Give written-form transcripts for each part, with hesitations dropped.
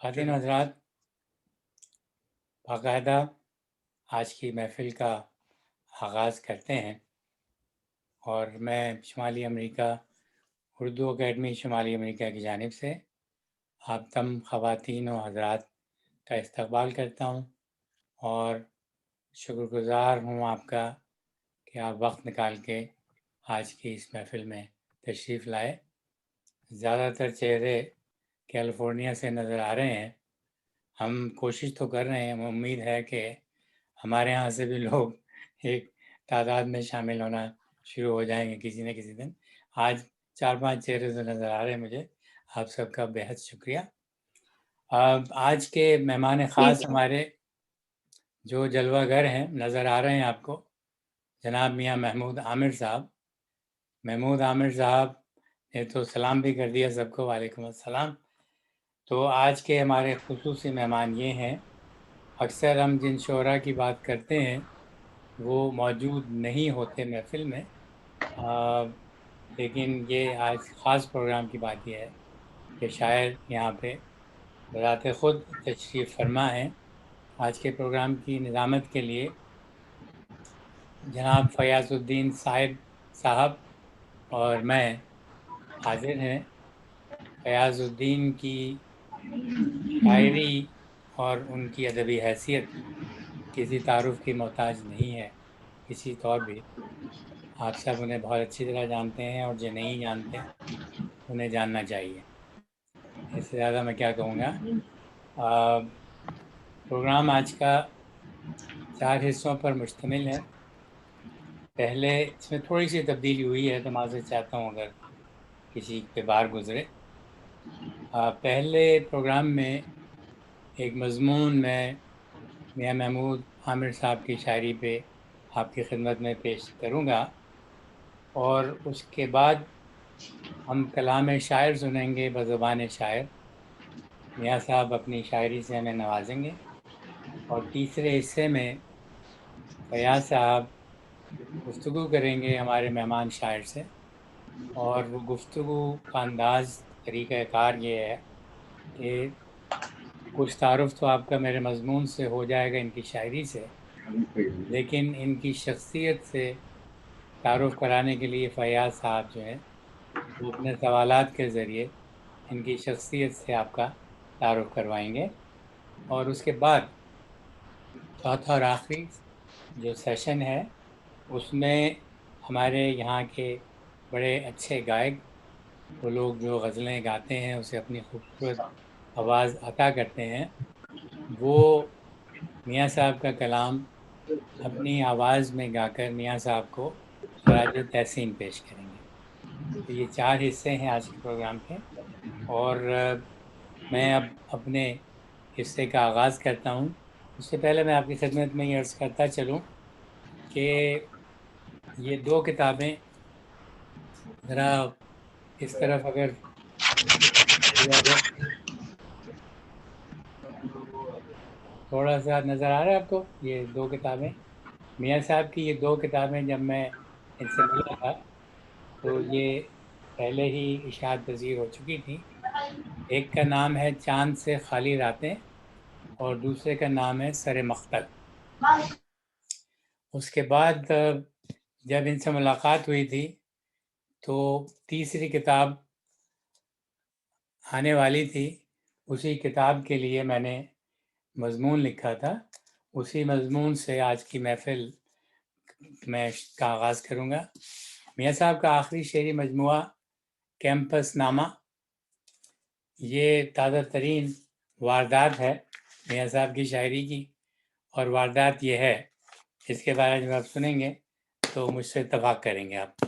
خواتین و حضرات، باقاعدہ آج کی محفل کا آغاز کرتے ہیں اور میں شمالی امریکہ اردو اکیڈمی شمالی امریکہ کی جانب سے آپ تم خواتین و حضرات کا استقبال کرتا ہوں اور شکر گزار ہوں آپ کا کہ آپ وقت نکال کے آج کی اس محفل میں تشریف لائے۔ زیادہ تر چہرے کیلیفورنیا سے نظر آ رہے ہیں۔ ہم کوشش تو کر رہے ہیں، امید ہے کہ ہمارے یہاں سے بھی لوگ ایک تعداد میں شامل ہونا شروع ہو جائیں گے کسی نہ کسی دن۔ آج 4-5 چہرے سے نظر آ رہے ہیں مجھے، آپ سب کا بہت شکریہ۔ آج کے مہمان خاص ہمارے جو جلوہ گر ہیں نظر آ رہے ہیں آپ کو، جناب میاں محمود عامر صاحب۔ محمود عامر صاحب نے تو سلام بھی کر دیا سب کو، وعلیکم السلام۔ تو آج کے ہمارے خصوصی مہمان یہ ہیں، اکثر ہم جن شعراء کی بات کرتے ہیں وہ موجود نہیں ہوتے محفل میں، لیکن یہ آج خاص پروگرام کی بات یہ ہے کہ شاعر یہاں پہ بذات خود تشریف فرما ہیں۔ آج کے پروگرام کی نظامت کے لیے جناب فیاض الدین صاحب اور میں حاضر ہیں۔ فیاض الدین کی شاعری اور ان کی ادبی حیثیت کسی تعارف کی محتاج نہیں ہے کسی طور بھی۔ آپ سب انہیں بہت اچھی طرح جانتے ہیں اور جو نہیں جانتے انہیں جاننا چاہیے۔ اس سے زیادہ میں کیا کہوں گا۔ پروگرام آج کا 4 حصوں پر مشتمل ہے۔ پہلے اس میں تھوڑی سی تبدیلی ہوئی ہے تو معذرت چاہتا ہوں اگر کسی پہ بار گزرے۔ پہلے پروگرام میں ایک مضمون میں میاں محمود عامر صاحب کی شاعری پہ آپ کی خدمت میں پیش کروں گا، اور اس کے بعد ہم کلام شاعر سنیں گے بزبان شاعر۔ میاں صاحب اپنی شاعری سے ہمیں نوازیں گے، اور تیسرے حصے میں فیاض صاحب گفتگو کریں گے ہمارے مہمان شاعر سے، اور وہ گفتگو کا انداز طریقہ کار یہ ہے کہ کچھ تعارف تو آپ کا میرے مضمون سے ہو جائے گا، ان کی شاعری سے، لیکن ان کی شخصیت سے تعارف کرانے کے لیے فیاض صاحب جو ہے وہ اپنے سوالات کے ذریعے ان کی شخصیت سے آپ کا تعارف کروائیں گے۔ اور اس کے بعد چوتھا اور آخری جو سیشن ہے اس میں ہمارے یہاں کے بڑے اچھے گائک، وہ لوگ جو غزلیں گاتے ہیں اسے اپنی خوبصورت آواز عطا کرتے ہیں، وہ میاں صاحب کا کلام اپنی آواز میں گا کر میاں صاحب کو خراج تحسین پیش کریں گے۔ تو یہ 4 حصے ہیں آج کے پروگرام کے، اور میں اب اپنے حصے کا آغاز کرتا ہوں۔ اس سے پہلے میں آپ کی خدمت میں یہ عرض کرتا چلوں کہ یہ 2 کتابیں ذرا اس طرف اگر تھوڑا سا نظر آ رہا ہے آپ کو، یہ 2 کتابیں میاں صاحب کی، یہ 2 کتابیں جب میں ان سے ملا تھا تو یہ پہلے ہی اشاعت پذیر ہو چکی تھی۔ ایک کا نام ہے چاند سے خالی راتیں، اور دوسرے کا نام ہے سر مقتل۔ اس کے بعد جب ان سے ملاقات ہوئی تھی تو تیسری کتاب آنے والی تھی، اسی کتاب کے لیے میں نے مضمون لکھا تھا۔ اسی مضمون سے آج کی محفل میں کا آغاز کروں گا۔ میاں صاحب کا آخری شعری مجموعہ کیمپس نامہ، یہ تازہ ترین واردات ہے میاں صاحب کی شاعری کی، اور واردات یہ ہے، اس کے بارے میں آپ سنیں گے تو مجھ سے اتفاق کریں گے آپ۔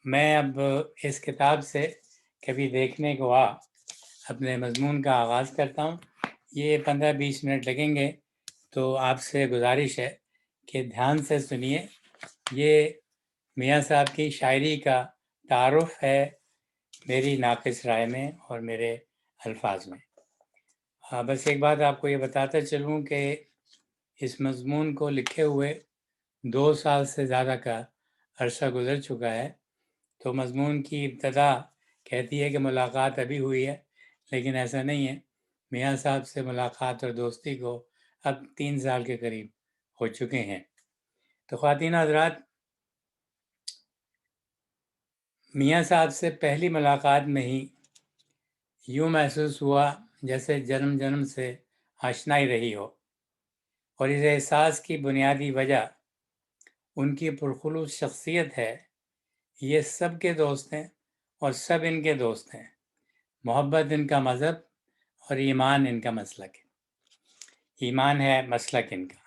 میں اب اس کتاب سے کبھی دیکھنے کو اپنے مضمون کا آغاز کرتا ہوں۔ یہ 15-20 منٹ لگیں گے، تو آپ سے گزارش ہے کہ دھیان سے سنیے۔ یہ میاں صاحب کی شاعری کا تعارف ہے میری ناقص رائے میں اور میرے الفاظ میں۔ بس ایک بات آپ کو یہ بتاتا چلوں کہ اس مضمون کو لکھے ہوئے 2 سال سے زیادہ کا عرصہ گزر چکا ہے۔ تو مضمون کی ابتدا کہتی ہے کہ ملاقات ابھی ہوئی ہے، لیکن ایسا نہیں ہے۔ میاں صاحب سے ملاقات اور دوستی کو اب 3 سال کے قریب ہو چکے ہیں۔ تو خواتین حضرات، میاں صاحب سے پہلی ملاقات میں ہی یوں محسوس ہوا جیسے جنم جنم سے آشنائی رہی ہو، اور اس احساس کی بنیادی وجہ ان کی پرخلوص شخصیت ہے۔ یہ سب کے دوست ہیں اور سب ان کے دوست ہیں۔ محبت ان کا مذہب اور ایمان ان کا مسلک ہے۔ ایمان ہے مسلک ان کا۔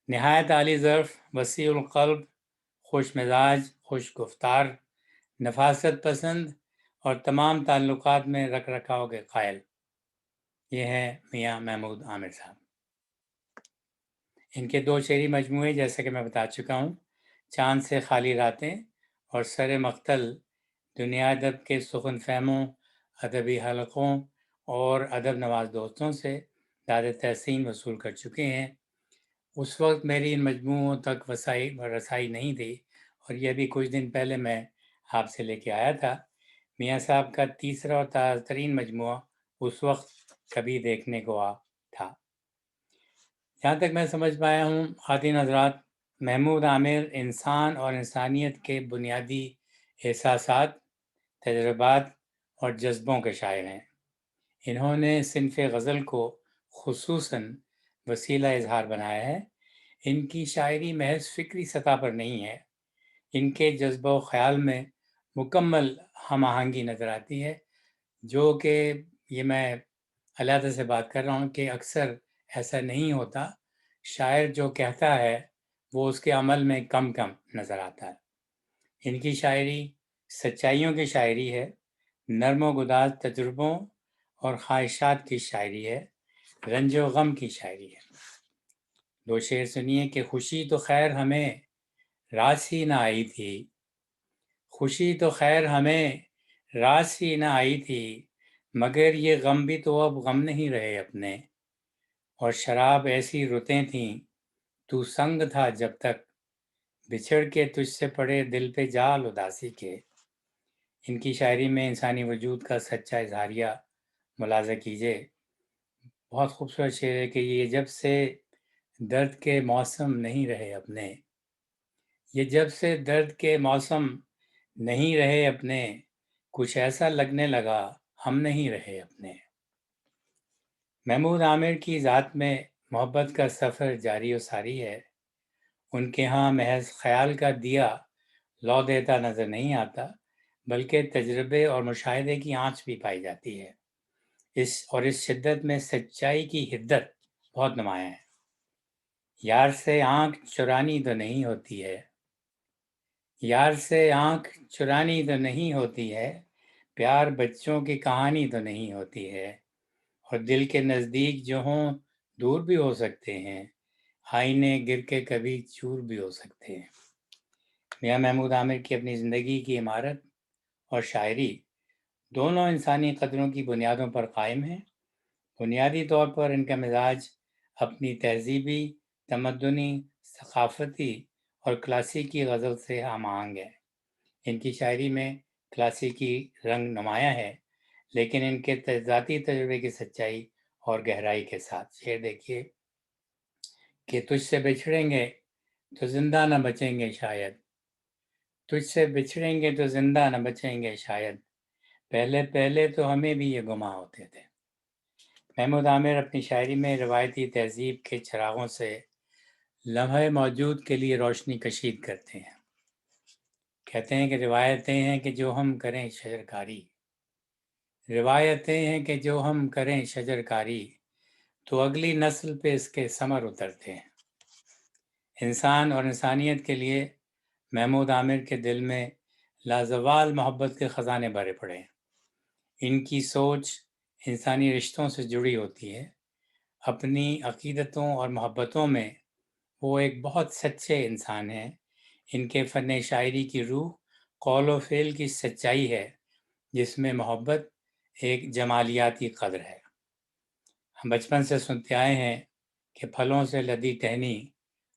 نہایت عالی ظرف، وسیع القلب، خوش مزاج، خوش گفتار، نفاست پسند اور تمام تعلقات میں رکھ رکھاؤ کے قائل۔ یہ ہیں میاں محمود عامر صاحب۔ ان کے 2 شعری مجموعے جیسے کہ میں بتا چکا ہوں، چاند سے خالی راتیں اور سر مقتل، دنیا ادب کے سخن فہموں، ادبی حلقوں اور ادب نواز دوستوں سے داد تحسین وصول کر چکے ہیں۔ اس وقت میری ان مجموعوں تک رسائی نہیں تھی، اور یہ بھی کچھ دن پہلے میں آپ سے لے کے آیا تھا۔ میاں صاحب کا تیسرا اور تازہ ترین مجموعہ اس وقت کبھی دیکھنے کو تھا۔ جہاں تک میں سمجھ پایا ہوں خواتین حضرات، محمود عامر انسان اور انسانیت کے بنیادی احساسات، تجربات اور جذبوں کے شاعر ہیں۔ انہوں نے صنف غزل کو خصوصاً وسیلہ اظہار بنایا ہے۔ ان کی شاعری محض فکری سطح پر نہیں ہے، ان کے جذبہ و خیال میں مکمل ہم آہنگی نظر آتی ہے، جو کہ یہ میں علیحدہ سے بات کر رہا ہوں کہ اکثر ایسا نہیں ہوتا۔ شاعر جو کہتا ہے وہ اس کے عمل میں کم نظر آتا ہے۔ ان کی شاعری سچائیوں کی شاعری ہے، نرم و گداز تجربوں اور خواہشات کی شاعری ہے، رنج و غم کی شاعری ہے۔ 2 شعر سنیے کہ خوشی تو خیر ہمیں راس ہی نہ آئی تھی، خوشی تو خیر ہمیں راس ہی نہ آئی تھی، مگر یہ غم بھی تو اب غم نہیں رہے اپنے، اور شراب ایسی رتیں تھیں تو سنگ تھا جب تک، بچھڑ کے تجھ سے پڑے دل پہ جال اداسی کے۔ ان کی شاعری میں انسانی وجود کا سچا اظہاریہ ملاحظہ کیجیے۔ بہت خوبصورت شعر ہے کہ یہ جب سے درد کے موسم نہیں رہے اپنے، یہ جب سے درد کے موسم نہیں رہے اپنے، کچھ ایسا لگنے لگا ہم نہیں رہے اپنے۔ محمود عامر کی ذات میں محبت کا سفر جاری و ساری ہے۔ ان کے ہاں محض خیال کا دیا لو دیتا نظر نہیں آتا، بلکہ تجربے اور مشاہدے کی آنچ بھی پائی جاتی ہے۔ اس شدت میں سچائی کی حدت بہت نمایاں ہے۔ یار سے آنکھ چرانی تو نہیں ہوتی ہے، یار سے آنکھ چرانی تو نہیں ہوتی ہے، پیار بچوں کی کہانی تو نہیں ہوتی ہے، اور دل کے نزدیک جو ہوں دور بھی ہو سکتے ہیں، آئینے گر کے کبھی چور بھی ہو سکتے ہیں۔ میاں محمود عامر کی اپنی زندگی کی عمارت اور شاعری دونوں انسانی قدروں کی بنیادوں پر قائم ہیں۔ بنیادی طور پر ان کا مزاج اپنی تہذیبی، تمدنی، ثقافتی اور کلاسیکی غزل سے ہم آہنگ ہے۔ ان کی شاعری میں کلاسیکی رنگ نمایاں ہے، لیکن ان کے ذاتی تجربے کی سچائی اور گہرائی کے ساتھ۔ شعر دیکھیے کہ تجھ سے بچھڑیں گے تو زندہ نہ بچیں گے شاید، تجھ سے بچھڑیں گے تو زندہ نہ بچیں گے شاید، پہلے پہلے تو ہمیں بھی یہ گماں ہوتے تھے۔ محمود عامر اپنی شاعری میں روایتی تہذیب کے چراغوں سے لمحہ موجود کے لیے روشنی کشید کرتے ہیں۔ کہتے ہیں کہ روایتیں ہیں کہ جو ہم کریں شجرکاری، روایتیں ہیں کہ جو ہم کریں شجرکاری، تو اگلی نسل پہ اس کے ثمر اترتے ہیں۔ انسان اور انسانیت کے لیے محمود عامر کے دل میں لازوال محبت کے خزانے بھرے پڑے ہیں۔ ان کی سوچ انسانی رشتوں سے جڑی ہوتی ہے۔ اپنی عقیدتوں اور محبتوں میں وہ ایک بہت سچے انسان ہیں۔ ان کے فن شاعری کی روح قول و فعل کی سچائی ہے، جس میں محبت ایک جمالیاتی قدر ہے۔ ہم بچپن سے سنتے آئے ہیں کہ پھلوں سے لدی ٹہنی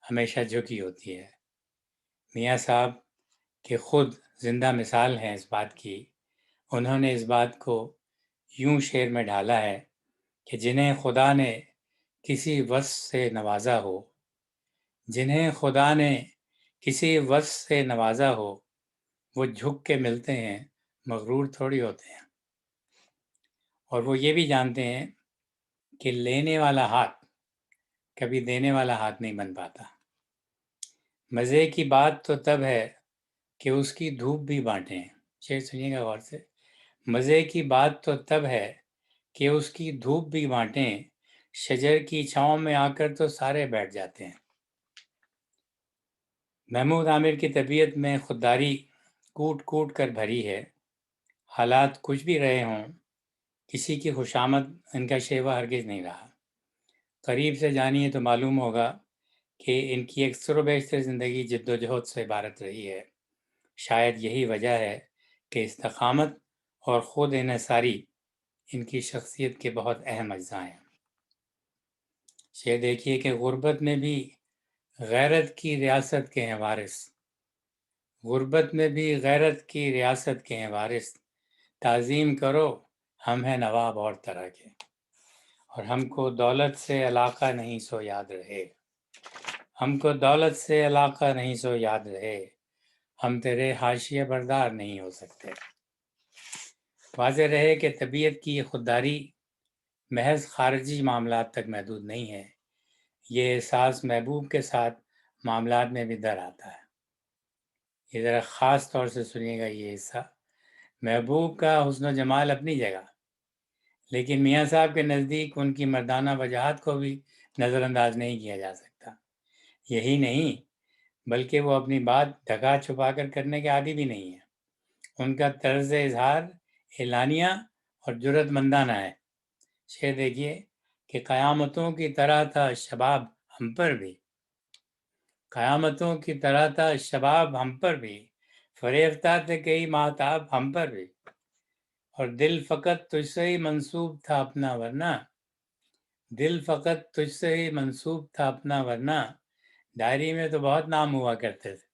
ہمیشہ جھکی ہوتی ہے۔ میاں صاحب کہ خود زندہ مثال ہیں اس بات کی۔ انہوں نے اس بات کو یوں شعر میں ڈھالا ہے کہ جنہیں خدا نے کسی وصف سے نوازا ہو، جنہیں خدا نے کسی وصف سے نوازا ہو، وہ جھک کے ملتے ہیں، مغرور تھوڑی ہوتے ہیں۔ اور وہ یہ بھی جانتے ہیں کہ لینے والا ہاتھ کبھی دینے والا ہاتھ نہیں بن پاتا۔ مزے کی بات تو تب ہے کہ اس کی دھوپ بھی بانٹیں۔ شعر سنیے گا غور سے۔ مزے کی بات تو تب ہے کہ اس کی دھوپ بھی بانٹیں، شجر کی چھاؤں میں آ کر تو سارے بیٹھ جاتے ہیں۔ محمود عامر کی طبیعت میں خودداری کوٹ کوٹ کر بھری ہے۔ حالات کچھ بھی رہے ہوں، کسی کی خوشامد ان کا شیوا ہرگز نہیں رہا۔ قریب سے جانیے تو معلوم ہوگا کہ ان کی اکثر و بیشتر زندگی جد و جہد سے عبارت رہی ہے۔ شاید یہی وجہ ہے کہ استقامت اور خود انحصاری ان کی شخصیت کے بہت اہم اجزاء ہیں۔ شعر دیکھیے کہ غربت میں بھی غیرت کی ریاست کے ہیں وارث، غربت میں بھی غیرت کی ریاست کے ہیں وارث، تعظیم کرو ہم ہیں نواب اور طرح کے، اور ہم کو دولت سے علاقہ نہیں سو یاد رہے، ہم کو دولت سے علاقہ نہیں سو یاد رہے، ہم تیرے حاشیہ بردار نہیں ہو سکتے۔ واضح رہے کہ طبیعت کی یہ خودداری محض خارجی معاملات تک محدود نہیں ہے، یہ احساس محبوب کے ساتھ معاملات میں بھی در آتا ہے۔ یہ ذرا خاص طور سے سنیے گا یہ حصہ۔ محبوب کا حسن و جمال اپنی جگہ، لیکن میاں صاحب کے نزدیک ان کی مردانہ وجاہت کو بھی نظر انداز نہیں کیا جا سکتا۔ یہی نہیں بلکہ وہ اپنی بات ڈھکا چھپا کر کرنے کے عادی بھی نہیں ہیں۔ ان کا طرز اظہار اعلانیہ اور جرأت مندانہ ہے۔ شعر دیکھیے کہ قیامتوں کی طرح تھا شباب ہم پر بھی، قیامتوں کی طرح تھا شباب ہم پر بھی، فریفتہ تھے کئی ماہتاب ہم پر بھی، اور دل فقط تجھ سے ہی منسوب تھا اپنا ورنہ، دل فقط تجھ سے ہی منسوب تھا اپنا ورنہ، ڈائری میں تو بہت نام ہوا کرتے تھے۔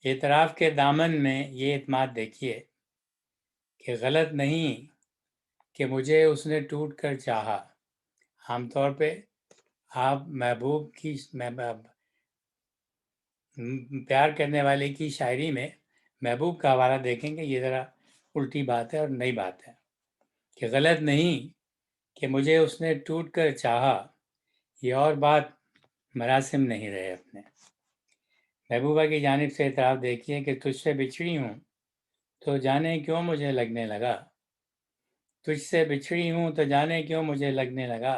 اعتراف کے دامن میں یہ اعتماد دیکھیے کہ غلط نہیں کہ مجھے اس نے ٹوٹ کر چاہا۔ عام طور پہ آپ محبوب کی پیار کرنے والے کی شاعری میں محبوب کا حوالہ دیکھیں گے، یہ ذرا الٹی بات ہے اور نئی بات ہے کہ غلط نہیں کہ مجھے اس نے ٹوٹ کر چاہا، یہ اور بات مراسم نہیں رہے اپنے۔ محبوبہ کی جانب سے اعتراف دیکھیے کہ تجھ سے بچھڑی ہوں تو جانے کیوں مجھے لگنے لگا، تجھ سے بچھڑی ہوں تو جانے کیوں مجھے لگنے لگا،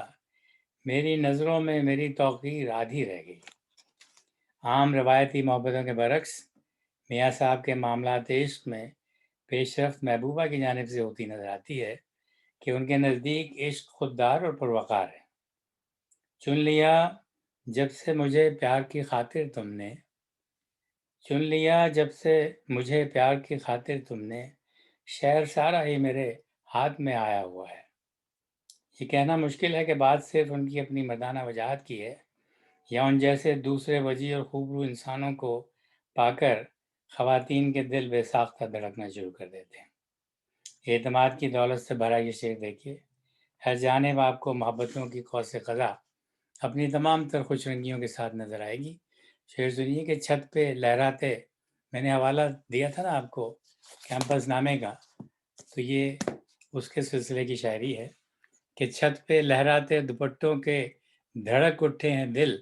میری نظروں میں میری توقیر آدھی رہ گئی۔ عام روایتی محبتوں کے برعکس میاں صاحب کے معاملات عشق میں پیش رفت محبوبہ کی جانب سے ہوتی نظر آتی ہے کہ ان کے نزدیک عشق خوددار اور پروقار ہے۔ چن لیا جب سے مجھے پیار کی خاطر تم نے، چن لیا جب سے مجھے پیار کی خاطر تم نے، شہر سارا ہی میرے ہاتھ میں آیا ہوا ہے۔ یہ کہنا مشکل ہے کہ بات صرف ان کی اپنی مردانہ وجاہت کی ہے یا ان جیسے دوسرے وجیح اور خوبرو انسانوں کو پا کر خواتین کے دل بے ساختہ دھڑکنا شروع کر دیتے ہیں۔ اعتماد کی دولت سے بھرا یہ شعر دیکھیے، ہر جانب آپ کو محبتوں کی قوس قزح اپنی تمام تر خوش رنگیوں کے ساتھ نظر آئے گی۔ شعر سنیے کہ چھت پہ لہراتے، میں نے حوالہ دیا تھا نا آپ کو کیمپس نامے کا، تو یہ اس کے سلسلے کی شاعری ہے کہ چھت پہ لہراتے دوپٹوں کے دھڑک اٹھے ہیں دل،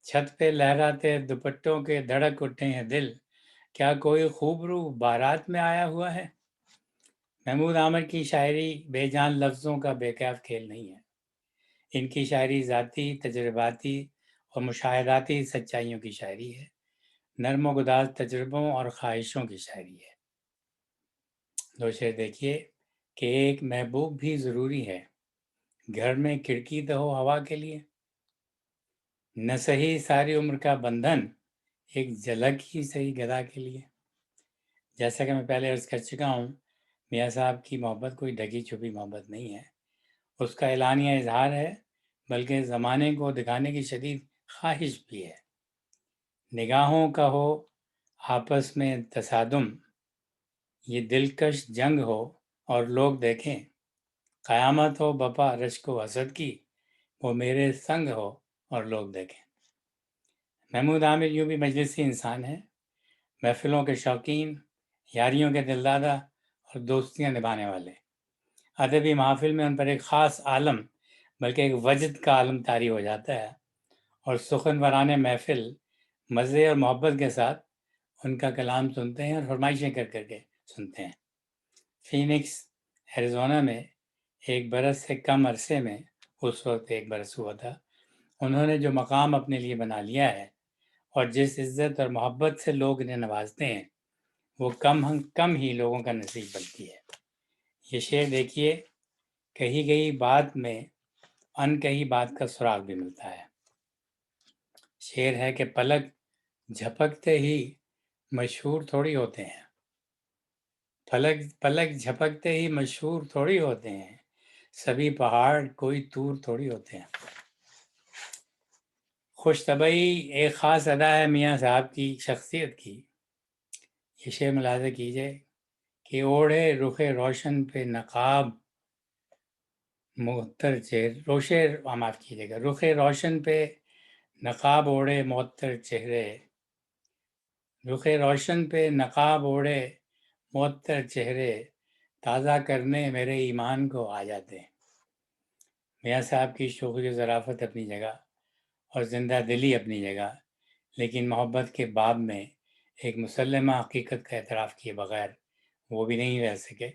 چھت پہ لہراتے دوپٹوں کے دھڑک اٹھے ہیں دل، کیا کوئی خوبرو بارات میں آیا ہوا ہے۔ محمود عامر کی شاعری بے جان لفظوں کا بے کیف کھیل نہیں ہے۔ ان کی شاعری ذاتی، تجرباتی اور مشاہداتی سچائیوں کی شاعری ہے، نرم و گداز تجربوں اور خواہشوں کی شاعری ہے۔ دو شعر دیکھیے کہ ایک محبوب بھی ضروری ہے، گھر میں کھڑکی تو ہو ہوا کے لیے، نہ صحیح ساری عمر کا بندھن، ایک جھلک ہی صحیح گدا کے لیے۔ جیسا کہ میں پہلے عرض کر چکا ہوں، میاں صاحب کی محبت کوئی ڈھکی چھپی محبت نہیں ہے، اس کا اعلانیہ اظہار ہے، بلکہ زمانے کو دکھانے کی شدید خواہش بھی ہے۔ نگاہوں کا ہو آپس میں تصادم، یہ دلکش جنگ ہو اور لوگ دیکھیں، قیامت ہو بپا رشک و حسد کی، وہ میرے سنگ ہو اور لوگ دیکھیں۔ محمود عامر یوں بھی مجلسی انسان ہیں، محفلوں کے شوقین، یاریوں کے دلدادہ اور دوستیاں نبھانے والے۔ ادبی محافل میں ان پر ایک خاص عالم بلکہ ایک وجد کا عالم طاری ہو جاتا ہے، اور سخنوران محفل مزے اور محبت کے ساتھ ان کا کلام سنتے ہیں اور فرمائشیں کر کر کے سنتے ہیں۔ فینکس ایریزونا میں ایک برس سے کم عرصے میں، اس وقت ایک برس ہوا تھا، انہوں نے جو مقام اپنے لیے بنا لیا ہے اور جس عزت اور محبت سے لوگ انہیں نوازتے ہیں، وہ کم ہی لوگوں کا نصیب بنتی ہے۔ یہ شعر دیکھیے، کہی گئی بات میں ان کہی بات کا سراغ بھی ملتا ہے۔ شعر ہے کہ پلک جھپکتے ہی مشہور تھوڑی ہوتے ہیں، پلک جھپکتے ہی مشہور تھوڑی ہوتے ہیں، سبھی پہاڑ کوئی طور تھوڑی ہوتے ہیں۔ خوش طبعی ایک خاص ادا ہے میاں صاحب کی شخصیت کی۔ یہ شعر ملاحظہ کیجئے کہ اوڑھے رخ روشن پہ نقاب معطر چہرے، معاف کیجیے گا، رخ روشن پہ نقاب اوڑھے معطر چہرے، رخ روشن پہ نقاب اوڑھے معطر چہرے، تازہ کرنے میرے ایمان کو آ جاتے ہیں۔ میاں صاحب کی شوخی و ظرافت اپنی جگہ اور زندہ دلی اپنی جگہ، لیکن محبت کے باب میں ایک مسلمہ حقیقت کا اعتراف کیے بغیر وہ بھی نہیں رہ سکے۔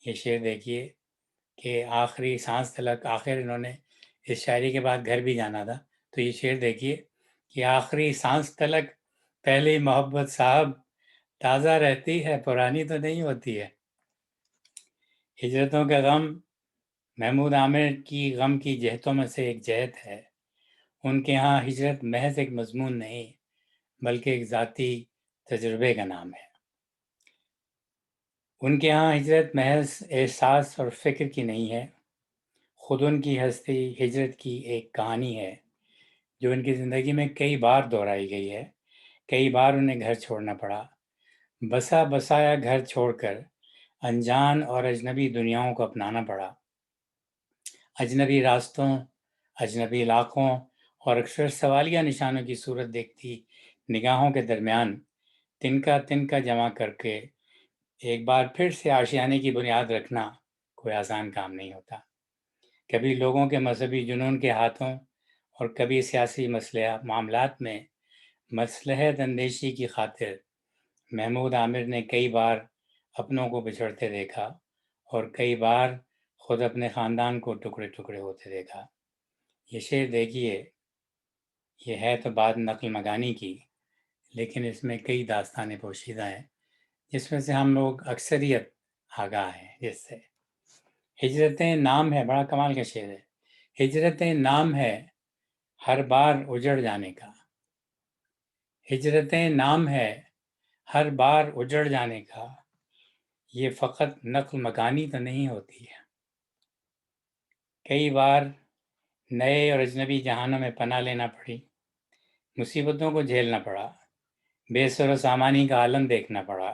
یہ شعر دیکھیے کہ آخری سانس تلک، آخر انہوں نے اس شاعری کے بعد گھر بھی جانا تھا، تو یہ شعر دیکھیے کہ آخری سانس تلک پہلی محبت صاحب تازہ رہتی ہے، پرانی تو نہیں ہوتی ہے۔ ہجرتوں کا غم محمود عامر کی غم کی جہتوں میں سے ایک جہت ہے۔ ان کے ہاں ہجرت محض ایک مضمون نہیں بلکہ ایک ذاتی تجربے کا نام ہے۔ ان کے ہاں ہجرت محض احساس اور فکر کی نہیں ہے، خود ان کی ہستی ہجرت کی ایک کہانی ہے جو ان کی زندگی میں کئی بار دہرائی گئی ہے۔ کئی بار انہیں گھر چھوڑنا پڑا، بسا بسایا گھر چھوڑ کر انجان اور اجنبی دنیاؤں کو اپنانا پڑا، اجنبی راستوں، اجنبی علاقوں اور اکثر سوالیہ نشانوں کی صورت دیکھتی نگاہوں کے درمیان تنکا جمع کر کے ایک بار پھر سے آشیانے کی بنیاد رکھنا کوئی آسان کام نہیں ہوتا۔ کبھی لوگوں کے مذہبی جنون کے ہاتھوں اور کبھی سیاسی معاملات میں مصلحت اندیشی کی خاطر محمود عامر نے کئی بار اپنوں کو بچھڑتے دیکھا اور کئی بار خود اپنے خاندان کو ٹکڑے ٹکڑے ہوتے دیکھا۔ یہ شعر دیکھیے، یہ ہے تو بات نقل مکانی کی، لیکن اس میں کئی داستانیں پوشیدہ ہیں جس میں سے ہم لوگ اکثریت آگاہ ہیں۔ جس سے ہجرتیں نام ہے، بڑا کمال کا شعر ہے، ہجرتیں نام ہے ہر بار اجڑ جانے کا، ہجرتیں نام ہے ہر بار اجڑ جانے کا، یہ فقط نقل مکانی تو نہیں ہوتی ہے۔ کئی بار نئے اور اجنبی جہانوں میں پناہ لینا پڑی، مصیبتوں کو جھیلنا پڑا، بے سر و سامانی کا عالم دیکھنا پڑا،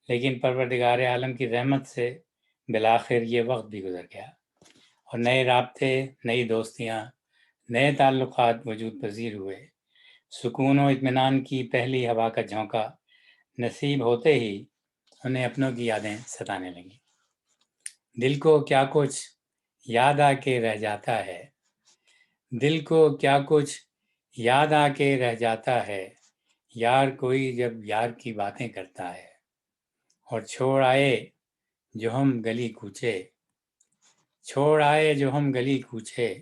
لیکن پروردگار عالم کی رحمت سے بالآخر یہ وقت بھی گزر گیا اور نئے رابطے، نئی دوستیاں، نئے تعلقات وجود پذیر ہوئے۔ سکون و اطمینان کی پہلی ہوا کا جھونکا نصیب ہوتے ہی انہیں اپنوں کی یادیں ستانے لگیں۔ دل کو کیا کچھ یاد آ کے رہ جاتا ہے، دل کو کیا کچھ یاد آ کے رہ جاتا ہے، یار کوئی جب یار کی باتیں کرتا ہے، اور چھوڑ آئے جو ہم گلی کوچے، چھوڑ آئے جو ہم گلی کوچے،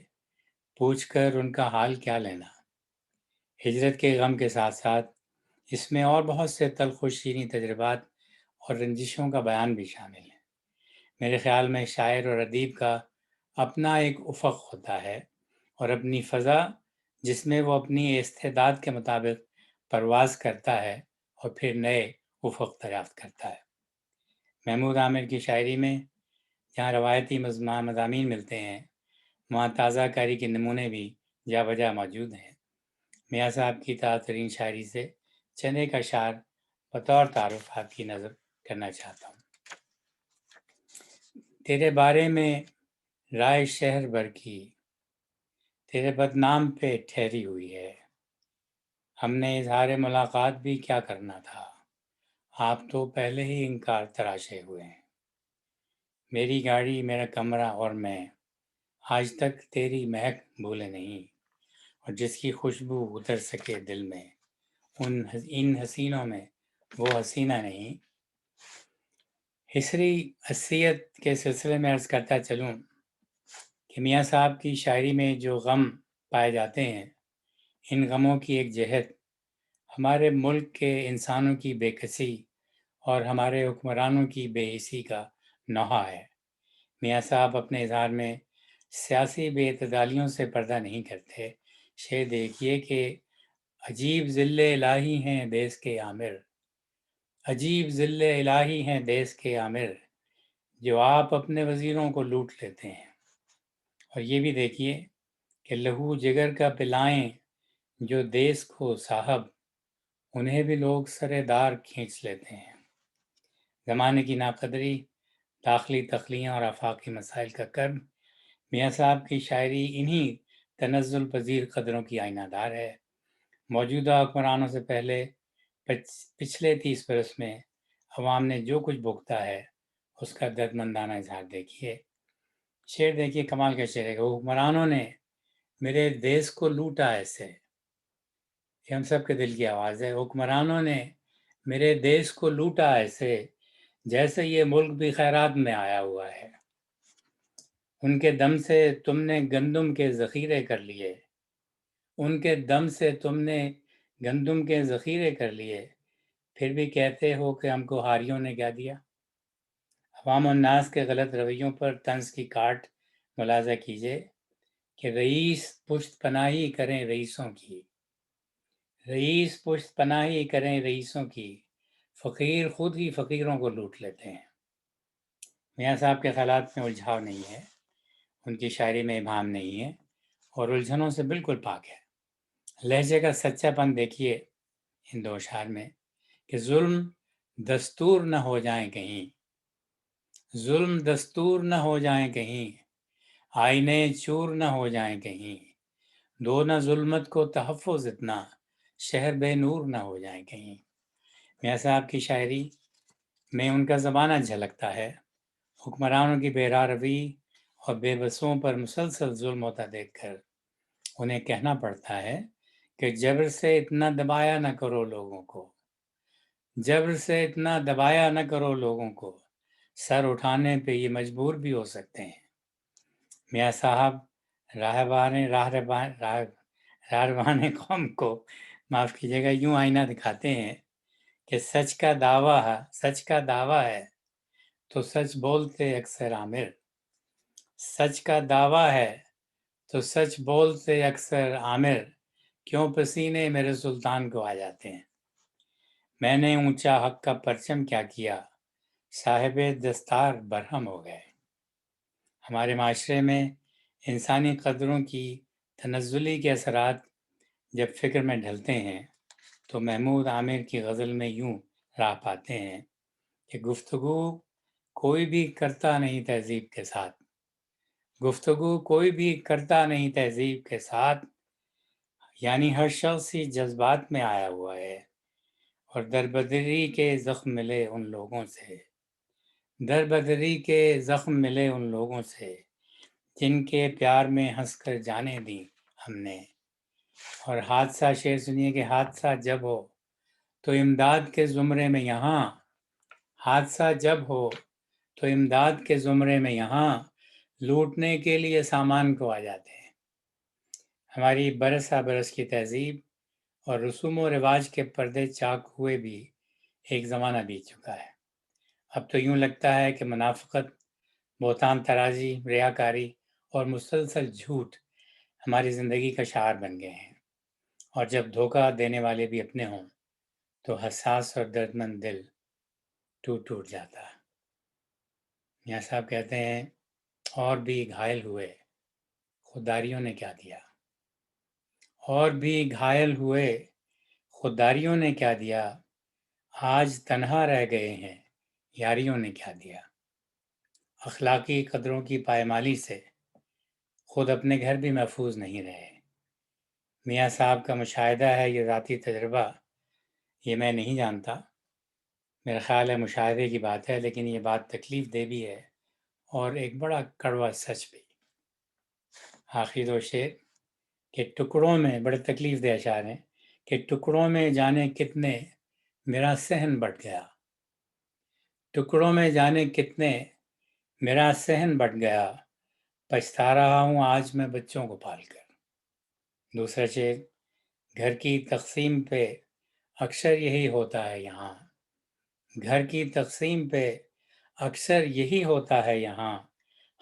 پوچھ کر ان کا حال کیا لینا۔ ہجرت کے غم کے ساتھ ساتھ اس میں اور بہت سے تلخ و شیریں تجربات اور رنجشوں کا بیان بھی شامل ہے۔ میرے خیال میں شاعر اور ادیب کا اپنا ایک افق ہوتا ہے اور اپنی فضا جس میں وہ اپنی استعداد کے مطابق پرواز کرتا ہے اور پھر نئے افق دریافت کرتا ہے۔ محمود عامر کی شاعری میں جہاں روایتی مضامین ملتے ہیں، وہاں تازہ کاری کے نمونے بھی جا بجا موجود ہیں۔ میاں صاحب کی تازہ ترین شاعری سے چند ایک اشعار بطور تعارف آپ کی نظر کرنا چاہتا ہوں۔ تیرے بارے میں رائے شہر بھر کی تیرے بدنام پہ ٹھہری ہوئی ہے۔ ہم نے اظہار ملاقات بھی کیا کرنا تھا، آپ تو پہلے ہی انکار تراشے ہوئے ہیں۔ میری گاڑی، میرا کمرہ اور میں آج تک تیری مہک بھولے نہیں، اور جس کی خوشبو اتر سکے دل میں، ان حسینوں میں وہ حسینہ نہیں۔ حسری حسیت کے سلسلے میں عرض کرتا چلوں کہ میاں صاحب کی شاعری میں جو غم پائے جاتے ہیں، ان غموں کی ایک جہت ہمارے ملک کے انسانوں کی بے کسی اور ہمارے حکمرانوں کی بے حسی کا نوحہ ہے۔ میاں صاحب اپنے اظہار میں سیاسی بے اعتدالیوں سے پردہ نہیں کرتے۔ شعر دیکھیے کہ عجیب ذل الہی ہیں دیس کے عامر، عجیب ذل الہی ہیں دیس کے عامر، جو آپ اپنے وزیروں کو لوٹ لیتے ہیں۔ اور یہ بھی دیکھیے کہ لہو جگر کا پلائیں جو دیس کو صاحب، انہیں بھی لوگ سرے دار کھینچ لیتے ہیں۔ زمانے کی ناقدری، داخلی تخلیوں اور آفاقی مسائل کا کرب، میاں صاحب کی شاعری انہی تنزل پذیر قدروں کی آئینہ دار ہے۔ موجودہ حکمرانوں سے پہلے پچھلے 30 برس میں عوام نے جو کچھ بھگتا ہے، اس کا دردمندانہ اظہار دیکھیے۔ شعر دیکھیے، کمال کا شعر ہے کہ حکمرانوں نے میرے دیس کو لوٹا ایسے، یہ ہم سب کے دل کی آواز ہے۔ حکمرانوں نے میرے دیس کو لوٹا ایسے، جیسے یہ ملک بھی خیرات میں آیا ہوا ہے۔ ان کے دم سے تم نے گندم کے ذخیرے کر لیے، ان کے دم سے تم نے گندم کے ذخیرے کر لیے، پھر بھی کہتے ہو کہ ہم کو ہاریوں نے کیا دیا۔ عوام الناس کے غلط رویوں پر طنز کی کاٹ ملاحظہ کیجیے کہ رئیس پشت پناہی کریں رئیسوں کی، رئیس پشت پناہی کریں رئیسوں کی، فقیر خود ہی فقیروں کو لوٹ لیتے ہیں۔ میاں صاحب کے خیالات میں الجھاؤ نہیں ہے، ان کی شاعری میں ابہام نہیں ہے، اور الجھنوں سے بالکل پاک ہے۔ لہجے کا سچا پن دیکھیے ان دو اشعار میں کہ ظلم دستور نہ ہو جائیں کہیں، ظلم دستور نہ ہو جائیں کہیں، آئینے چور نہ ہو جائیں کہیں، دو نہ ظلمت کو تحفظ اتنا، شہر بے نور نہ ہو جائیں کہیں۔ میاں صاحب کی شاعری میں ان کا زمانہ جھلکتا ہے۔ حکمرانوں کی بے راہ روی اور بے بسوں پر مسلسل ظلم ہوتا دیکھ کر انہیں کہنا پڑتا ہے کہ جبر سے اتنا دبایا نہ کرو لوگوں کو، جبر سے اتنا دبایا نہ کرو لوگوں کو، سر اٹھانے پہ یہ مجبور بھی ہو سکتے ہیں۔ میاں صاحب راہبان قوم کو معاف کیجیے گا یوں آئینہ دکھاتے ہیں کہ سچ کا دعویٰ ہے تو سچ بولتے اکثر عامر، سچ کا دعویٰ ہے تو سچ بولتے اکثر عامر، کیوں پسینے میرے سلطان کو آ جاتے ہیں۔ میں نے اونچا حق کا پرچم کیا کیا، صاحب دستار برہم ہو گئے۔ ہمارے معاشرے میں انسانی قدروں کی تنزلی کے اثرات جب فکر میں ڈھلتے ہیں تو محمود عامر کی غزل میں یوں راہ پاتے ہیں کہ گفتگو کوئی بھی کرتا نہیں تہذیب کے ساتھ، گفتگو کوئی بھی کرتا نہیں تہذیب کے ساتھ، یعنی ہر شخص ہی جذبات میں آیا ہوا ہے، اور دربدری کے زخم ملے ان لوگوں سے، دربدری کے زخم ملے ان لوگوں سے جن کے پیار میں ہنس کر جانیں دیں ہم نے۔ اور حادثہ شعر سنیے کہ حادثہ جب ہو تو امداد کے زمرے میں یہاں، حادثہ جب ہو تو امداد کے زمرے میں یہاں، لوٹنے کے لیے سامان کو آ جاتے ہیں۔ ہماری برسا برس کی تہذیب اور رسوم و رواج کے پردے چاک ہوئے بھی ایک زمانہ بیت چکا ہے۔ اب تو یوں لگتا ہے کہ منافقت، بہتان ترازی، ریاکاری اور مسلسل جھوٹ ہماری زندگی کا شعار بن گئے ہیں، اور جب دھوکہ دینے والے بھی اپنے ہوں تو حساس اور دردمند دل ٹوٹ جاتا ہے۔ میاں صاحب کہتے ہیں اور بھی گھائل ہوئے خودداریوں نے کیا دیا، اور بھی گھائل ہوئے خودداریوں نے کیا دیا، آج تنہا رہ گئے ہیں یاریوں نے کیا دیا۔ اخلاقی قدروں کی پائمالی سے خود اپنے گھر بھی محفوظ نہیں رہے۔ میاں صاحب کا مشاہدہ ہے، یہ ذاتی تجربہ، یہ میں نہیں جانتا، میرا خیال ہے مشاہدے کی بات ہے، لیکن یہ بات تکلیف دہ بھی ہے اور ایک بڑا کڑوا سچ بھی۔ آخری دو شعر کہ ٹکڑوں میں، بڑے تکلیف دہ اشعار ہیں، کہ ٹکڑوں میں جانے کتنے میرا صحن بٹ گیا، ٹکڑوں میں جانے کتنے میرا صحن بٹ گیا، پچھتا رہا ہوں آج میں بچوں کو پال کر۔ دوسرا شعر، گھر کی تقسیم پہ اکثر یہی ہوتا ہے یہاں، گھر کی تقسیم پہ اکثر یہی ہوتا ہے یہاں،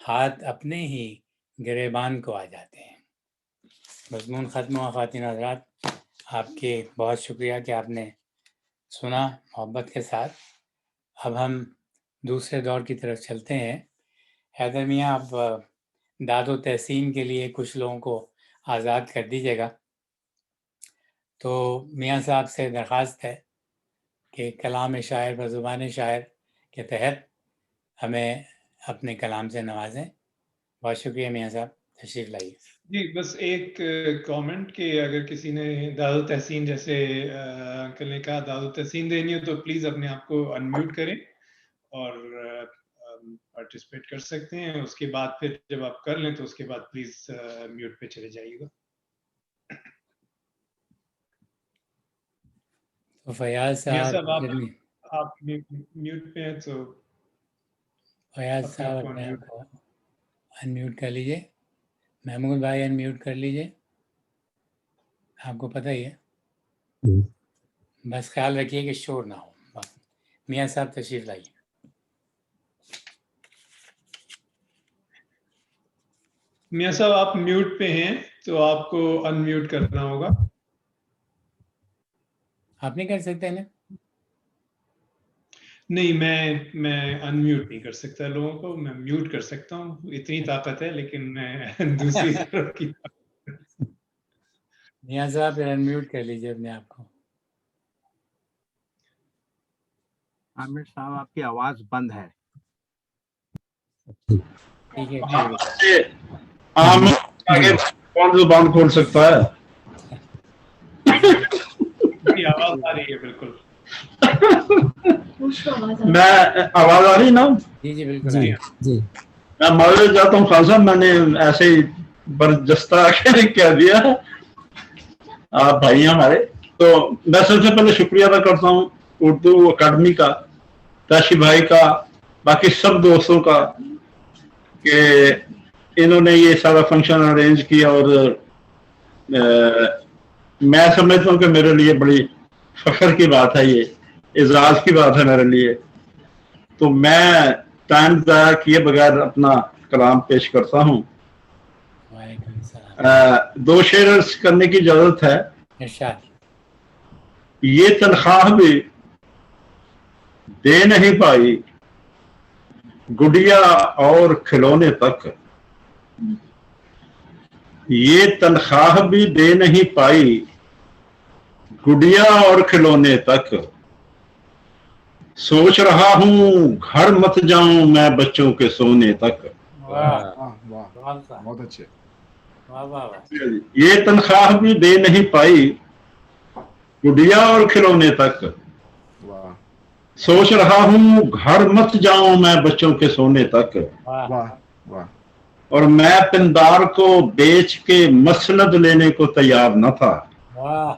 ہاتھ اپنے ہی گریبان کو آ جاتے ہیں۔ مضمون ختم ہوا۔ خواتین حضرات، آپ کے بہت شکریہ کہ آپ نے سنا محبت کے ساتھ۔ اب ہم دوسرے دور کی طرف چلتے ہیں۔ حیدر میاں، آپ داد و تحسین کے لیے کچھ لوگوں کو آزاد کر دیجیے گا۔ تو میاں صاحب سے درخواست ہے کہ کلام شاعر و زبان شاعر کے تحت ہمیں اپنے کلام سے نوازیں۔ بہت شکریہ میاں صاحب، تشریف لائیے۔ جی بس ایک کامنٹ کہ اگر کسی نے داد و تحسین، جیسے انکل نے کہا داد و تحسین دینی ہو تو پلیز اپنے آپ کو انمیوٹ کریں اور پارٹیسپیٹ کر سکتے ہیں۔ اس کے بعد پھر جب آپ کر لیں تو اس کے بعد پلیز میوٹ پہ چلے جائیے گا۔ تو فیاض میاں صاحب، صاحب آپ میوٹ پہ ہیں تو فیاض اپنے صاحب آپ کو اپنے انمیوٹ۔ آپ کو انمیوٹ کر لیجئے۔ محمود بھائی انمیوٹ کر لیجئے، آپ کو پتہ ہی ہے، بس خیال رکھیے کہ شور نہ ہو۔ بس میاں صاحب تشریف لائیے۔ میاں صاحب آپ میوٹ پہ ہیں تو آپ کو انمیوٹ کرنا ہوگا۔ آپ نہیں کر سکتے نا؟ نہیں، میں انمیوٹ نہیں کر سکتا لوگوں کو، میں میوٹ کر سکتا ہوں، اتنی طاقت ہے، لیکن میں دوسری طرف کی میاں صاحب پھر انمیوٹ کر لیجئے اپنے آپ کو۔ عامر صاحب آپ کی آواز بند ہے۔ ٹھیک ہے، شکریہ۔ عامر آگے کون زبان کھول سکتا ہے؟ کی آواز آ رہی ہے بالکل۔ میں آواز آ رہی نا؟ جی جی بالکل جی آئیے۔ ہاں۔ جی میں معذرت چاہتا ہوں خان صاحب، میں نے ایسے ہی برجستہ کہہ دیا، آپ بھائی ہیں ہمارے۔ تو میں سب سے پہلے شکریہ ادا کرتا ہوں اردو اکیڈمی کا، تاشی بھائی کا، باقی سب دوستوں کا کہ انہوں نے یہ سارا فنکشن ارینج کیا، اور میں سمجھتا ہوں کہ میرے لیے بڑی فخر کی بات ہے، یہ اعزاز کی بات ہے میرے لیے۔ تو میں ٹائم ضائع کیے بغیر اپنا کلام پیش کرتا ہوں۔ وعلیکم السلام۔ دو شعر عرض کرنے کی اجازت ہے۔ ارشاد۔ یہ تنخواہ بھی دے نہیں پائی گڑیا اور کھلونے تک، یہ تنخواہ بھی دے نہیں پائی گڑیا اور کھلونے تک، سوچ رہا ہوں گھر مت جاؤں میں بچوں کے سونے تک۔ واہ واہ واہ، واہ صاحب، بہت اچھے۔ واہ واہ واہ۔ یہ تنخواہ بھی دے نہیں پائی گڑیا اور کھلونے تک، واہ سوچ رہا ہوں گھر مت جاؤں میں بچوں کے سونے تک، واہ واہ واہ، اور میں پندار کو بیچ کے مسند لینے کو تیار نہ تھا، واہ۔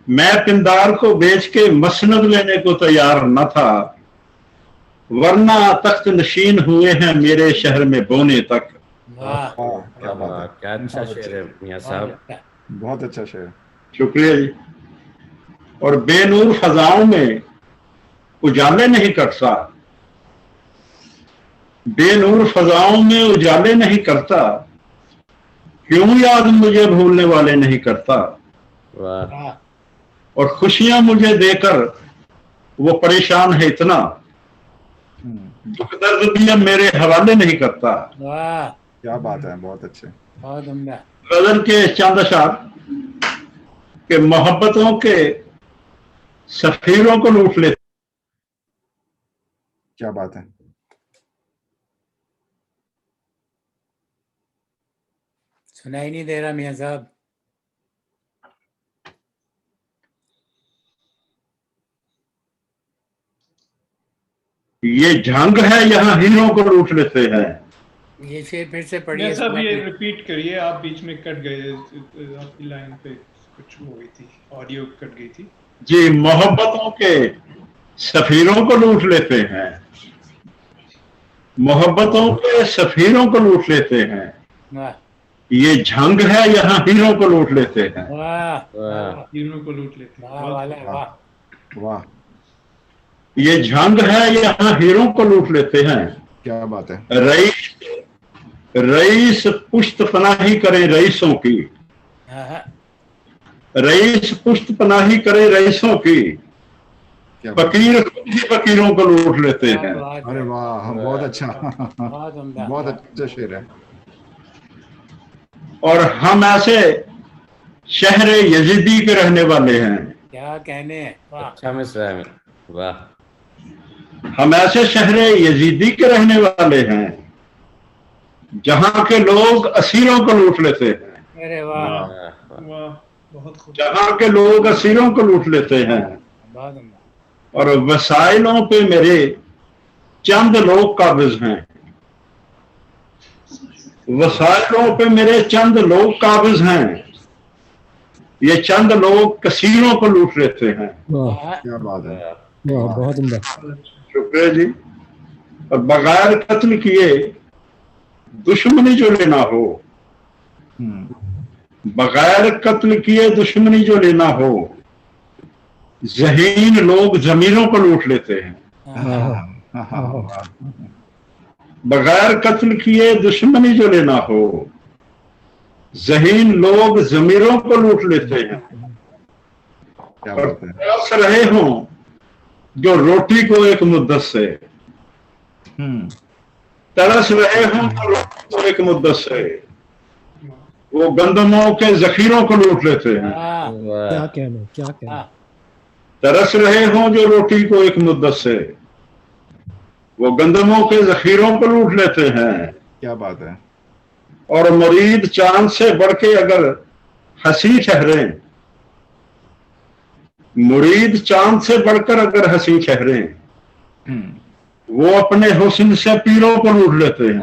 میں پندار کو بیچ کے مسند لینے کو تیار نہ تھا، ورنہ تخت نشین ہوئے ہیں میرے شہر میں بونے تک۔ واہ واہ، کیا بات ہے، کیا اچھا بہت شعر ہے اچھے، میاں بہت صاحب۔ اچھا۔ بہت اچھا شعر۔ شکریہ جی۔ اور بے نور فضاؤں میں اجالے نہیں کرتا، بے نور فضاؤں میں اجالے نہیں کرتا، کیوں یاد مجھے بھولنے والے نہیں کرتا، واہ واہ اور خوشیاں مجھے دے کر وہ پریشان ہے اتنا، دکھ درد بھی اب میرے حوالے نہیں کرتا۔ واہ، کیا بات ہے، بہت اچھے۔ بہت عمدہ۔ غزل کے چند اشعار کہ محبتوں کے سفیروں کو لوٹ لیتے، کیا بات ہے۔ سنائی نہیں دے رہا میاں صاحب. یہ جھنگ ہے یہاں ہیروں کو لوٹ لیتے ہیں. یہ شعر پھر سے پڑھیے. صاحب یہ ریپیٹ کریے, آپ بیچ میں کٹ گئے, آپ کی لائن پہ کچھ ہو گئی تھی, آڈیو کٹ گئی تھی. جی, محبتوں کے سفیروں کو لوٹ لیتے ہیں, محبتوں کے سفیروں کو لوٹ لیتے ہیں. واہ یہ جھنگ ہے یہاں ہیروں کو لوٹ لیتے ہیں. واہ ہیروں کو لوٹ لیتے ہیں. واہ والا واہ. واہ یہ جھنگ ہے یہاں ہیروں کو لوٹ لیتے ہیں. کیا بات ہے. رئیس پشت پناہی کریں رئیسوں کی, رئیس پشت پناہی کرے رئیسوں کی, کیا بات ہے. فقیر خود ہی فقیروں کو لوٹ لیتے ہیں. ارے واہ, بہت اچھا, بہت عمدہ. بہت اچھا شعر ہے. اور ہم ایسے شہر یزیدی کے رہنے والے ہیں. کیا کہنے ہیں. واہ اچھا مصرع ہے. واہ ہم ایسے شہر یزیدی کے رہنے والے ہیں جہاں کے لوگ اسیروں کو لوٹ لیتے ہیں. ارے واہ واہ بہت خوب. جہاں کے لوگ اسیروں کو لوٹ لیتے ہیں. بہت عمدہ. اور وسائلوں پہ میرے چند لوگ قابض ہیں. وسائلوں پہ میرے چند لوگ قابض ہیں. یہ چند لوگ کثیروں کو لوٹ لیتے ہیں. کیا بات ہے. بہت عمدہ. شکریہ جی. اور بغیر قتل کیے دشمنی جو لینا ہو, بغیر قتل کیے دشمنی جو لینا ہو, ذہین لوگ ضمیروں کو لوٹ لیتے ہیں. بغیر قتل کیے دشمنی جو لینا ہو, ذہین لوگ ضمیروں کو لوٹ لیتے ہیں. کیا اور بات ہے. ترس رہے ہوں جو روٹی کو ایک مدت سے, ترس رہے ہوں جو روٹی کو ایک مدت سے, وہ گندموں کے ذخیروں کو لوٹ لیتے ہیں. کیا کہنا, کیا کہنا. ترس رہے ہوں جو روٹی کو ایک مدت سے, وہ گندموں کے ذخیروں کو لوٹ لیتے ہیں. کیا بات ہے. اور مرید چاند سے بڑھ کے اگر ہنسی ٹھہریں, مرید چاند سے بڑھ کر اگر ہنسی ٹھہریں, وہ اپنے حسن سے پیروں کو لوٹ لیتے ہیں.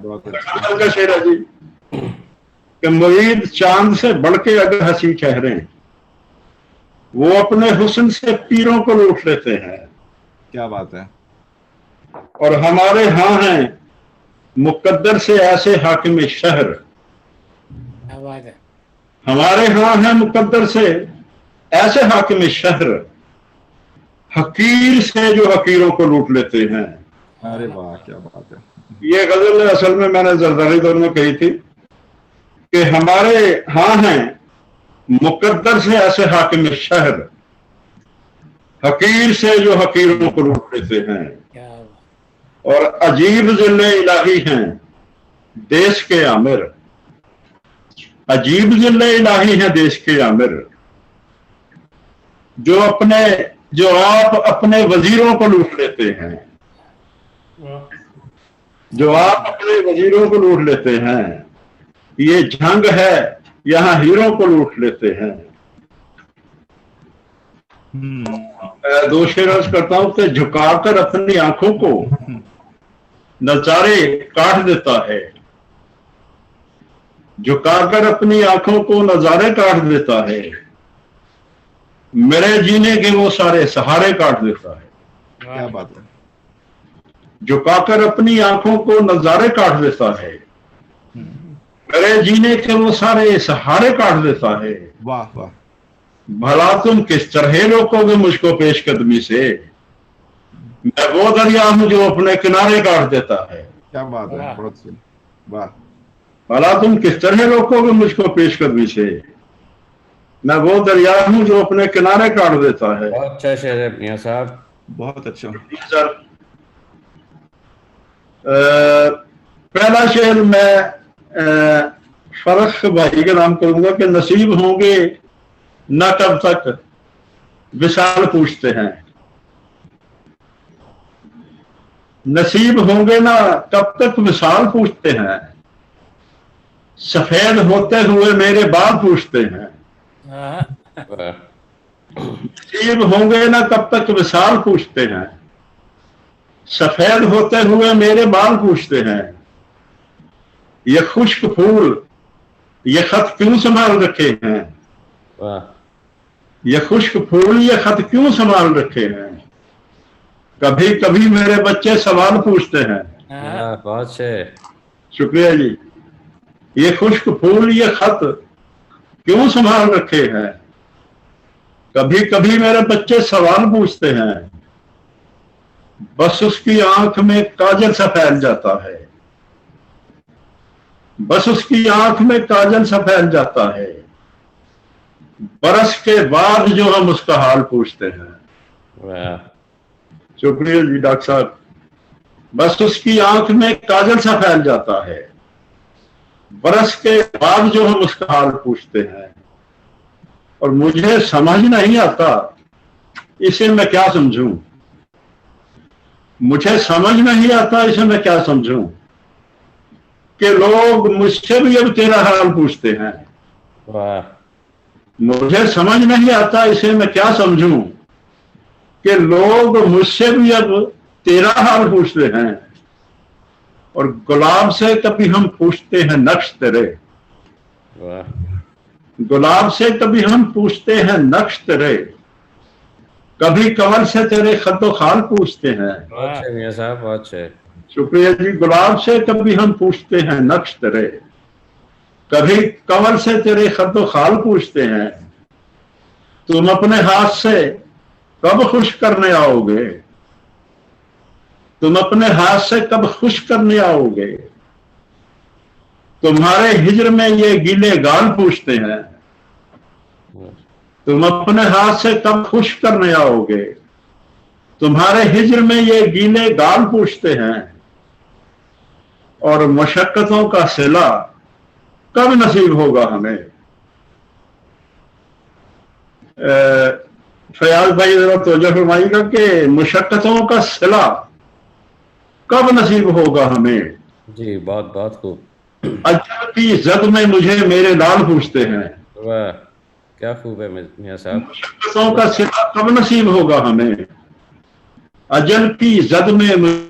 بہت اچھا. کا شعر ہے جی کہ مرید چاند سے بڑھ کے اگر ہنسی ٹھہریں, وہ اپنے حسن سے پیروں کو لوٹ لیتے ہیں. کیا بات ہے. اور ہمارے ہاں ہیں مقدر سے ایسے حاکم شہر, کیا بات ہے. ہمارے ہاں ہیں مقدر سے ایسے حاکم شہر, حقیر سے جو حقیروں کو لوٹ لیتے ہیں. ارے واہ, کیا بات ہے. یہ غزل اصل میں نے زرداری دور میں کہی تھی کہ ہمارے ہاں ہیں مقدر سے ایسے حاکم شہر, حقیر سے جو حقیروں کو لوٹ لیتے ہیں. اور عجیب ذل الہی ہیں دیش کے عامر, عجیب ذل الہی ہیں دیش کے عامر, جو آپ اپنے وزیروں کو لوٹ لیتے ہیں. جو آپ اپنے وزیروں کو لوٹ لیتے ہیں. یہ جھنگ ہے یہاں ہیروں کو لوٹ لیتے ہیں. دو شعر عرض کرتا ہوں کہ جھکا کر اپنی آنکھوں کو نظارے کاٹ دیتا ہے, جھکا کر اپنی آنکھوں کو نظارے کاٹ دیتا ہے, میرے جینے کے وہ سارے سہارے کاٹ دیتا ہے. کیا بات ہے. جھکا کر اپنی آنکھوں کو نظارے کاٹ دیتا ہے, میرے جینے کے وہ سارے سہارے کاٹ دیتا ہے. واہ واہ. بھلا تم کس طرح روکو گے مجھ کو پیش قدمی سے, میں وہ دریا ہوں جو اپنے کنارے کاٹ دیتا ہے. کیا بات ہے. بہت سی. واہ. بھلا تم کس طرح روکو گے مجھ کو پیش قدمی سے, میں وہ دریا ہوں جو اپنے کنارے کاٹ دیتا ہے. بہت اچھا شعر ہے میاں صاحب. بہت اچھا. سر پہلا شعر میں فرخ بھائی کا نام کروں گا کہ نصیب ہوں گے نہ کب تک وصال پوچھتے ہیں, نصیب ہوں گے نہ کب تک وصال پوچھتے ہیں, सफेद होते हुए मेरे बाल पूछते हैं, हाँ, वाह नसीब होंगे ना कब तक विशाल पूछते हैं, सफेद होते हुए मेरे बाल पूछते हैं, ये खुश्क फूल ये खत क्यों संभाल रखे हैं, वाह ये खुश्क फूल ये खत क्यों संभाल रखे हैं, कभी कभी मेरे बच्चे सवाल पूछते हैं। हाँ, वाह, बहुत अच्छे। शुक्रिया जी। ये खुश्क फूल ये खत क्यों संभाल रखे हैं, कभी कभी मेरे बच्चे सवाल पूछते हैं, बस उसकी आंख में काजल सा फैल जाता है, बस उसकी आंख में काजल सा फैल जाता है, बरस के बाद जो हम उसका हाल पूछते हैं। वाह शुक्रिया जी डॉक्टर साहब। बस उसकी आंख में काजल सा फैल जाता है, बरस के बाद जो हम उसका हाल पूछते हैं, और मुझे समझ नहीं आता इसे मैं क्या समझूं, मुझे समझ नहीं आता इसे मैं क्या समझूं कि लोग मुझसे भी अब तेरा हाल पूछते हैं। वाह मुझे समझ नहीं आता इसे मैं क्या समझूं कि लोग मुझसे भी अब तेरा हाल पूछते हैं, और गुलाब से कभी हम पूछते हैं नक्श तेरे, वाह गुलाब से कभी हम पूछते हैं नक्श तेरे, कभी कमल से तेरे खतो खाल पूछते हैं। बहुत अच्छे मियां साहब, बहुत अच्छे। शुक्रिया जी। गुलाब से कभी हम पूछते हैं नक्श तेरे, कभी कमल से तेरे खतो खाल पूछते हैं, तुम अपने हाथ से कब खुश करने आओगे, तुम अपने हाथ से कब खुश करने आओगे, तुम्हारे हिजर में ये गीले गाल पूछते हैं, तुम अपने हाथ से कब खुश करने आओगे, तुम्हारे हिजर में ये गीले गाल पूछते हैं, और मशक्कतों का सिला कब नसीब होगा हमें। फयाज भाई जरा तवज्जो फरमाइएगा कि मुशक्कतों का सिला कब नसीब होगा हमें। जी बहुत बहुत खूब। अजब की जद में मुझे मेरे लाल पूछते हैं। वाह क्या खूब है मियां साहब। मुशक्कतों का सिला कब नसीब होगा हमें, अजल की जद में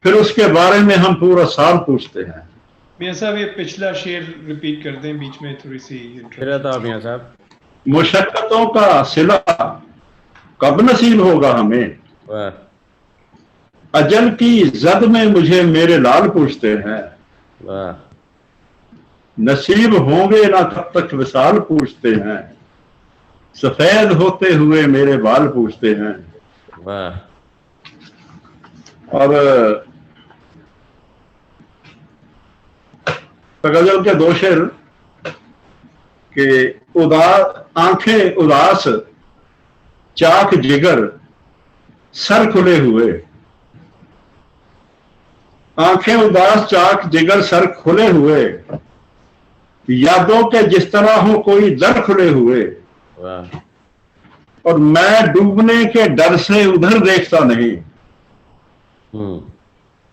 फिर उसके बारे में हम पूरा साल पूछते हैं। मियां साहब ये पिछला शेर रिपीट कर दें, बीच में थोड़ी सी फिर था मियां साहब। मुशक्कतों का सिला कब नसीब होगा हमें, वाह अजल की जद में मुझे मेरे लाल पूछते हैं, वाह नसीब होंगे ना कब तक विसाल पूछते हैं, सफेद होते हुए मेरे बाल पूछते हैं। वाह और गजल के दो शेर कि आंखें उदास चाक जिगर सर खुले हुए, आंखें उदास चाक जिगर सर खुले हुए, यादों के जिस तरह हो कोई दर खुले हुए, वाह और मैं डूबने के डर से उधर देखता नहीं,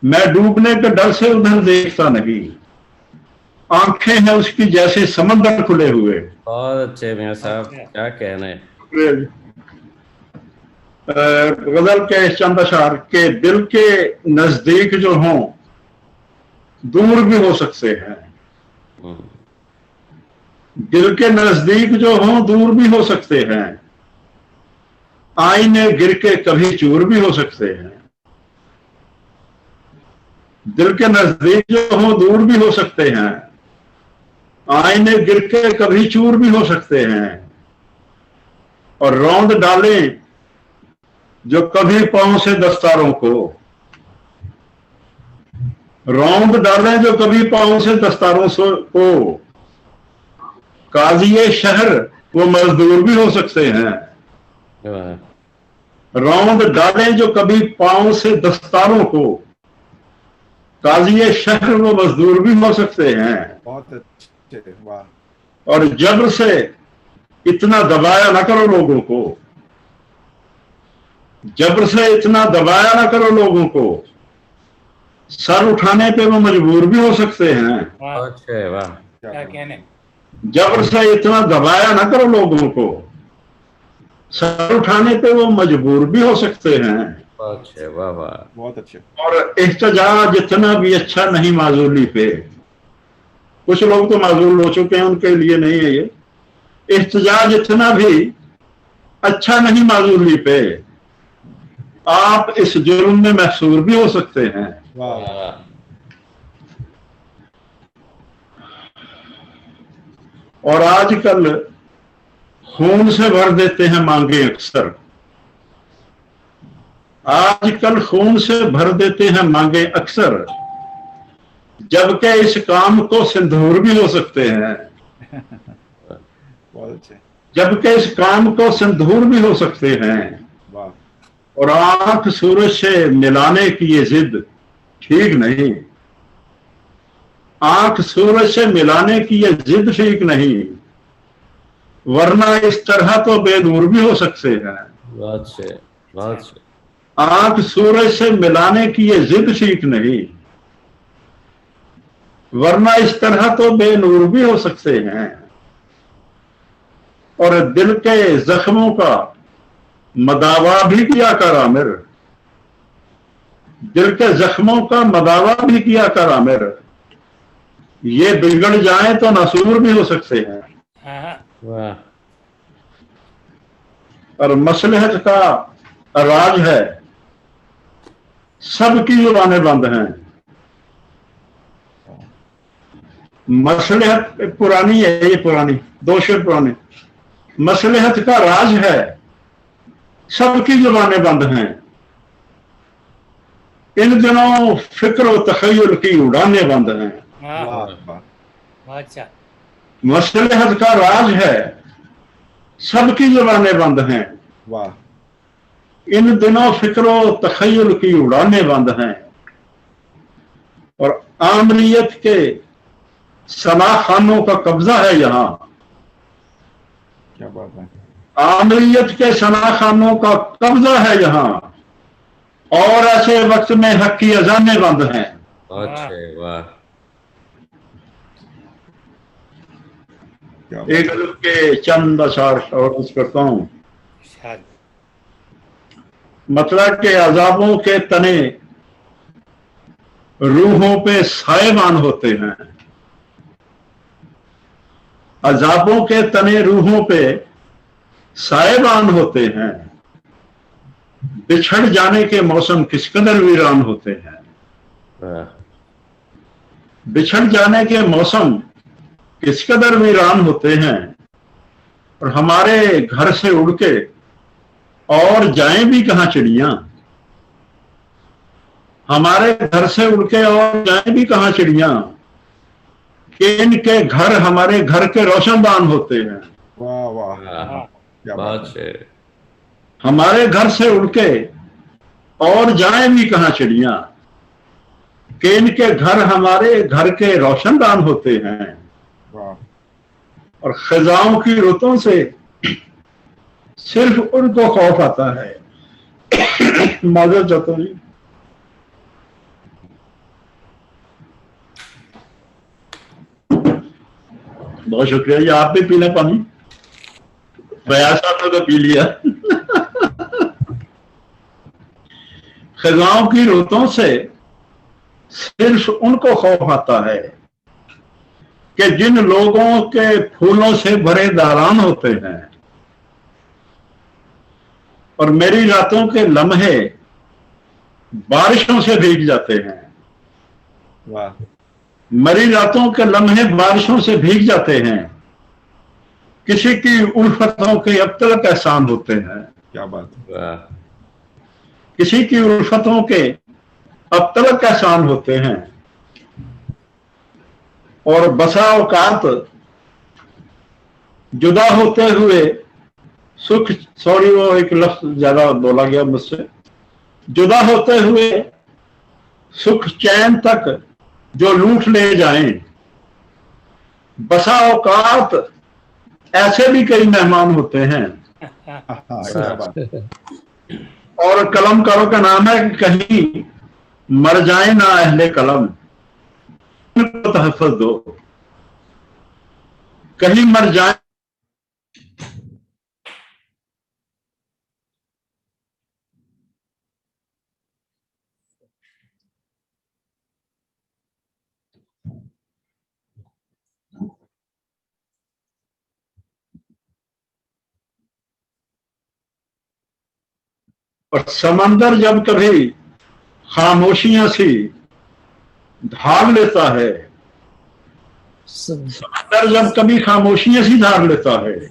मैं डूबने के डर से उधर देखता नहीं, आंखें हैं उसकी जैसे समंदर खुले हुए। बहुत अच्छे मियां साहब, क्या कहने। गजल के चंद अशार के दिल के नजदीक जो हों दूर भी हो सकते हैं, दिल के नजदीक जो हों दूर भी हो सकते हैं, आईने गिर के कभी चूर भी हो सकते हैं, दिल के नजदीक जो हों दूर भी हो सकते हैं, आईने गिर के कभी चूर भी हो सकते हैं, और रौंद डालें जो कभी पांव से दस्तारों को, रौंद डालें जो कभी पांव से दस्तारों को, काजिए शहर वो मजदूर भी हो सकते हैं, रौंद डालें जो कभी पांव से दस्तारों को, काजी शहर वो मजदूर भी हो सकते हैं। बहुत अच्छे, वाह और जबर से इतना दबाया ना करो लोगों को, जबर से इतना दबाया ना करो लोगों को, सर उठाने पे वो मजबूर भी हो सकते हैं। वाह अच्छे, वाह क्या कहने। जबर से इतना दबाया ना करो लोगों को, सर उठाने पे वो मजबूर भी हो सकते हैं। अच्छे, वाह वाह बहुत अच्छे। और एहतजाज इतना भी अच्छा नहीं माजूली पे। कुछ लोग तो माजूल हो चुके हैं, उनके लिए नहीं है ये। एहतजाज इतना भी अच्छा नहीं माजूली पे, आप इस जुर्म में महसूर भी हो सकते हैं। वाह वाह और आजकल खून से भर देते हैं मांगे अक्सर, आजकल खून से भर देते हैं मांगे अक्सर, जबकि इस काम को सिंदूर भी हो सकते हैं। बहुत अच्छे, जबकि इस काम को सिंदूर भी हो सकते हैं। वाह और आंख सूरज से मिलाने की ये जिद ठीक नहीं, आंख सूरज से मिलाने की ये जिद ठीक नहीं, वरना इस तरह तो बेनूर भी हो सकते हैं। बहुत अच्छे, बहुत अच्छे, आंख सूरज से मिलाने की ये जिद ठीक नहीं, वरना इस तरह तो बेनूर भी हो सकते हैं। और दिल के जख्मों का मदावा भी किया कर आमिर, दिल के जख्मों का मदावा भी किया कर आमिर, ये बिगड़ जाए तो नसूर भी हो सकते हैं। हाँ वाह और मसलहत का राज है, सबकी जुबानें बंद हैं। मसलहत पुरानी है, ये पुरानी 2 शेर पुराने। मसलहत का राज है, सबकी जुबानें बंद हैं। इन दिनों फिक्र और तखय्युल की उड़ानें बंद हैं। हाँ वाह वाह बहुत अच्छा। मसलहत का राज है, सबकी जुबानें बंद हैं। वाह इन दिनों फिक्र और तखय्युल की उड़ानें बंद हैं। और आमरीयत के सनाखानों का कब्जा है यहाँ, क्या बात है। आमरीयत के सनाखानों का कब्जा है यहाँ, और ऐसे वक्त में हक की अजानें बंद हैं। अच्छे, वाह क्या बात एक गजल के चंद अशार अर्ज करता हूं। शाद मतलब के अजाबों के तने रूहों पे साएबान होते हैं, अजाबों के तने रूहों पे साएबान होते हैं, बिछड़ जाने के मौसम किस कदर वीरान होते हैं। वाह बिछड़ जाने के मौसम किस कदर वीरान होते हैं, और हमारे घर से उड़ के और जाएं भी कहां चिड़ियां, हमारे घर से उड़ के और जाएं भी कहां चिड़ियां, कि इनके घर हमारे घर के रोशनदान होते हैं। वाह वाह वाह क्या बहुत बात है। अच्छे, हमारे घर से उड़ के और जाएं भी कहां चिड़ियां, कि इनके घर हमारे घर के रोशनदान होते हैं। वाह और खजाओं की रुतों से सिर्फ उनको खौफ आता है। माजर चाहता हूं जी। बहुत शुक्रिया जी, आप भी पीना पानी, प्रयासा तो पी लिया। खजाओं की रुतों से सिर्फ उनको खौफ आता है कि जिन लोगों के फूलों से भरे दारान होते हैं, और मेरी रातों के लम्हे बारिशों से भीग जाते हैं। वाह मेरी रातों के लम्हे बारिशों से भीग जाते हैं, किसी की उल्फतों के अब तक एहसान होते हैं। क्या बात है। वाह किसी की उल्फतों के अब तक एहसान होते हैं। और बसा औकात जुदा होते हुए सुख, सॉरी वो एक लफ्ज ज्यादा बोला गया मुझसे, जुदा होते हुए सुख चैन तक जो लूट ले जाएं, बसा औकात ऐसे भी कई मेहमान होते हैं। हाँ, क्या बात है। और कलमकारों का नाम है कि कहीं मर जाए ना अहले कलम, इनको तहफ़्फ़ुज़ दो, कहीं मर जाए। और समंदर जब कभी खामोशियां सी धार लेता है, समंदर जब कभी खामोशियां सी धार लेता है,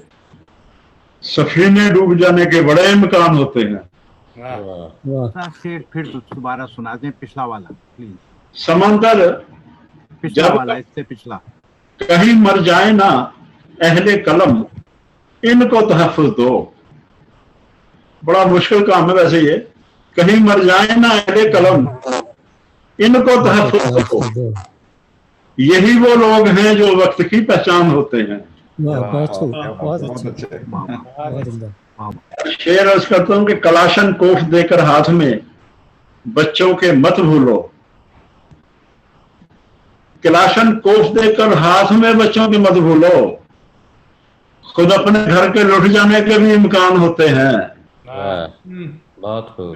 सफीने डूब जाने के बड़े इम्कान होते हैं। वाह। शेर फिर दोबारा सुना दें, पिछला वाला प्लीज। समंदर पिछला जब वाला, इससे पिछला। कहीं मर जाए ना अहले कलम, इनको तहफ़्फ़ुज़ दो। बड़ा मुश्किल काम है वैसे ये, कहीं मर जाए ना अहले कलम, इनको तहफ़्फ़ुज़ दो। यही वो लोग हैं जो वक्त की पहचान होते हैं। वाह, बहुत खूब, बहुत बहुत अच्छा, अच्छे। बहुत उम्दा। शेर अर्ज करता हूं कि कलाशन कोफ देकर हाथ में बच्चों के मत भूलो, कलाशन कोफ देकर हाथ में बच्चों के मत भूलो, खुद अपने घर के लुट जाने के भी इम्कान होते हैं। बहुत खूब।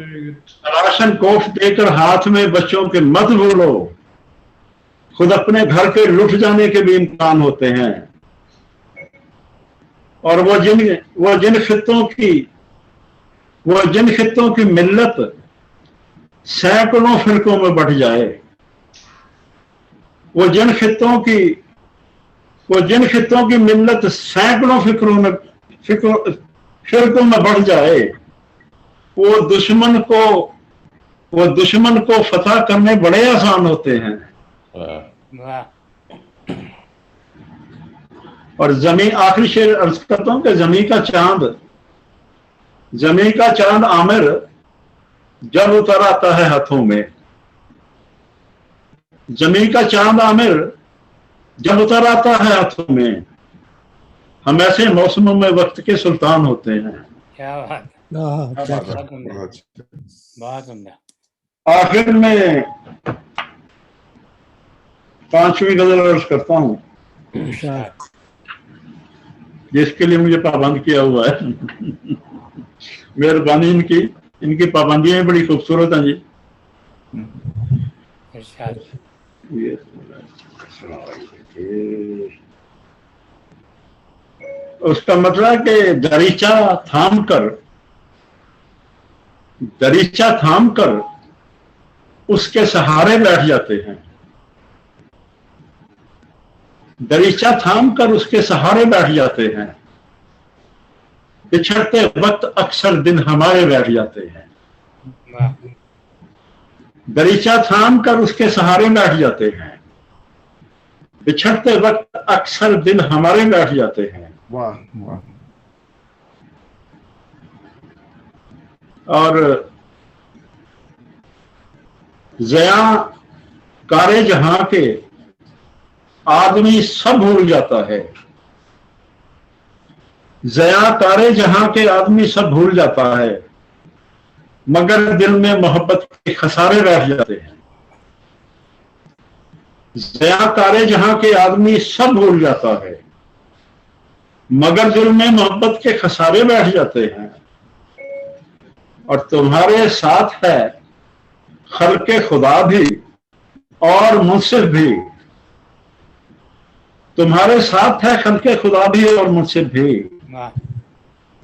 कलाशन कोफ देकर हाथ में बच्चों के मत भूलो, खुद अपने घर के लुट जाने के भी इम्कान होते हैं। और वो जिन खित्तों की मिल्लत सैकड़ों फिरकों में बढ़ जाए, वो जिन खित्तों की मिल्लत सैकड़ों फिरकों में बढ़ जाए, वो दुश्मन को फतह करने बड़े आसान होते हैं। और जमीन, आखिरी शेर अर्ज करता हूं कि जमीन का चांद आमिर जब उतर आता है हाथों में, जमीन का चांद आमिर जब उतर आता है हाथों में, हम ऐसे मौसमों में वक्त के सुल्तान होते हैं। क्या बात, क्या बात है। बहुत उम्दा, बहुत अच्छे। बहुत उम्दा। आखिर में 5वीं गजल अर्ज करता हूं, इरशाद। जिसके लिए मुझे पाबंद किया हुआ है। मेहरबानी इनकी पाबंदियां बड़ी खूबसूरत हैं जी। इरशाद। उसका मतलब है कि दरीचा थाम कर उसके सहारे बैठ जाते हैं, दरीचा थाम कर उसके सहारे बैठ जाते हैं, बिछड़ते वक्त अक्सर दिन हमारे बैठ जाते हैं। दरीचा थाम कर उसके सहारे बैठ जाते हैं, बिछड़ते वक्त अक्सर दिन हमारे बैठ जाते हैं। वाह वाह। और ज़या कारे जहां के आदमी सब भूल जाता है, ज़या कारे जहां के आदमी सब भूल जाता है, मगर दिल में मोहब्बत के खसारे बैठ जाते हैं। ज़या कारे जहां के आदमी सब भूल जाता है, मगर दिल में मोहब्बत के खसारे बैठ जाते हैं। और तुम्हारे साथ है खल्के खुदा भी और मुनसिफ भी, तुम्हारे साथ है खल्के खुदा भी और मुनसिफ भी,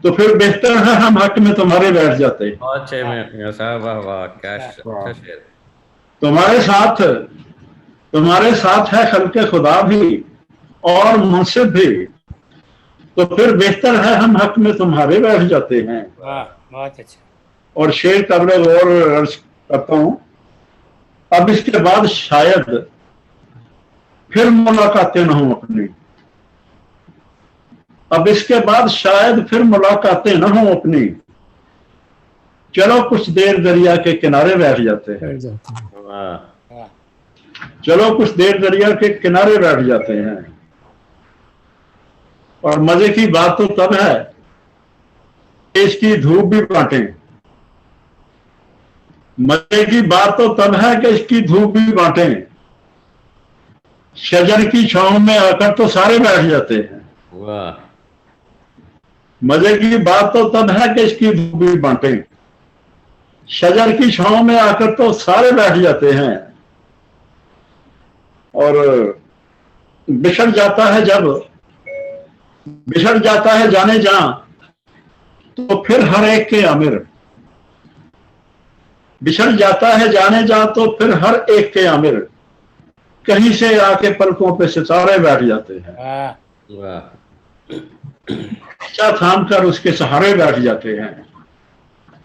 तो फिर बेहतर है हम हक में तुम्हारे बैठ जाते हैं। बहुत अच्छे मियां साहब, वाह वाह, क्या अच्छा शेर। तुम्हारे साथ है खल्के खुदा भी और मुनसिफ भी, तो फिर बेहतर है हम हक में तुम्हारे बैठ जाते हैं। बहुत अच्छा। और शेर काबिल गौर अर्ज करता हूं, अब इसके बाद शायद फिर मुलाकातें न हों अपनी, अब इसके बाद शायद फिर मुलाकातें न हों अपनी, चलो कुछ देर दरिया के किनारे बैठ जाते हैं। वाह चलो कुछ देर दरिया के किनारे बैठ जाते हैं, और मजे की बात तो तब है कि इसकी धूप भी बांटें। मजे की बात तो तब है कि इसकी धूप भी बांटें, शजर की छांव में आकर तो सारे बैठ जाते हैं। वाह मजे की बात तो तब है कि इसकी धूप भी बांटें, शजर की छांव में आकर तो सारे बैठ जाते हैं। और बिछड़ जाता है जब, बिछड़ जाता है जाने जा, तो फिर हर एक के आमिर। बिछड़ जाता है जाने जा तो फिर हर एक के आमिर, कहीं से आके पलकों पे सितारे बैठ जाते हैं। वाह अच्छा थाम कर उसके सहारे बैठ जाते हैं,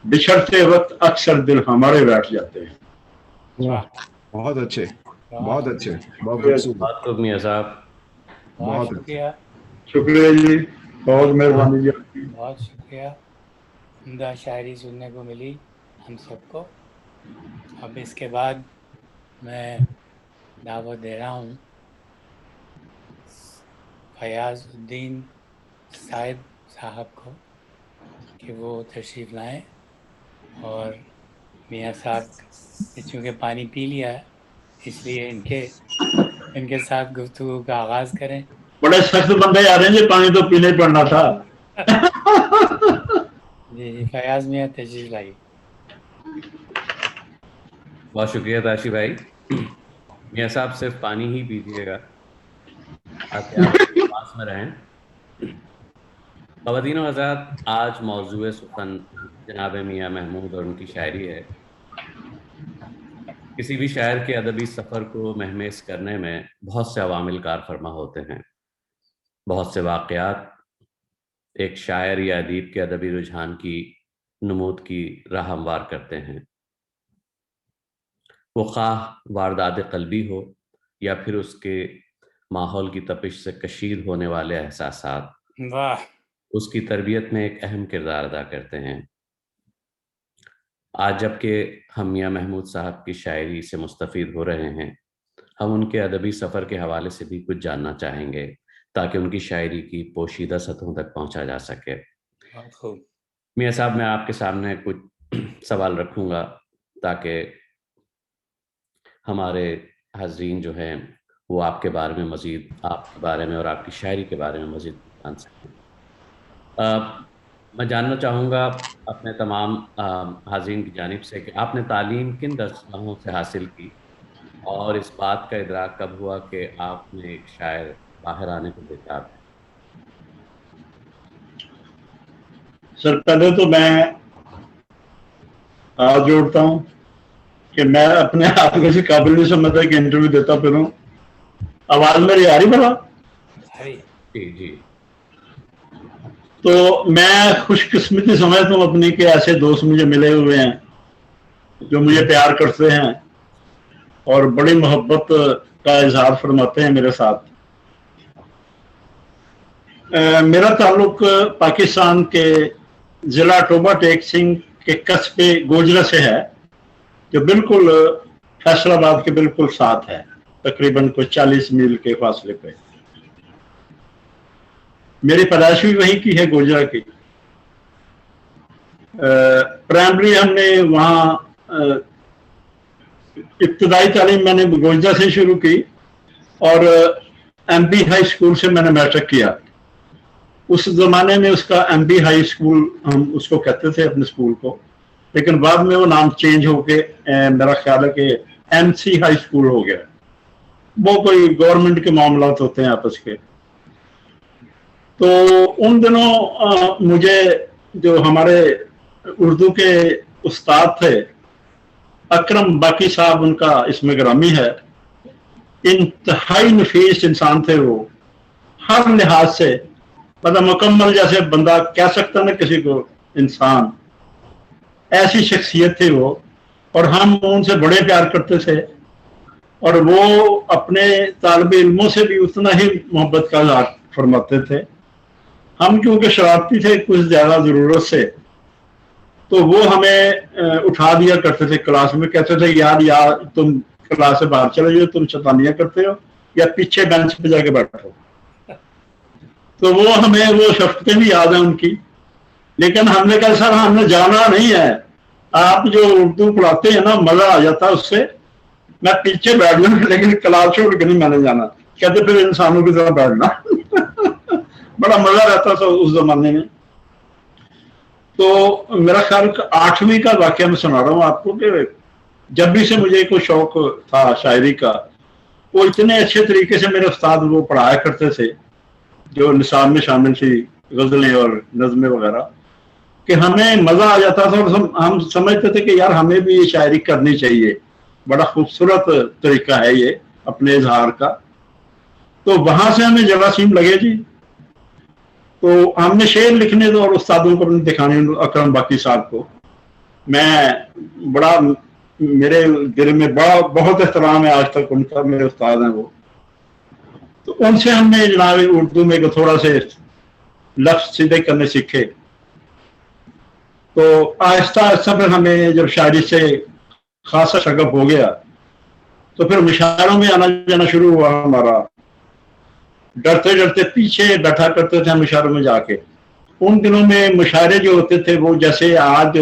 बिछड़ते वक्त अक्सर दिल हमारे बैठ जाते हैं। बहुत अच्छे, बहुत अच्छे, बहुत खूबसूरत। बहुत खूब मियां साहब, बहुत शुक्रिया, शुक्रिया जी, बहुत मेहरबानी जी आपकी। बहुत शुक्रिया। उम्दा शायरी सुनने को मिली हम सबको। अब इसके बाद मैं दावत दे रहा हूँ फयाज़ुद्दीन साहिब साहब को कि वो तशरीफ़ लाएं, और मियाँ साहब ने चूँकि पानी पी लिया है इसलिए इनके साथ गुफ्तगू का आगाज़ करें। बड़े सख्त बंदे आ रहे हैं जी, पानी तो पीने ही पड़ना था। जी फयाज मियाँ तशरीफ़ लाइए। बहुत शुक्रिया ताशी भाई। मियां साहब सिर्फ पानी ही पीजिएगा ताकि आप पास में रहें। ख़वातीन व हज़रात, आज मौजूए सुखन जनाब मियां महमूद और उनकी शायरी है। किसी भी शायर के अदबी सफ़र को महमेज करने में बहुत से अवामिल कार फरमा होते हैं। बहुत से वाक़यात एक शायर या अदीब के अदबी रुझान की नमूद की राह हमवार करते हैं। वो ख़्वाह वारदात क़ल्बी हो या फिर उसके माहौल की तपिश से कशीद होने वाले एहसासात, वाह, उसकी तरबियत में एक अहम किरदार अदा करते हैं। आज जबकि हम मियां महमूद साहब की शायरी से मुस्तफ़ीद हो रहे हैं, हम उनके अदबी सफ़र के हवाले से भी कुछ जानना चाहेंगे ताकि उनकी शायरी की पोशीदा सतहों तक पहुंचा जा सके। बहुत खूब। मियां साहब, मैं आपके सामने कुछ सवाल रखूंगा ताकि हमारे हाज़रीन जो हैं वो आपके बारे में मज़ीद, आपके बारे में और आपकी शायरी के बारे में मज़ीद जान सकें। मैं जानना चाहूँगा अपने तमाम हाज़रीन की जानिब से कि आपने तालीम किन दरसगाहों से हासिल की और इस बात का इदराक कब हुआ कि आपने एक शायर बाहर आने को देखा? सर, पहले तो मैं हाथ जोड़ता हूँ कि मैं अपने आप को इस काबिल नहीं समझता कि इंटरव्यू देता फिरूं। आवाज मेरी आ रही भला? जी जी। तो मैं खुशकिस्मती समझता हूँ अपनी कि ऐसे दोस्त मुझे मिले हुए हैं जो मुझे प्यार करते हैं और बड़ी मोहब्बत का इजहार फरमाते हैं मेरे साथ। मेरा ताल्लुक पाकिस्तान के जिला टोबा टेक सिंह के कस्बे गोजरा से है, जो बिल्कुल फैसलाबाद के बिल्कुल साथ है, तकरीबन कुछ 40 मील के फासले पे। मेरी पैदाइश भी वहीं की है, गोजरा की। प्राइमरी हमने वहाँ इब्तदाई तालीम मैंने गोजरा से शुरू की और एमबी हाई स्कूल से मैंने मैट्रिक किया। उस जमाने में उसका एमबी हाई स्कूल हम उसको कहते थे अपने स्कूल को, लेकिन बाद में वो नाम चेंज होके मेरा ख्याल है कि एमसी हाई स्कूल हो गया। वो कोई गवर्नमेंट के मामलात होते हैं आपस के। तो उन दिनों मुझे जो हमारे उर्दू के उस्ताद थे अकरम बाकी साहब, उनका इसमें ग्रामी है, इंतहाई नफीस इंसान थे वो, हर लिहाज से मतलब मुकम्मल, जैसे बंदा कह सकता ना किसी को इंसान, ऐसी शख्सियत थे वो। और हम उनसे बड़े प्यार करते थे और वो अपने तालिब इल्मों से भी उतना ही मोहब्बत का इज़हार फरमाते थे। हम क्योंकि शरारती थे कुछ ज्यादा जरूरत से, तो वो हमें उठा दिया करते थे क्लास में, कहते थे यार तुम क्लास से बाहर चले जाओ, तुम शैतानियां करते हो, या पीछे बेंच पे जाके बैठो। तो वो हमें वो शफ्तें भी याद है उनकी। लेकिन हमने कहा सर हमने जाना नहीं है, आप जो उर्दू पढ़ाते हैं ना मजा आ जाता है उससे, मैं पीछे बैठ जाऊंगा लेकिन क्लास छोड़ के नहीं मैंने जाना। कहते फिर इंसानों की तरह बैठना बड़ा मजा रहता था उस जमाने में। तो मेरा ख्याल 8वीं का वाकया मैं सुना रहा हूँ आपको कि जब भी से मुझे कोई शौक था शायरी का, वो इतने अच्छे तरीके से मेरे उस्ताद वो पढ़ाया करते थे जो निसाब में शामिल थी गजलें और नज़में वगैरह, कि हमें मजा आ जाता था और हम समझते थे कि यार हमें भी ये शायरी करनी चाहिए, बड़ा खूबसूरत तरीका है ये अपने इजहार का। तो वहां से हमें जरासीम लगे जी। तो हमने शेर लिखने दो और उस्तादों को दिखाने, अकरम बाकी साहब को, मैं बड़ा मेरे दिल में बहुत एहतराम है आज तक उनका, मेरे उस्ताद हैं वो। तो उनसे हमने जनाब उर्दू में थोड़ा से लफ्ज सीधे करने सीखे। तो आहिस्ता आहिस्ता फिर हमें जब शायरी से खासा शगफ हो गया तो फिर मुशायरों में आना जाना शुरू हुआ हमारा। डरते डरते पीछे बैठा करते थे मुशायरों में जाके। उन दिनों में मुशायरे जो होते थे वो जैसे आज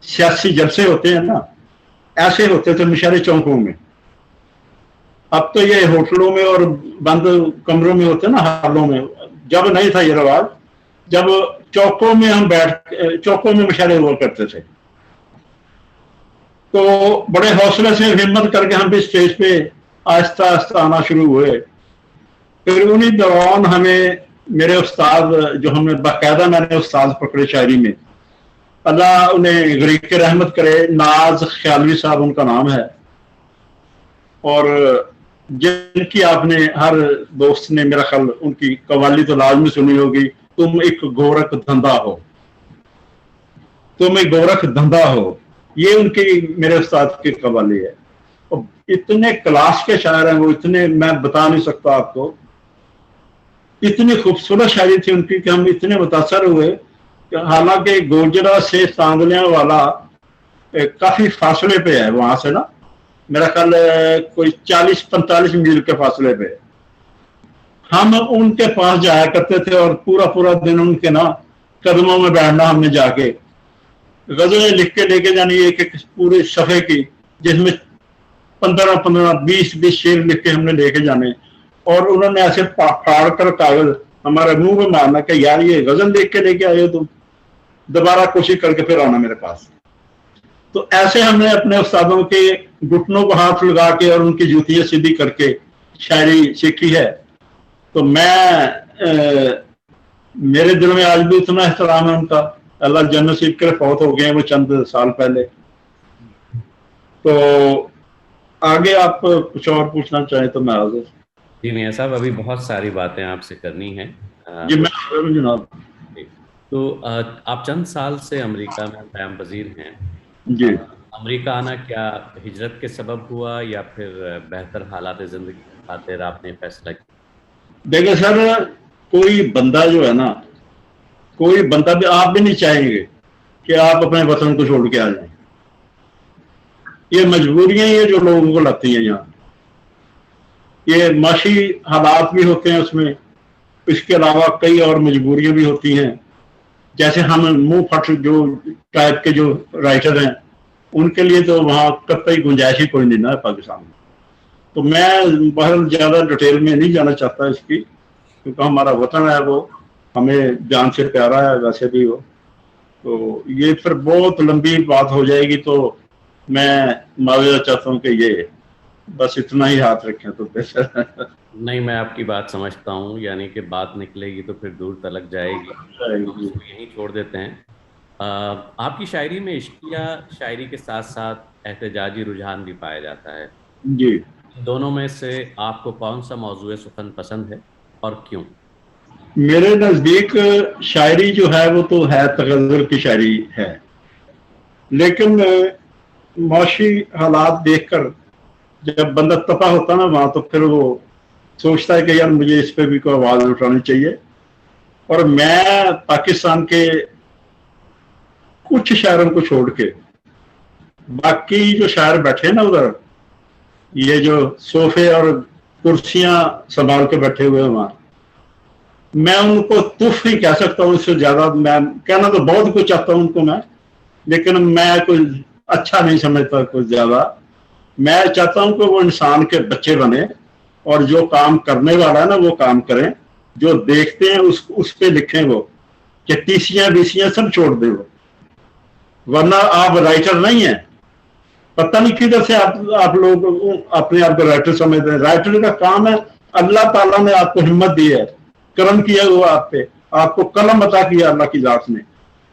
सियासी जलसे होते हैं ना, ऐसे होते थे मुशायरे चौकों में। अब तो ये होटलों में और बंद कमरों में होते ना, हालों में। जब नहीं था ये रिवाज, जब चौकों में हम चौकों में मुशायरे हुआ करते थे। तो बड़े हौसले से हिम्मत करके हम भी स्टेज पे आहिस्ता आहिस्ता आना शुरू हुए। फिर उन्हीं दौरान हमें मेरे उस्ताद, जो हमें बाकायदा मैंने उस्ताद पकड़े शायरी में, अल्लाह उन्हें गरीक रहमत करे, नाज ख्यालवी साहब उनका नाम है, और जिनकी आपने हर दोस्त ने मेरा ख्याल उनकी कवाली तो लाजमी सुनी होगी, तुम एक गोरख धंधा हो, तुम एक गोरख धंधा हो, ये उनकी मेरे उस्ताद की कवाली है। और इतने क्लास के शायर हैं वो, इतने मैं बता नहीं सकता आपको, इतनी खूबसूरत शायरी थी उनकी कि हम इतने मुतासर हुए। हालांकि गोजरा से सांदलियां वाला काफी फासले पे है वहां से ना, मेरा ख्याल कोई 40-45 मील के फासले पे। हम उनके पास जाया करते थे और पूरा पूरा दिन उनके ना कदमों में बैठना, हमने जाके गजलें लिख के लेके जानी, एक एक पूरे सफे की, जिसमें 15-15, 20-20 शेर लिख के हमने लेके जाने। और उन्होंने ऐसे फाड़ कर कागज हमारे मुंह में मारना कि यार ये गजल लिख के लेके आए हो तुम, दोबारा कोशिश करके फिर आना मेरे पास। तो ऐसे हमने अपने उस्तादों के घुटनों को हाथ लगा के और उनकी जूतियां सीधी करके शायरी सीखी है। तो मेरे दिल में आज भी उतना एहतराम है उनका। अल्लाह जन्नत नसीब करे, फौत हो गए वो चंद साल पहले। तो आगे आप कुछ और पूछना चाहें तो मैं हाजिर। जी मियां साहब, अभी बहुत सारी बातें आपसे करनी है। जी मैं हाजिर जनाब। तो आप चंद साल से अमेरिका में क़याम पज़ीर हैं जी। अमेरिका आना क्या हिजरत के सबब हुआ या फिर बेहतर हालात ज़िंदगी की खातिर आपने फैसला किया? देखिए सर, कोई बंदा जो है ना, कोई बंदा भी, आप भी नहीं चाहेंगे कि आप अपने वतन को छोड़ के आ जाएं। ये मजबूरियां ही है जो लोगों को लाती हैं यहाँ। ये माशी हालात भी होते हैं उसमें, इसके अलावा कई और मजबूरियां भी होती हैं। जैसे हम मुंह फट जो टाइप के जो राइटर हैं, उनके लिए तो वहाँ कतई गुंजाइश ही कोई नहीं ना है पाकिस्तान में। तो मैं बहुत ज़्यादा डिटेल में नहीं जाना चाहता इसकी, क्योंकि हमारा वतन है वो हमें जान से प्यारा है वैसे भी वो। तो ये फिर बहुत लंबी बात हो जाएगी, तो मैं माविया चाहता हूँ कि ये बस इतना ही हाथ रखें तो बेहतर। नहीं, मैं आपकी बात समझता हूँ, यानी कि बात निकलेगी तो फिर दूर तलक जाएगी, तो यहीं छोड़ देते हैं। आपकी शायरी में इश्किया शायरी के साथ साथ एहतजाजी रुझान भी पाया जाता है जी। दोनों में से आपको कौन सा मौजूए सुखन पसंद है और क्यों? मेरे नज़दीक शायरी जो है वो तो है तगज़ुल की शायरी है, लेकिन माशी हालात देखकर जब बंदा तपा होता ना वहाँ, तो फिर वो सोचता है कि यार मुझे इस पे भी कोई आवाज़ उठानी चाहिए। और मैं पाकिस्तान के कुछ शायरों को छोड़ के बाकी जो शायर बैठे ना उधर, ये जो सोफे और कुर्सियां संभाल के बैठे हुए वहां, मैं उनको तुफ ही कह सकता हूँ, इससे ज्यादा मैं कहना तो बहुत कुछ चाहता हूँ उनको मैं, लेकिन मैं कोई अच्छा नहीं समझता कुछ ज्यादा। मैं चाहता हूँ कि वो इंसान के बच्चे बने और जो काम करने वाला है ना वो काम करें, जो देखते हैं उस पे लिखें, वो कि टीसियां बीसियां सब छोड़ दें वो, वरना आप राइटर नहीं है। पता नहीं किधर से आप लोग अपने आप को राइटर समझते हैं। राइटर का काम है, अल्लाह ताला ने आपको हिम्मत दी है, करम किया हुआ आप पे, आपको कलम अता किया अल्लाह की जात ने।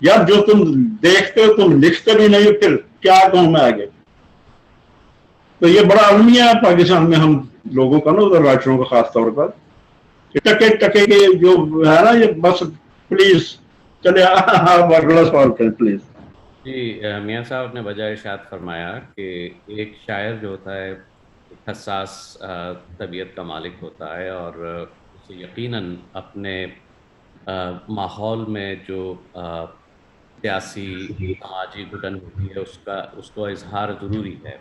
यार जो तुम देखते हो तुम लिखते भी नहीं, फिर क्या कहूं मैं आगे। तो ये बड़ा अलमिया है पाकिस्तान में हम लोगों का ना, उधर राइटरों का खास तौर पर टके टके के जो है ना, ये बस प्लीज चले आप अगला सवाल करें प्लीज। जी मियाँ साहब ने वजह इरशाद फरमाया कि एक शायर जो होता है हसास तबीयत का मालिक होता है और उसे यकीनन अपने माहौल में जो सियासी समाजी घुटन होती है उसको इजहार ज़रूरी है।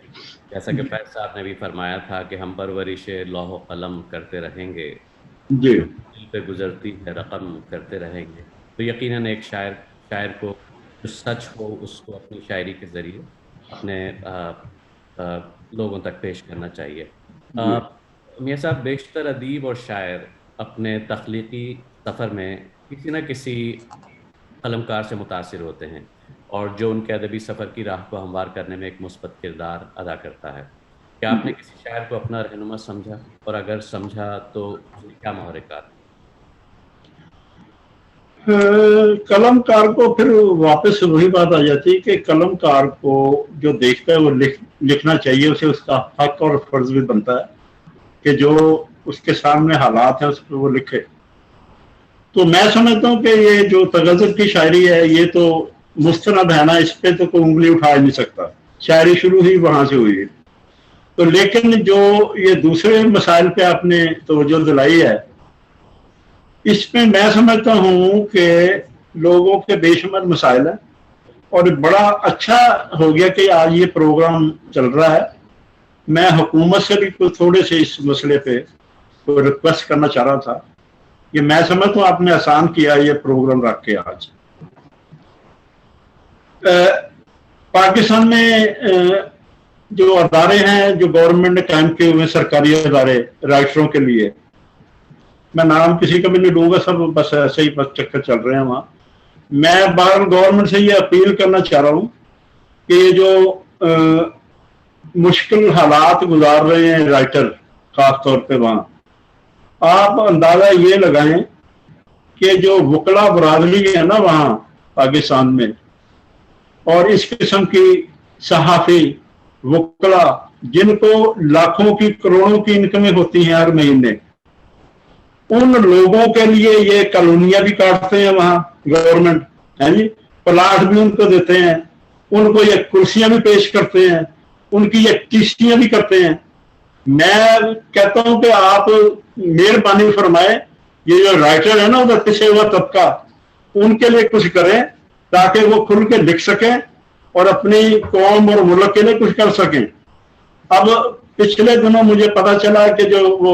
जैसा कि फैज साहब ने भी फरमाया था कि हम परवरिश लौह कलम करते रहेंगे, जी दिल पे गुजरती है रकम करते रहेंगे। तो यकीनन एक शायर को जो सच हो उसको अपनी शायरी के ज़रिए अपने लोगों तक पेश करना चाहिए। मियाँ साहब, बेशतर अदीब और शायर अपने तख्लीकी सफ़र में किसी न किसी कलमकार से मुतासिर होते हैं और जो उनके अदबी सफ़र की राह को हमवार करने में एक मुस्बत किरदार अदा करता है। क्या आपने किसी शायर को अपना रहनुमा समझा, और अगर समझा तो क्या महरक़ात? कलमकार को फिर वापस वही बात आ जाती है कि कलमकार को जो देखता है वो लिखना चाहिए, उसे उसका हक और फर्ज भी बनता है कि जो उसके सामने हालात हैं उस पर वो लिखे। तो मैं समझता हूँ कि ये जो तगज़ुब की शायरी है ये तो मुस्तनद है ना, इस पे तो कोई उंगली उठा नहीं सकता, शायरी शुरू ही वहां से हुई है। तो लेकिन जो ये दूसरे मसाइल पे आपने तवज्जो दिलाई है, इसमें मैं समझता हूँ कि लोगों के बेशुमार मसाइल हैं और बड़ा अच्छा हो गया कि आज ये प्रोग्राम चल रहा है। मैं हुकूमत से भी कुछ थोड़े से इस मसले पे कोई रिक्वेस्ट करना चाह रहा था कि मैं समझता हूँ आपने आसान किया ये प्रोग्राम रख के। आज पाकिस्तान में जो अदारे हैं जो गवर्नमेंट ने कायम किए हुए सरकारी अदारे राइटरों के लिए, मैं नाम किसी का भी नहीं लूंगा, सब बस ऐसे ही बस चक्कर चल रहे हैं वहां। मैं बार गवर्नमेंट से ये अपील करना चाह रहा हूँ कि ये जो मुश्किल हालात गुजार रहे हैं राइटर खास तौर पे वहां, आप अंदाजा ये लगाएं कि जो वकला बरादरी है ना वहां पाकिस्तान में, और इस किस्म की सहाफी वकला जिनको लाखों की करोड़ों की इनकमें होती हैं हर महीने, उन लोगों के लिए ये कॉलोनियां भी काटते हैं वहां गवर्नमेंट, है जी, प्लाट भी उनको देते हैं, उनको ये कुर्सियां भी पेश करते हैं, उनकी ये किश्तियां भी करते हैं। मैं कहता हूं कि आप मेहरबानी फरमाए, ये जो राइटर है ना उधर पिछे हुआ तबका, उनके लिए कुछ करें ताकि वो खुल के लिख सकें और अपनी कौम और मुल्क के लिए कुछ कर सकें। अब पिछले दिनों मुझे पता चला कि जो वो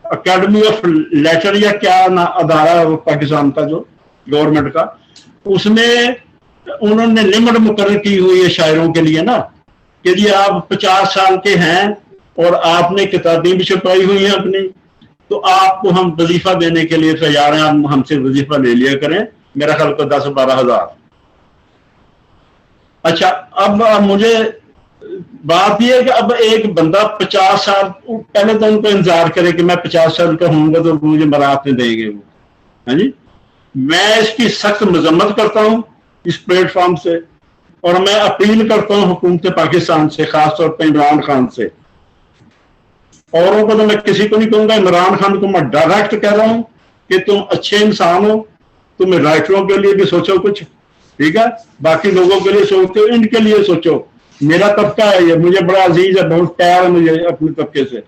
अकेडमी ऑफ लेटर या क्या ना अदारा है पाकिस्तान का जो गवर्नमेंट का, उसमें उन्होंने लिमिट मुकर्रर की हुई है शायरों के लिए ना, कि यदि आप 50 साल के हैं और आपने किताबें भी छपाई हुई हैं अपनी, तो आपको हम वजीफा देने के लिए तैयार हैं, आप हमसे वजीफा ले लिया करें, मेरा ख्याल को 10-12 हजार। अच्छा, अब मुझे बात यह है कि अब एक बंदा 50 साल, पहले तो उनको इंतजार करे कि मैं 50 साल का होऊंगा तो मुझे बरात में देंगे वो, है जी। मैं इसकी सख्त मजम्मत करता हूं इस प्लेटफॉर्म से, और मैं अपील करता हूं हुकूमत पाकिस्तान से, खासतौर पर इमरान खान से। औरों को तो मैं किसी को नहीं कहूंगा, इमरान खान को मैं डायरेक्ट कह रहा हूं कि तुम अच्छे इंसान हो, तुम राइटरों के लिए भी सोचो कुछ, ठीक है, बाकी लोगों के लिए सोचते हो, इनके लिए सोचो। मेरा तबका है ये, मुझे बड़ा अजीज है, बहुत प्यार है मुझे अपने तबके से,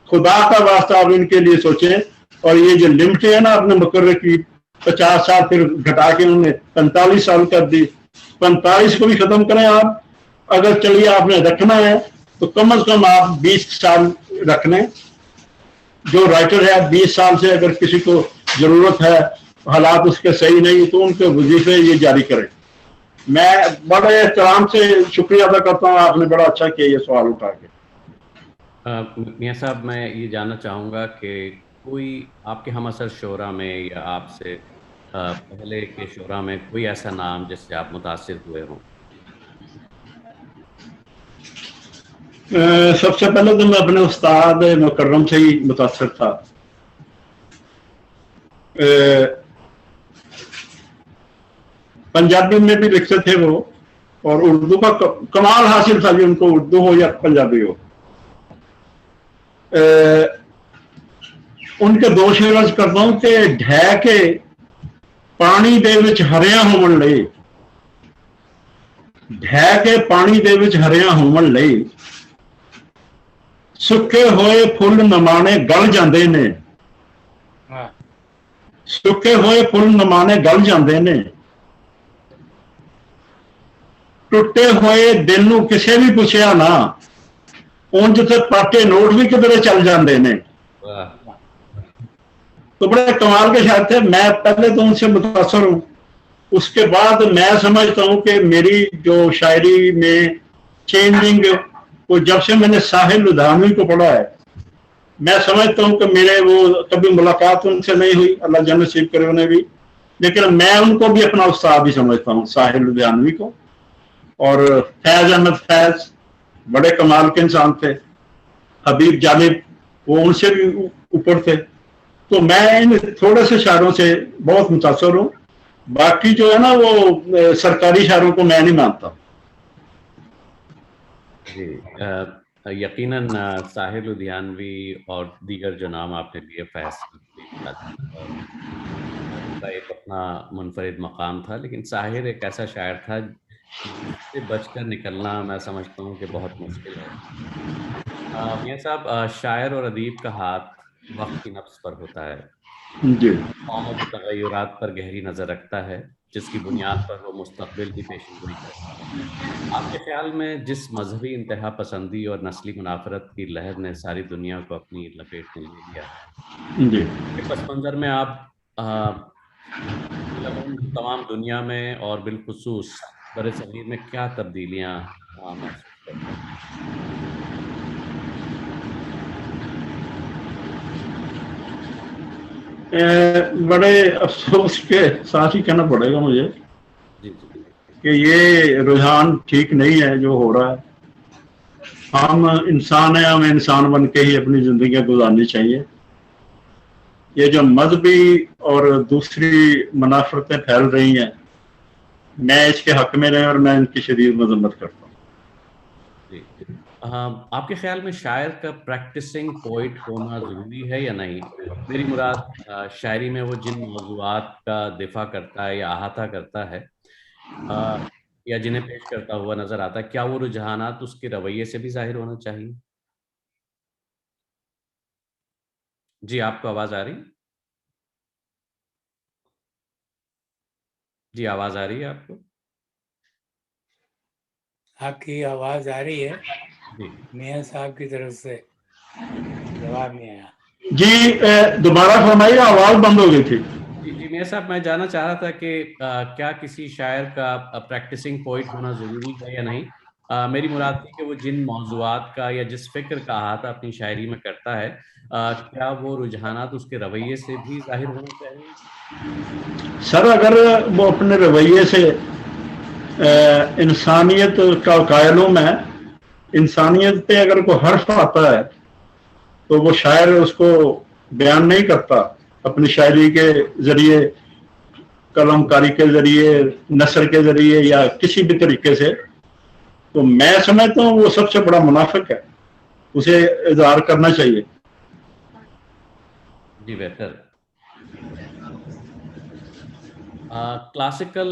खुदा का वास्ता आप इनके लिए सोचें। और ये जो लिमिट है ना आपने मुकर्रर की, 50 साल फिर घटा के उन्होंने 45 साल कर दी। 45 को भी खत्म करें आप, अगर चलिए आपने रखना है तो कम से कम आप 20 साल रख लें। जो राइटर है 20 साल से अगर किसी को जरूरत है, हालात उसके सही नहीं, तो उनके वजीफे ये जारी करें। मैं बड़े एहतराम से शुक्रिया अदा करता हूँ, आपने बड़ा अच्छा किया ये सवाल उठा के। मियां साहब, मैं ये जानना चाहूँगा कि कोई आपके हमअसर शोरा में या आपसे पहले के शोरा में कोई ऐसा नाम जिससे आप मुतासिर हुए हों? सबसे पहले तो मैं अपने उस्ताद मुकर्रम से ही मुतासिर था। पंजाबी में भी लिखते थे वो, और उर्दू का कमाल हासिल था जी उनको, उर्दू हो या पंजाबी हो। उनके दो शेर अर्ज करता हूं कि ढह के पानी दे विच हरिया होवन लई, ढह के पानी दे विच हरिया होवन लई सुखे होए फुल नमाने गल जांदे ने, सुखे होए फुल नमाने गल जांदे ने, टुटे होए दिल नूं किसे भी पुछया ना, उंज ते पाटे नोट भी किधरे चल जाते हैं। तो बड़े कमाल के शायर थे। मैं पहले तो उनसे मुतासर हूँ, उसके बाद मैं समझता हूँ कि मेरी जो शायरी में चेंजिंग, वो जब से मैंने साहिल लुधियानवी को पढ़ा है, मैं समझता हूँ कि मेरे वो कभी मुलाकात उनसे नहीं हुई, अल्लाह जन्नत नसीब करे उन्हें भी, लेकिन मैं उनको भी अपना उस्ताद ही समझता हूँ, साहिल लुधियानवी को। और फैज अहमद फैज बड़े कमाल के इंसान थे, हबीब जालिब वो उनसे भी ऊपर थे। तो मैं इन थोड़े से शायरों से बहुत मुतासर हूँ, बाकी जो है ना वो सरकारी शायरों को मैं नहीं मानता। जी, यकीनन साहिल लुधियानवी और दीगर जो नाम आपने लिए, फैज का एक अपना मुनफरिद मकाम था, लेकिन साहिर एक ऐसा शायर था जिससे बचकर निकलना मैं समझता हूँ कि बहुत मुश्किल है। मियां साहब, शायर और अदीब का हाथ वक्त की नब्ज़ पर होता है, कौमों के तग़य्युरात पर गहरी नज़र रखता है, जिसकी बुनियाद पर वो मुस्तक़बिल की पेशेनगोई करता है। आपके ख्याल में जिस मजहबी इंतहा पसंदी और नस्ली मुनाफरत की लहर ने सारी दुनिया को अपनी लपेट में ले लिया है, इस पस मंज़र में आप तमाम दुनिया में और बिलखुसूस बरे-सग़ीर में क्या तब्दीलियाँ महसूस करते हैं? बड़े अफसोस के साथ ही कहना पड़ेगा मुझे कि ये रुझान ठीक नहीं है जो हो रहा है। हम इंसान हैं, हमें इंसान बन के ही अपनी जिंदगी गुजारनी चाहिए। ये जो मजहबी और दूसरी मुनाफरतें फैल रही हैं, मैं इसके हक में रहे और मैं इनकी शदीद मजम्मत करता हूँ। आपके ख्याल में शायर का प्रैक्टिसिंग पोइट होना ज़रूरी है या नहीं? मेरी मुराद शायरी में वो जिन मौज़ूआत का दिफा करता है या अहाता करता है या जिन्हें पेश करता हुआ नज़र आता है, क्या वो रुझानात उसके रवैये से भी ज़ाहिर होना चाहिए? जी, आपको आवाज़ आ रही? जी, आवाज़ आ रही है आपको? आपकी आवाज़ आ रही है, मियां साहब की तरफ से जवाब नहीं आया। जी, दोबारा फरमाइए, आवाज़ बंद हो गई थी। जी मियां साहब, मैं जानना चाह रहा था कि क्या किसी शायर का प्रैक्टिसिंग पोइट होना ज़रूरी है या नहीं? मेरी मुराद थी कि वो जिन मौज़ूआत का या जिस फ़िक्र का अहाता अपनी शायरी में करता है, क्या वो रुझानात उसके रवैये से भी ज़ाहिर होने चाहिए? सर, अगर वो अपने रवैये से इंसानियत का कायलों में इंसानियत पे अगर कोई हर्फ आता है तो वो शायर उसको बयान नहीं करता अपनी शायरी के जरिए, कलमकारी के जरिए, नसर के जरिए या किसी भी तरीके से, तो मैं समझता हूँ वो सबसे बड़ा मुनाफिक है, उसे इज़हार करना चाहिए। जी, बेहतर। क्लासिकल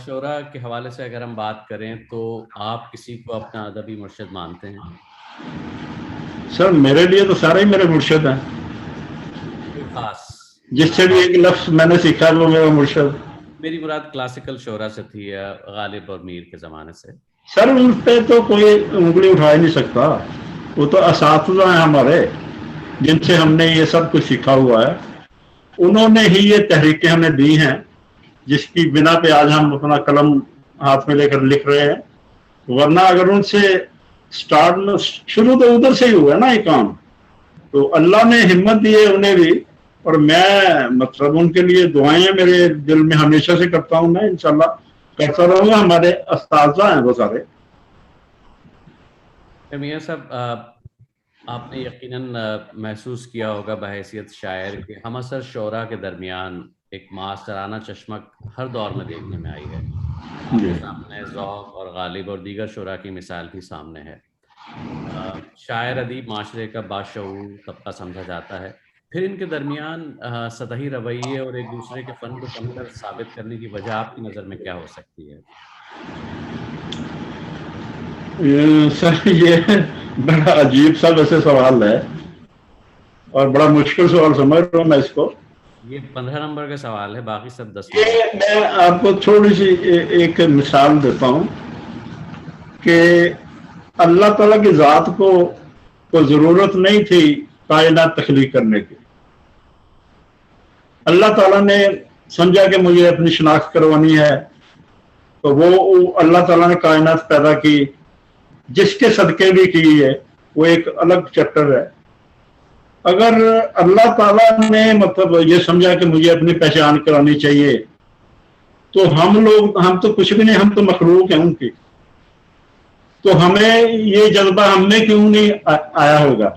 शोरा के हवाले से अगर हम बात करें तो आप किसी को अपना अदबी मुर्शिद मानते हैं? सर, मेरे लिए तो सारे ही मेरे मुर्शिद हैं। कोई खास? जिससे भी एक लफ्ज मैंने सीखा वो मेरा मुर्शद। मेरी मुराद क्लासिकल शोरा से थी या गालिब और मीर के ज़माने से? सर उन पे तो कोई उंगली उठा ही नहीं सकता, वो तो असातिज़ा हैं हमारे जिनसे हमने ये सब कुछ सीखा हुआ है। उन्होंने ही ये तहरीकें हमें दी हैं जिसकी बिना पे आज हम अपना कलम हाथ में लेकर लिख रहे हैं। वरना अगर उनसे स्टार्ट में शुरू तो उधर से ही हुआ ना ये काम, तो अल्लाह ने हिम्मत दी है उन्हें भी, और मैं मतलब उनके लिए दुआएं मेरे दिल में हमेशा से करता हूँ। मैं इंशाल्लाह करता रहूंगा। हमारे अस्ताज़ा हैं वो सारे। मियां साहब, आपने यकीनन महसूस किया होगा बहैसियत शायर के हम असर शोरा के दरमियान एक मास्तराना चश्मक हर दौर में देखने में आई है। सामने ज़ौक़ और गालिब और दीगर शोरा की मिसाल भी सामने है। शायर अदीब माशरे का बाशऊर तबका समझा जाता है, फिर इनके दरमियान सतही रवैये और एक दूसरे के फ़न को कमतर साबित करने की वजह आपकी नज़र में क्या हो सकती है? सर ये बड़ा अजीब सा वैसे सवाल है और बड़ा मुश्किल सवाल समझ रहा हूँ मैं इसको। ये 15 नंबर का सवाल है, बाकी सब 10। ये मैं आपको थोड़ी सी एक मिसाल देता हूँ कि अल्लाह ताला की ज़ात को ज़रूरत नहीं थी कायनात तख्लीक करने की। अल्लाह ताला ने समझा कि मुझे अपनी शनाख्त करवानी है, तो वो अल्लाह ताला ने कायनात पैदा की। जिसके सदके भी की है वो एक अलग चैप्टर है। अगर अल्लाह ताला ने मतलब ये समझा कि मुझे अपनी पहचान करानी चाहिए, तो हम तो कुछ भी नहीं, हम तो मखलूक हैं उनकी, तो हमें ये जज्बा हमें क्यों नहीं आया होगा।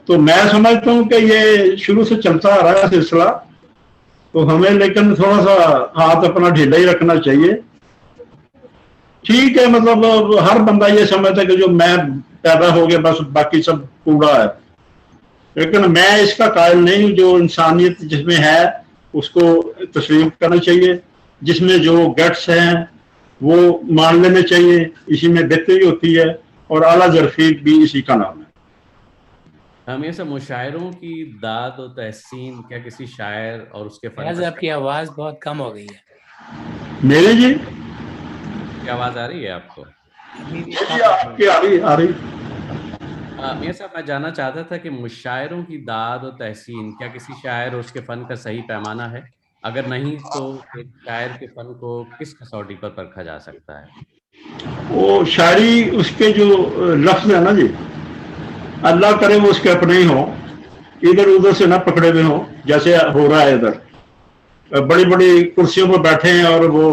तो मैं समझता हूँ कि ये शुरू से चलता आ रहा है सिलसिला, तो हमें लेकिन थोड़ा सा हाथ अपना ढीला ही रखना चाहिए। ठीक है, मतलब हर बंदा ये समझता है कि जो मैं पैदा हो गया बस बाकी सब कूड़ा है, लेकिन मैं इसका कायल नहीं हूँ। जो इंसानियत जिसमें है उसको तस्लीम करना चाहिए, जिसमें जो गट्स हैं वो मान लेने चाहिए, इसी में बेहतरी होती है, और आला ज़रफ़ी भी इसी का नाम है। हम ये सब मुशायरों की दाद और तहसीन क्या किसी शायर और उसके फन? आपकी आवाज़ बहुत कम हो गई है। मेरी जी क्या आवाज़ आ रही है आपको? आपकी आ रही। मियां साहब, मैं जानना चाहता था कि मुशायरों की दाद और तहसीन क्या किसी शायर और उसके फ़न का सही पैमाना है? अगर नहीं तो एक शायर के फ़न को किस कसौटी पर परखा जा सकता है? वो शायरी उसके जो लफ्ज़ है ना जी, अल्लाह करे वो उसके अपने ही हो, इधर उधर से ना पकड़े हुए हो, जैसे हो रहा है इधर। बड़ी बड़ी कुर्सियों पर बैठे हैं और वो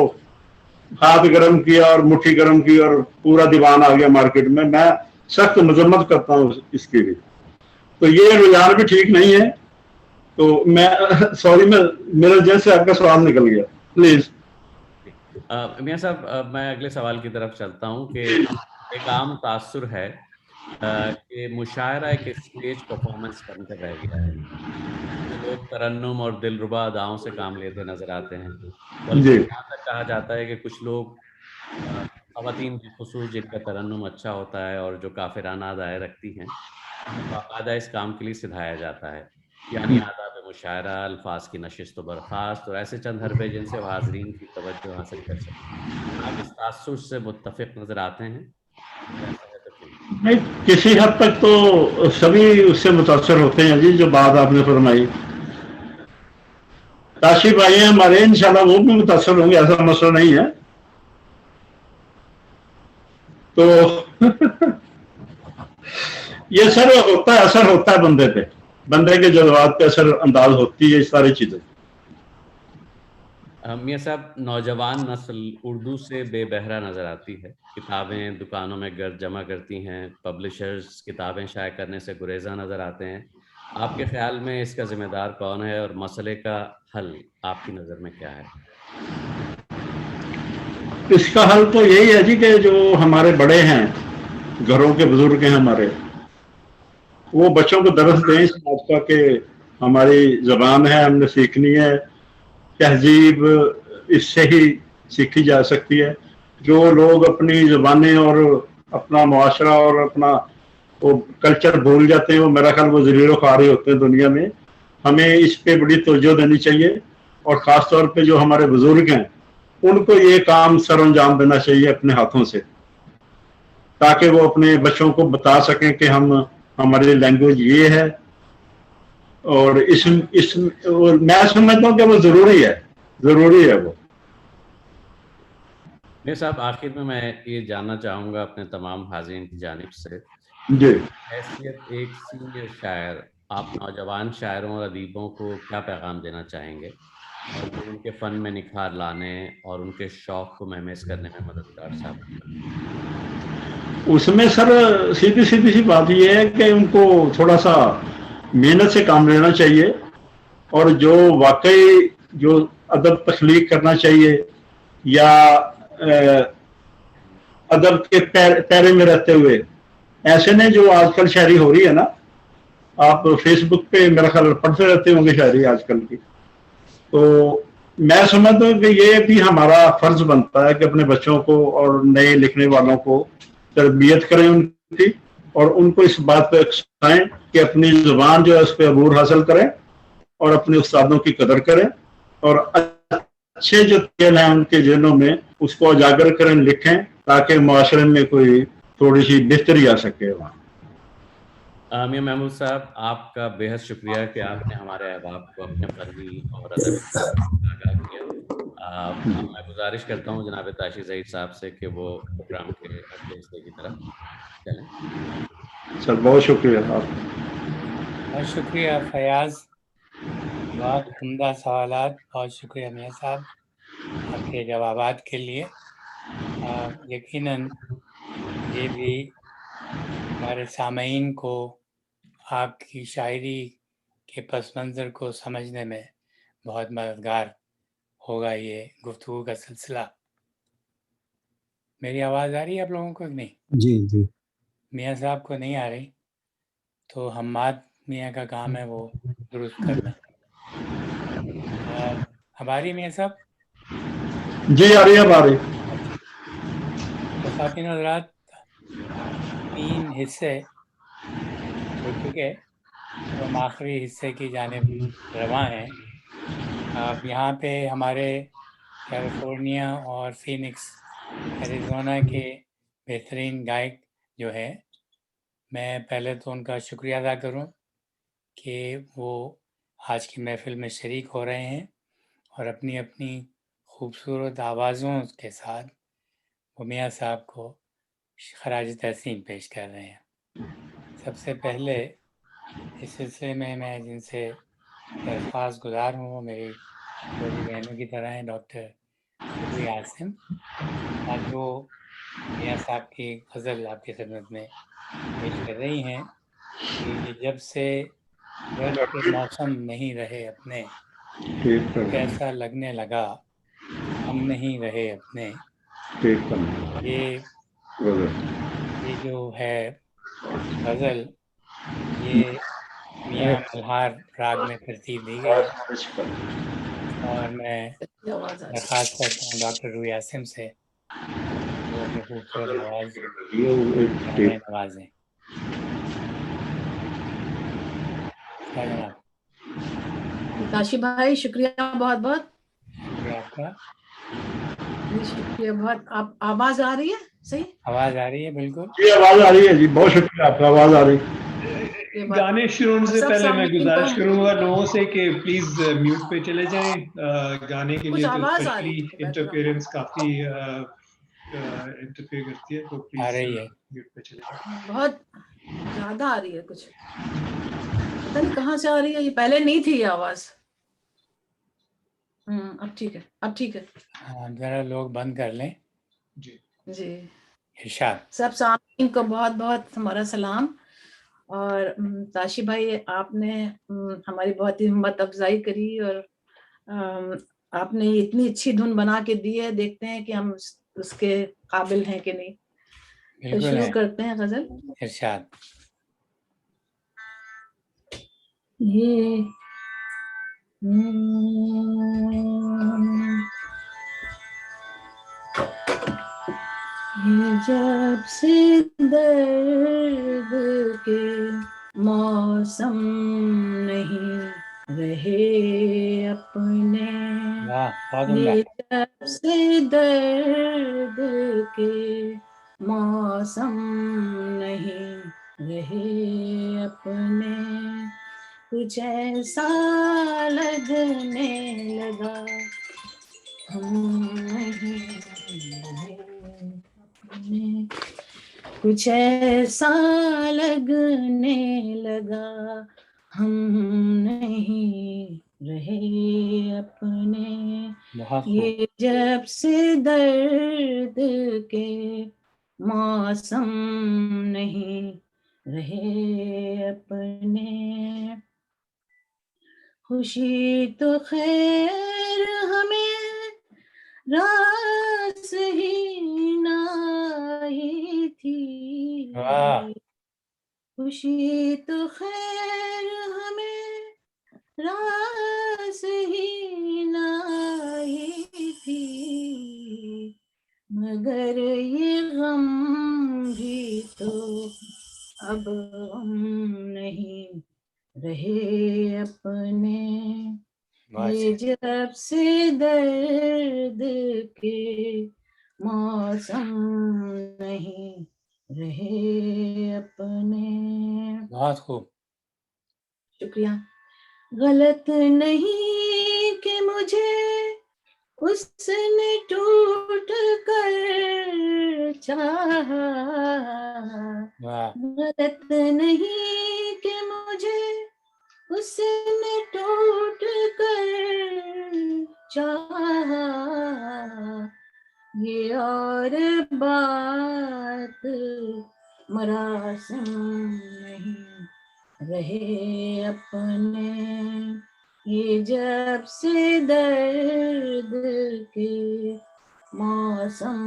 हाथ गर्म किया और मुट्ठी गर्म की और पूरा दीवान आ गया मार्केट में। मैं सख्त मजम्मत करता हूँ इसकी भी। तो ये रुझान भी ठीक नहीं है। तो मैं सॉरी, मेरे जेल से आपका सवाल निकल गया, प्लीज। मियां साहब, मैं अगले सवाल की तरफ चलता हूँ कि एक आम तासुर है कि मुशायरा एक स्टेज परफॉर्मेंस बनकर रह गया है। लोग तरन्नुम और दिलरुबा अदाओं से काम लेते नजर आते हैं। बल्कि यहाँ तक कहा जाता है कि कुछ लोग ख़वातीन के खुसूस जिनका तरन्नुम अच्छा होता है और जो काफिराना अदाएँ रखती हैं, बाकायदा इस काम के लिए सिखाया जाता है, यानी आदाब मुशायरा, अल्फाज की नशिस्त व बर्खास्त और ऐसे चंद हरबे जिनसे हाज़रीन की तवज्जो हासिल कर सकें। आप इस तासुर से मुत्तफ़िक़ नजर आते हैं? नहीं, किसी हद तक तो सभी उससे मुतासर होते हैं जी। जो बात आपने फरमाई, काशी भाई हैं हमारे, इंशाल्लाह वो भी मुतासर होंगे, ऐसा मसला नहीं है। तो ये सर होता है, असर होता है बंदे पे, बंदे के जज्बात पे असर अंदाज होती है, इस सारी चीजें। मियां साहब, नौजवान नस्ल उर्दू से बेबहरा नज़र आती है। किताबें दुकानों में गर्द जमा करती हैं, पब्लिशर्स किताबें शाये करने से गुरेज़ा नज़र आते हैं। आपके ख्याल में इसका ज़िम्मेदार कौन है और मसले का हल आपकी नज़र में क्या है? इसका हल तो यही है जी कि जो हमारे बड़े हैं, घरों के बुजुर्ग हैं हमारे, वो बच्चों को दरस दें इस बात का कि हमारी ज़बान है, हमने सीखनी है। तहजीब इससे ही सीखी जा सकती है। जो लोग अपनी ज़बानें और अपना मुआशरा और अपना वो कल्चर भूल जाते हैं, वो मेरा ख्याल वो ज़लील व ख़ारी होते हैं दुनिया में। ہمیں اس پہ بڑی توجہ دینی چاہیے، اور خاص طور پہ جو ہمارے بزرگ ہیں ان کو یہ کام سر انجام دینا چاہیے اپنے ہاتھوں سے، تاکہ وہ اپنے بچوں کو بتا سکیں کہ ہماری لینگویج یہ ہے، اور میں سمجھتا ہوں کہ وہ ضروری ہے وہ۔ میاں صاحب آخر میں یہ جاننا چاہوں گا اپنے تمام حاضرین کی جانب سے، جی، حیثیت ایک سینئر شاعر، آپ نوجوان شاعروں اور ادیبوں کو کیا پیغام دینا چاہیں گے، اور جو ان کے فن میں نکھار لانے اور ان کے شوق کو مہمیز کرنے میں مددگار ثابت کریں؟ اس میں سر سیدھی سی بات یہ ہے کہ ان کو تھوڑا سا محنت سے کام لینا چاہیے، اور جو واقعی جو ادب تخلیق کرنا چاہیے یا ادب کے پیرے میں رہتے ہوئے، ایسے نہیں جو آج کل شاعری ہو رہی ہے نا، آپ فیس بک پہ میرا خیال پڑھتے رہتے ہوں گے شاعری آج کل کی، تو میں سمجھتا ہوں کہ یہ بھی ہمارا فرض بنتا ہے کہ اپنے بچوں کو اور نئے لکھنے والوں کو تربیت کریں ان کی، اور ان کو اس بات پہ اکسائیں کہ اپنی زبان جو ہے اس پہ عبور حاصل کریں، اور اپنے استادوں کی قدر کریں، اور اچھے جو کھیل ہیں ان کے ذہنوں میں اس کو اجاگر کریں، لکھیں، تاکہ معاشرے میں کوئی تھوڑی سی بہتری آ سکے وہاں۔ میاں محمود صاحب، آپ کا بے حد شکریہ کہ آپ نے ہمارے احباب کو اپنے فنی اور ادبی آگاہ کیا۔ میں گزارش کرتا ہوں جناب تاشی ظہیر صاحب سے کہ وہ پروگرام کے اگلے حصے کی طرف چلیں۔ سر بہت شکریہ آپ، بہت شکریہ فیاض، بہت عمدہ سوالات، بہت شکریہ میاں صاحب آپ کے جوابات کے لیے۔ یقیناً یہ بھی ہمارے سامعین کو آپ کی شاعری کے پس منظر کو سمجھنے میں بہت مددگار ہوگا یہ گفتگو کا سلسلہ۔ میری آواز آ رہی ہے آپ لوگوں کو نہیں؟ جی میاں صاحب کو نہیں آ رہی تو حماد میاں کا کام ہے وہ درست کرنا۔ اب آ رہی میاں صاحب؟ جی آ رہی ہے، آ رہی۔ تو خواتین حضرات، 3 حصے ہو چکے، تو ہم آخری حصے کی جانب رواں ہیں۔ اب یہاں پہ ہمارے کیلیفورنیا اور فینکس ایریزونا کے بہترین گائک جو ہے، میں پہلے تو ان کا شکریہ ادا کروں کہ وہ آج کی محفل میں شریک ہو رہے ہیں اور اپنی اپنی خوبصورت آوازوں کے ساتھ وہ میاں صاحب کو خراج تحسین پیش کر رہے ہیں۔ سب سے پہلے اس سلسلے میں جن سے درخواست گزار ہوں، وہ میری چھوٹی بہنوں کی طرح ہیں، ڈاکٹر روبی عاصم، آج وہ میاں صاحب کی غزل آپ کی خدمت میں پیش کر رہی ہیں کہ یہ جب سے گرد کے موسم نہیں رہے اپنے، کیسا لگنے لگا ہم نہیں رہے اپنے۔ یہ جو ہے غزل، یہ میاں ملہار راگ میں ترتیب دی گئی ہے، اور میں درخواست کرتا ہوں ڈاکٹر روبی عاصم سے وہ اپنی خوبصورت آواز ہمیں نوازیں۔ جناب تاشی بھائی شکریہ بہت بہت، شکریہ آپ کا۔ جی شکریہ بہت۔ آپ آواز آ رہی ہے صحیح؟ آواز آ رہی ہے بالکل؟ جی آواز آ رہی ہے، جی بہت شکریہ آپ کا، آواز آ رہی۔ گانے شروع سے پہلے میں سامعین گزارش کو کروں گا لوگوں سے کہ پلیز میوٹ پہ چلے جائیں گانے کے کچھ لیے، آواز آ رہی اسپیشلی ہے انٹرفیئرنس کافی انٹرفیئر کرتی ہے، تو آ پلیز رہی ہے، میوٹ پہ چلے جائیں۔ بہت زیادہ آ رہی ہے، کچھ پتہ نہیں کہاں سے آ رہی ہے، یہ پہلے نہیں تھی یہ آواز۔ اب ٹھیک ہے، اب ٹھیک ہے۔ ہاں ذرا لوگ بند کر لیں۔ جی جی ارشاد۔ سب سامعین کو بہت بہت ہمارا سلام، اور تاشی بھائی آپ نے ہماری بہت ہی ہمت افزائی کری، اور آپ نے اتنی اچھی دھن بنا کے دی ہے، دیکھتے ہیں کہ ہم اس کے قابل ہیں کہ نہیں۔ تو بالکل شروع ہے، کرتے ہیں غزل۔ ارشاد۔ یہ جب سے درد کے موسم نہیں रहे अपने। वाह बहुत उम्दा। ये जब से दर्द के मौसम नहीं रहे अपने, कुछ ऐसा लगने लगा हम नहीं रहे अपने, कुछ ऐसा लगने लगा हम नहीं रहे अपने। बहुत खूब। ये जब से दर्द के मौसम नहीं रहे अपने, खुशी तो खैर हमें रास ही नाई थी, वाह खुशी तो खैर हमें रास ही नाई थी, मगर ये गम भी तो अब हम नहीं रहे अपने। ये जब से दर्द के मौसम नहीं रहे अपने। बहुत खूब। शुक्रिया। गलत नहीं कि मुझे उसने टूट कर चाहा, वाह गलत नहीं कि मुझे उसने टूट कर चाहा, ये और बात मरासिम नहीं रहे अपने। ये जब से दर्द के मौसम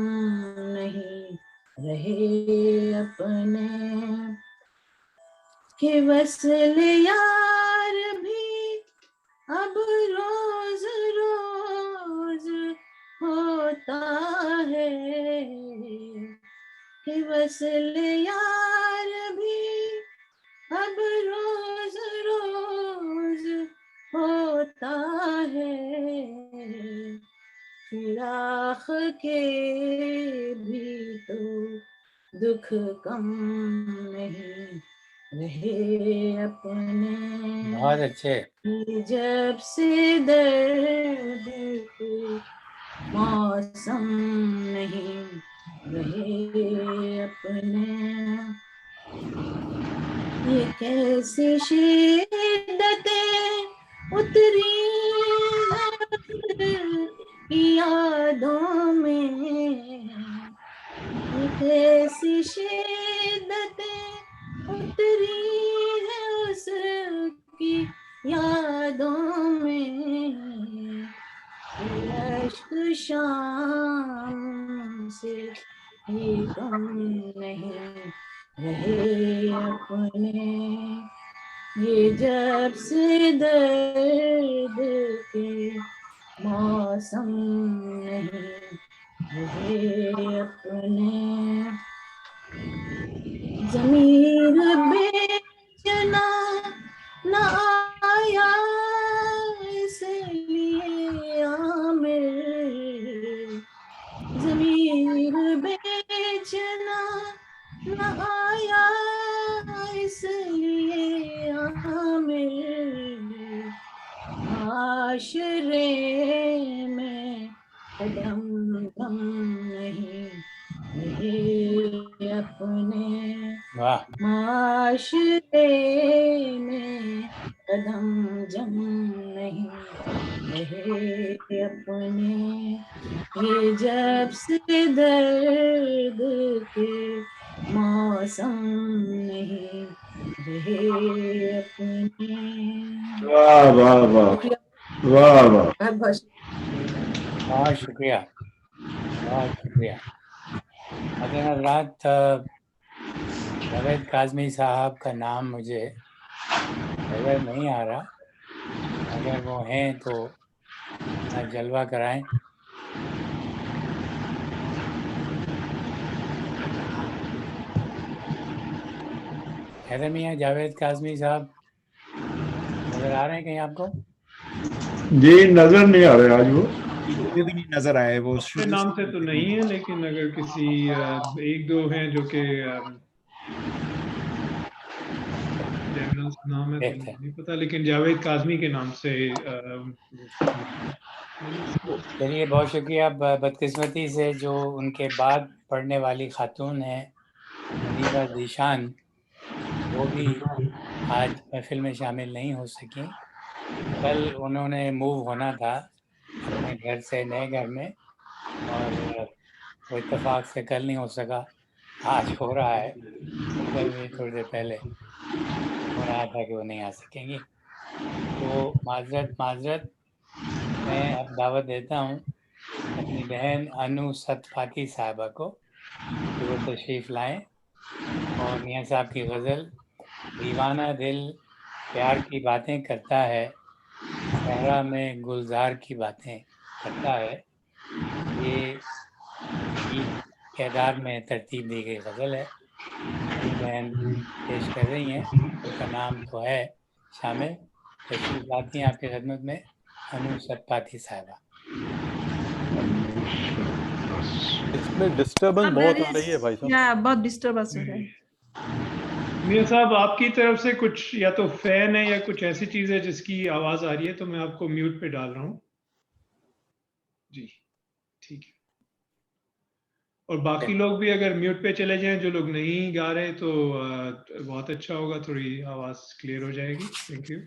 नहीं रहे अपने, कि वसल यार भी अब रोज रोज होता है, कि वसल यार भी अब रोज रोज होता है, फिराख के भी तो दुख कम नहीं रहे अपने। बहुत अच्छे। जब से दर्द के मौसम नहीं रहे अपने, ये कैसी शिद्दतें उतरी यादों में, ये कैसी शिद्दतें उतरी है उसकी यादों में, अश्क शाम से ही कम नहीं रहे अपने। ये जब से दर्द के मौसम नहीं रहे अपने, ज़मीर बेचैना न आया इसलिए आमिर, ज़मीर बेचैना न आया इसलिए आमिर, आशरे में कदम कम नहीं रहे अपने। वाह माशरे में कदम जम नहीं रहे अपने। ये जब से दर्द के मौसम नहीं रहे अपने। वाह वाह वाह वाह वाह। बहुत शुक्रिया, बहुत शुक्रिया। अगर रात जावेद काज़मी साहब का नाम मुझे नज़र नहीं आ रहा, अगर वो हैं तो अपना जलवा कराएं। हैदर मियाँ जावेद काज़मी साहब नज़र नजर आ रहे हैं कहीं आपको? जी नजर नहीं आ रहे आज वो, मुझे भी नहीं नजर आए वो अपने नाम से तो नहीं है, लेकिन अगर किसी एक दो हैं जो कि जनरल नाम है तो बेहतर। नहीं पता, लेकिन जावेद काजमी के नाम से चलिए बहुत शुक्रिया। बदकिस्मती से जो उनके बाद पढ़ने वाली खातून है मुनीबा जीशान, वो भी आज महफिल में शामिल नहीं हो सकी। कल उन्होंने मूव होना था अपने घर से नए घर में, और वो इत्तेफाक से कल नहीं हो सका, आज हो रहा है। कल भी थोड़ी देर पहले हो रहा था कि वो नहीं आ सकेंगी, तो माजरत मैं अब दावत देता हूँ अपनी बहन अनु सतफाती साहिबा को कि वो तशरीफ़ लाएं और मियाँ साहब की गज़ल दीवाना दिल प्यार की बातें करता है, सहरा में गुलजार की बातें करता है, ये ईद केदार में तरतीब दी गई गज़ल है। अनु बहन पेश कर रही हैं, उनका नाम तो है शामिल। तशरीफ़ लाती हैं आपकी खिदमत में अनु सतपाथी साहिबा। इसमें डिस्टर्बेंस बहुत आ रही है भाई साहब। या बहुत डिस्टर्बेंस हो रहा है। मियां साहब आपकी तरफ से कुछ या तो फैन है या कुछ ऐसी चीज है जिसकी आवाज आ रही है, तो मैं आपको म्यूट पे डाल रहा हूँ जी। ठीक है, और बाकी लोग भी अगर म्यूट पे चले जाएं, जो लोग नहीं गा रहे, तो बहुत अच्छा होगा, थोड़ी आवाज क्लियर हो जाएगी। Thank you.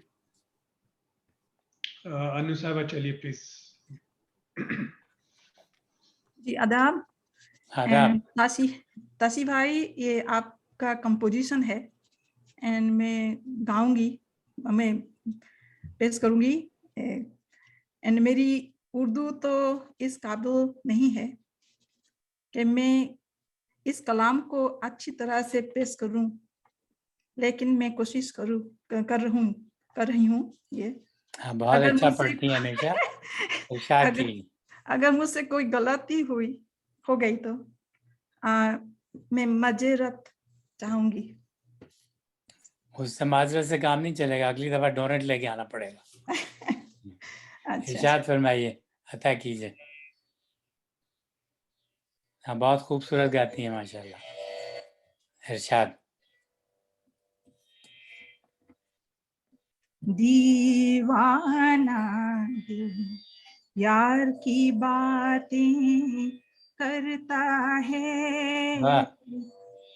अनु साहबा चलिए प्लीज। जी आदाब। आदाब। तासी भाई, ये आपका कंपोजिशन है एंड मैं गाऊंगी, मैं पेश करूंगी। एंड मेरी उर्दू तो इस काबिल नहीं है कि मैं इस कलाम को अच्छी तरह से पेश करूं, लेकिन मैं कोशिश कर रही हूँ ये। हाँ, बहुत अच्छा पढ़ती हैं हमेशा। इरशाद कीजिए। अगर मुझसे कोई गलती हो गई तो मैं माजरत चाहूंगी। उससे माजरत से काम नहीं चलेगा, अगली दफा डोनेट लेके आना पड़ेगा। अच्छा। इरशाद फरमाइए, अता कीजिए। हाँ, बहुत खूबसूरत गाती हैं माशाल्लाह। इरशाद। दीवाना दिल यार की बातें करता है, वाह।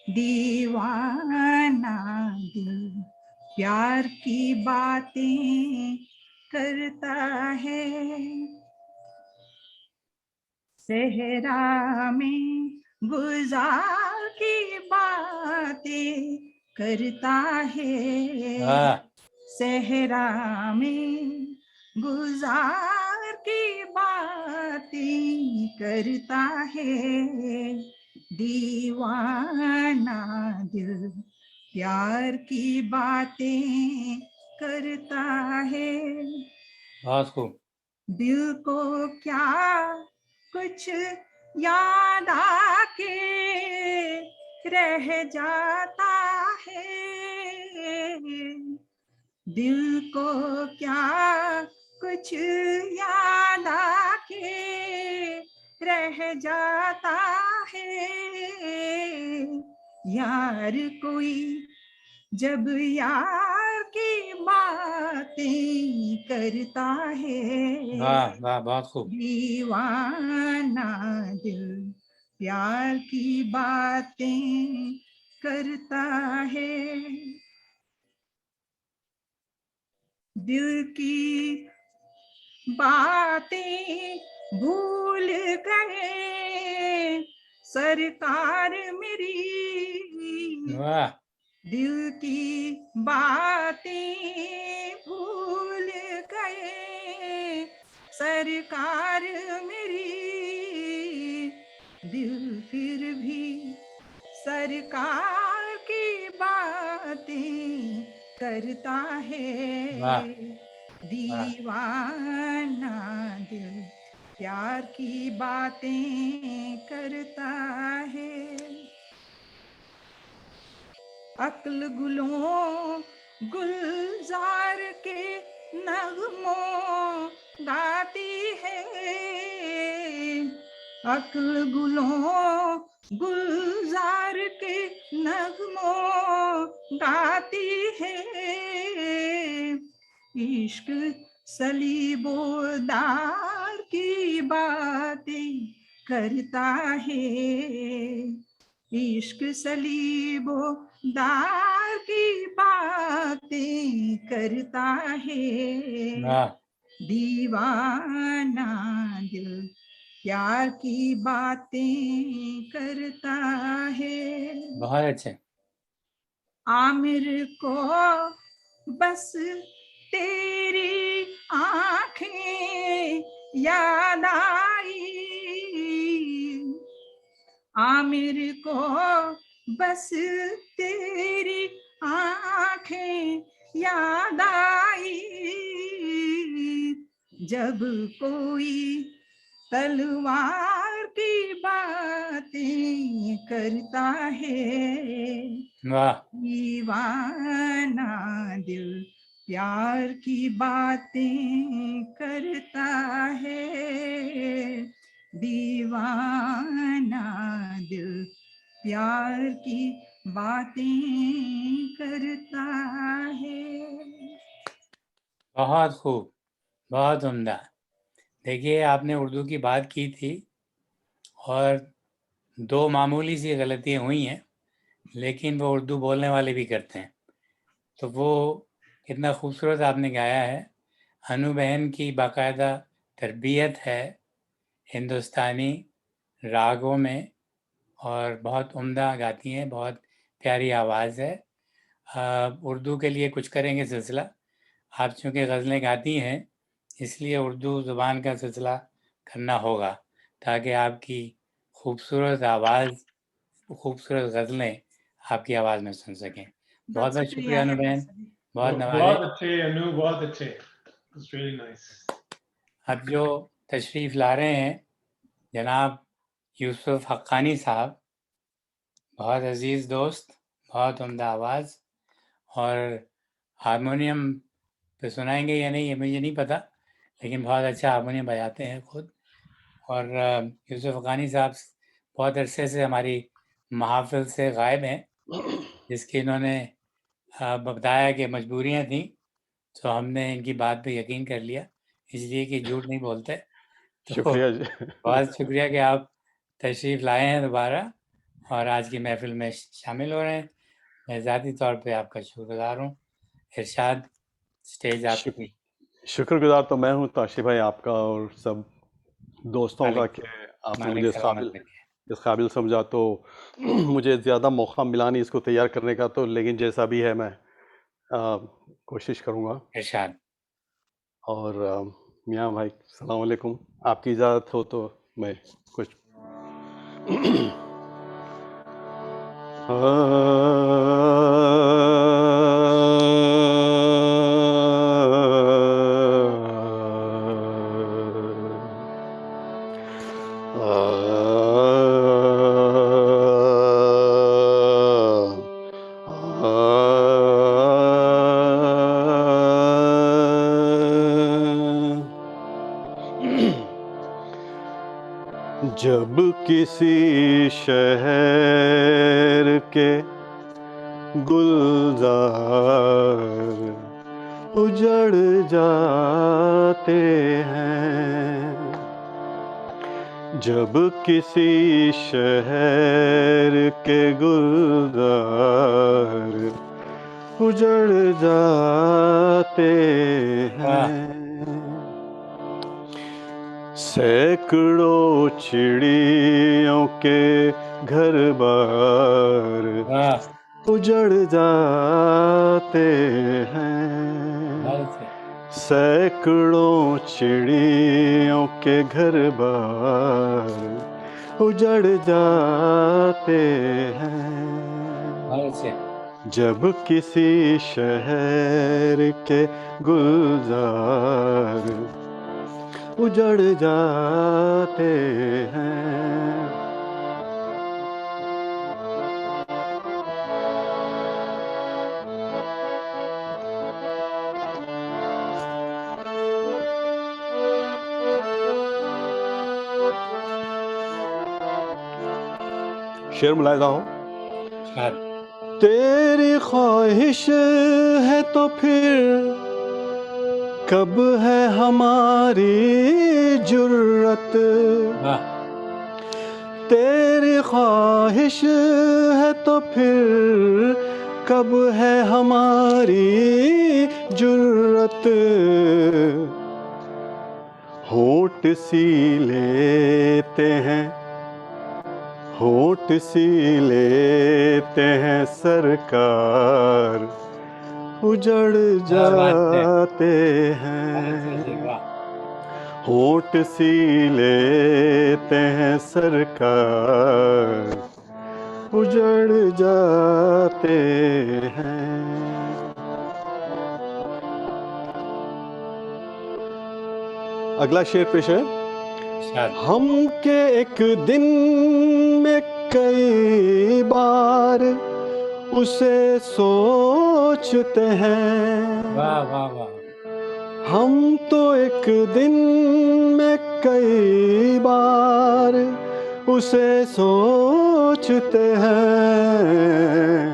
दीवाना दिल प्यार की बातें करता है, सहरा में गुलजार की बातें करता है, वाह। सहरा में गुलजार की बातें करता है, दीवाना दिल प्यार की बातें करता है। बहुत खूब। दिल को क्या कुछ याद आके रह जाता है, दिल को क्या कुछ याद आके रह जाता है, यार कोई जब यार की बातें करता है, वाह वाह, बहुत खूब। दीवाना दिल प्यार की बातें करता है, दिल की बातें भूल गए सरकार मेरी, वाह। दिल की बातें भूल गए सरकार मेरी, दिल फिर भी सरकार की बातें करता है, वाह। दीवाना दिल प्यार की बातें करता है, अक्ल गुलों गुलजार के नगमों गाती है, अक्ल गुलों गुलजार के नगमों गाती है, इश्क सलीबोदार की बातें करता है, इश्क सलीबोदार की बातें करता है, वाह दीवाना दिल प्यार की बातें करता है। बहुत अच्छे। आमिर को बस तेरी आंखें याद आई, आमिर को बस तेरी आंखें याद आई, जब कोई तलवार की बातें करता है, वाह दीवाना दिल प्यार की बातें करता है, दीवाना दिल प्यार की बातें करता है। बहुत खूब, बहुत उम्दा। देखिए आपने उर्दू की बात की थी और दो मामूली सी गलतियाँ हुई हैं, लेकिन वो उर्दू बोलने वाले भी करते हैं। तो वो कितना खूबसूरत आपने गाया है। अनु बहन की बाकायदा तरबियत है हिंदुस्तानी रागों में और बहुत उम्दा गाती हैं, बहुत प्यारी आवाज़ है। उर्दू के लिए कुछ करेंगे सिलसिला। आप चूँकि गज़लें गाती हैं इसलिए उर्दू ज़ुबान का सिलसिला करना होगा ताकि आपकी खूबसूरत आवाज़, खूबसूरत गज़लें आपकी आवाज़ में सुन सकें। बहुत बहुत शुक्रिया अनु बहन, बहुत नवाज़े। बहुत अच्छे अनु, बहुत अच्छे, इट्स रियली नाइस। अब जो तशरीफ़ ला रहे हैं जनाब यूसुफ हक्कानी साहब, बहुत अजीज़ दोस्त, बहुत उम्दा आवाज़, और हारमोनियम पे सुनाएंगे या नहीं ये मुझे नहीं पता, लेकिन बहुत अच्छा हारमोनियम बजाते हैं खुद। और यूसुफ हक्कानी साहब बहुत अरसे से हमारी महफ़िल से गायब हैं, जिसकी इन्होंने बताया कि मजबूरियाँ थीं, तो हमने इनकी बात पे यकीन कर लिया, इसलिए कि झूठ नहीं बोलते। तो शुक्रिया जी। बहुत शुक्रिया कि आप तशरीफ़ लाए हैं दोबारा और आज की महफ़िल में शामिल हो रहे हैं। मैं ज़ाती तौर पे आपका शुक्रगुज़ार हूँ। इरशाद, स्टेज आपकी। शुक्रगुजार तो मैं हूँ ताशी भाई आपका और सब दोस्तों का कि आपने मुझे इस काबिल समझा। तो मुझे ज़्यादा मौका मिला नहीं इसको तैयार करने का, तो लेकिन जैसा भी है मैं कोशिश करूँगा। इरशाद। और मियाँ भाई अस्सलाम वालेकुम, आपकी इजाज़त हो तो मैं कुछ जब किसी शहर के गुलजार उजड़ जाते हैं, जब किसी शहर के गुलजार उजड़ जाते हैं, सैकड़ों चिड़ियों के घर बार उजड़ जाते हैं, सैकड़ों चिड़ियों के घर बार उजड़ जाते हैं, जब किसी शहर के गुलजार उजड़ जाते हैं। شعر ملاحظہ ہو. شاد تیری خواہش ہے تو پھر کب ہے ہماری جرت. واہ تیری خواہش ہے تو پھر کب ہے ہماری جرت. ہونٹ سی لیتے ہیں ہونٹ سی لیتے ہیں سرکار اجڑ کیا بات ہے جاتے بہت ہیں. اچھا جی واہ ہونٹ سی لیتے ہیں سرکار اجڑ جاتے ہیں. اگلا شعر پیش ہے. شاد ہم کے ایک دن میں کئی بار اسے سوچتے ہیں. واہ واہ واہ ہم تو ایک دن میں کئی بار اسے سوچتے ہیں.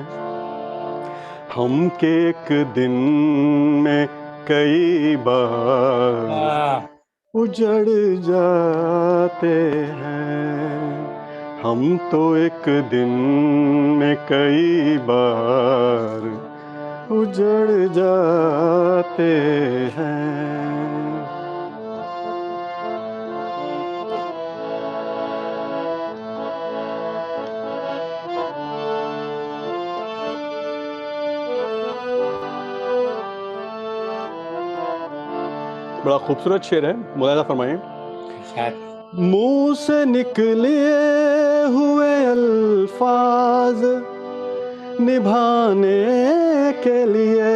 ہم کے ایک دن میں کئی بار واہ اجڑ جاتے ہیں. ہم تو ایک دن میں کئی بار اجڑ جاتے ہیں. بڑا خوبصورت شعر ہے, ملاحظہ فرمائیں. شاد منہ سے نکلے ہوئے الفاظ نبھانے کے لیے,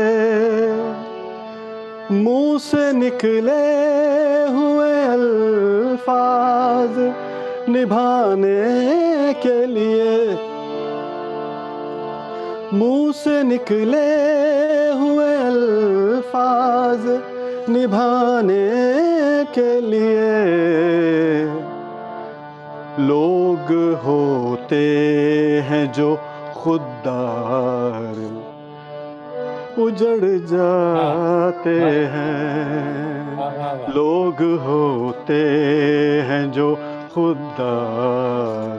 منہ سے نکلے ہوئے الفاظ نبھانے کے لیے, منہ سے نکلے ہوئے الفاظ نبھانے کے لیے لوگ ہوتے ہیں جو خوددار اجڑ جاتے ہیں. واہ واہ واہ لوگ ہوتے ہیں جو خوددار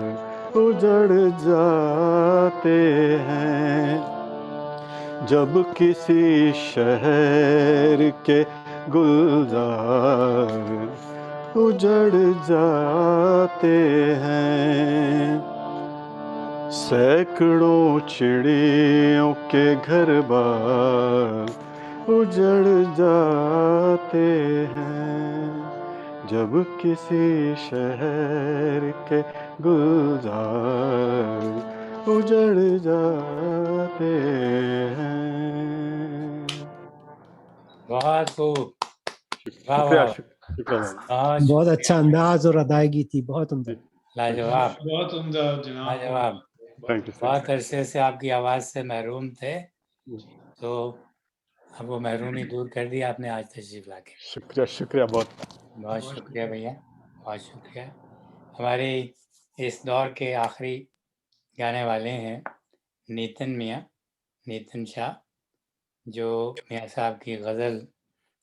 اجڑ جاتے ہیں. جب کسی شہر کے گلزار اجڑ جاتے ہیں. سینکڑوں چڑیوں کے گھر بار اجڑ جاتے ہیں. جب کسی شہر کے گلزار اجڑ جاتے ہیں. بہت خوب واہ شکریہ واہ شکریہ. بہت بہت اچھا انداز اور ادائیگی تھی, بہت عمدہ. لاجواب بہت عمدہ جناب. لاجواب. Thank you. بہت عرصے سے آپ کی آواز سے محروم تھے تو اب وہ محرومی دور کر دی آپ نے آج تشریف لا کے. شکریہ شکریہ بہت. بہت شکریہ بھیا, بہت شکریہ. ہمارے اس دور کے آخری گانے والے ہیں نیتن میاں, نیتن شاہ, جو میاں صاحب کی غزل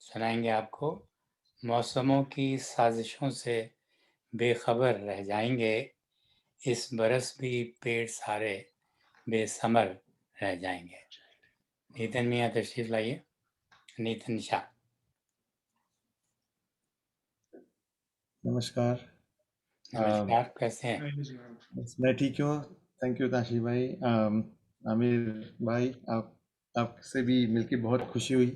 سنائیں گے آپ کو. موسموں کی سازشوں سے بے خبر رہ جائیں گے, اس برس بھی پیڑ سارے بے ثمر رہ جائیں گے. نیتن میاں تشریف لائیے. نیتن شاہ. نمسکار. نمسکار, کیسے ہیں؟ میں ٹھیک ہوں, تھینک یو تاشی بھائی. عامر بھائی, آپ سے بھی مل کے بہت خوشی ہوئی.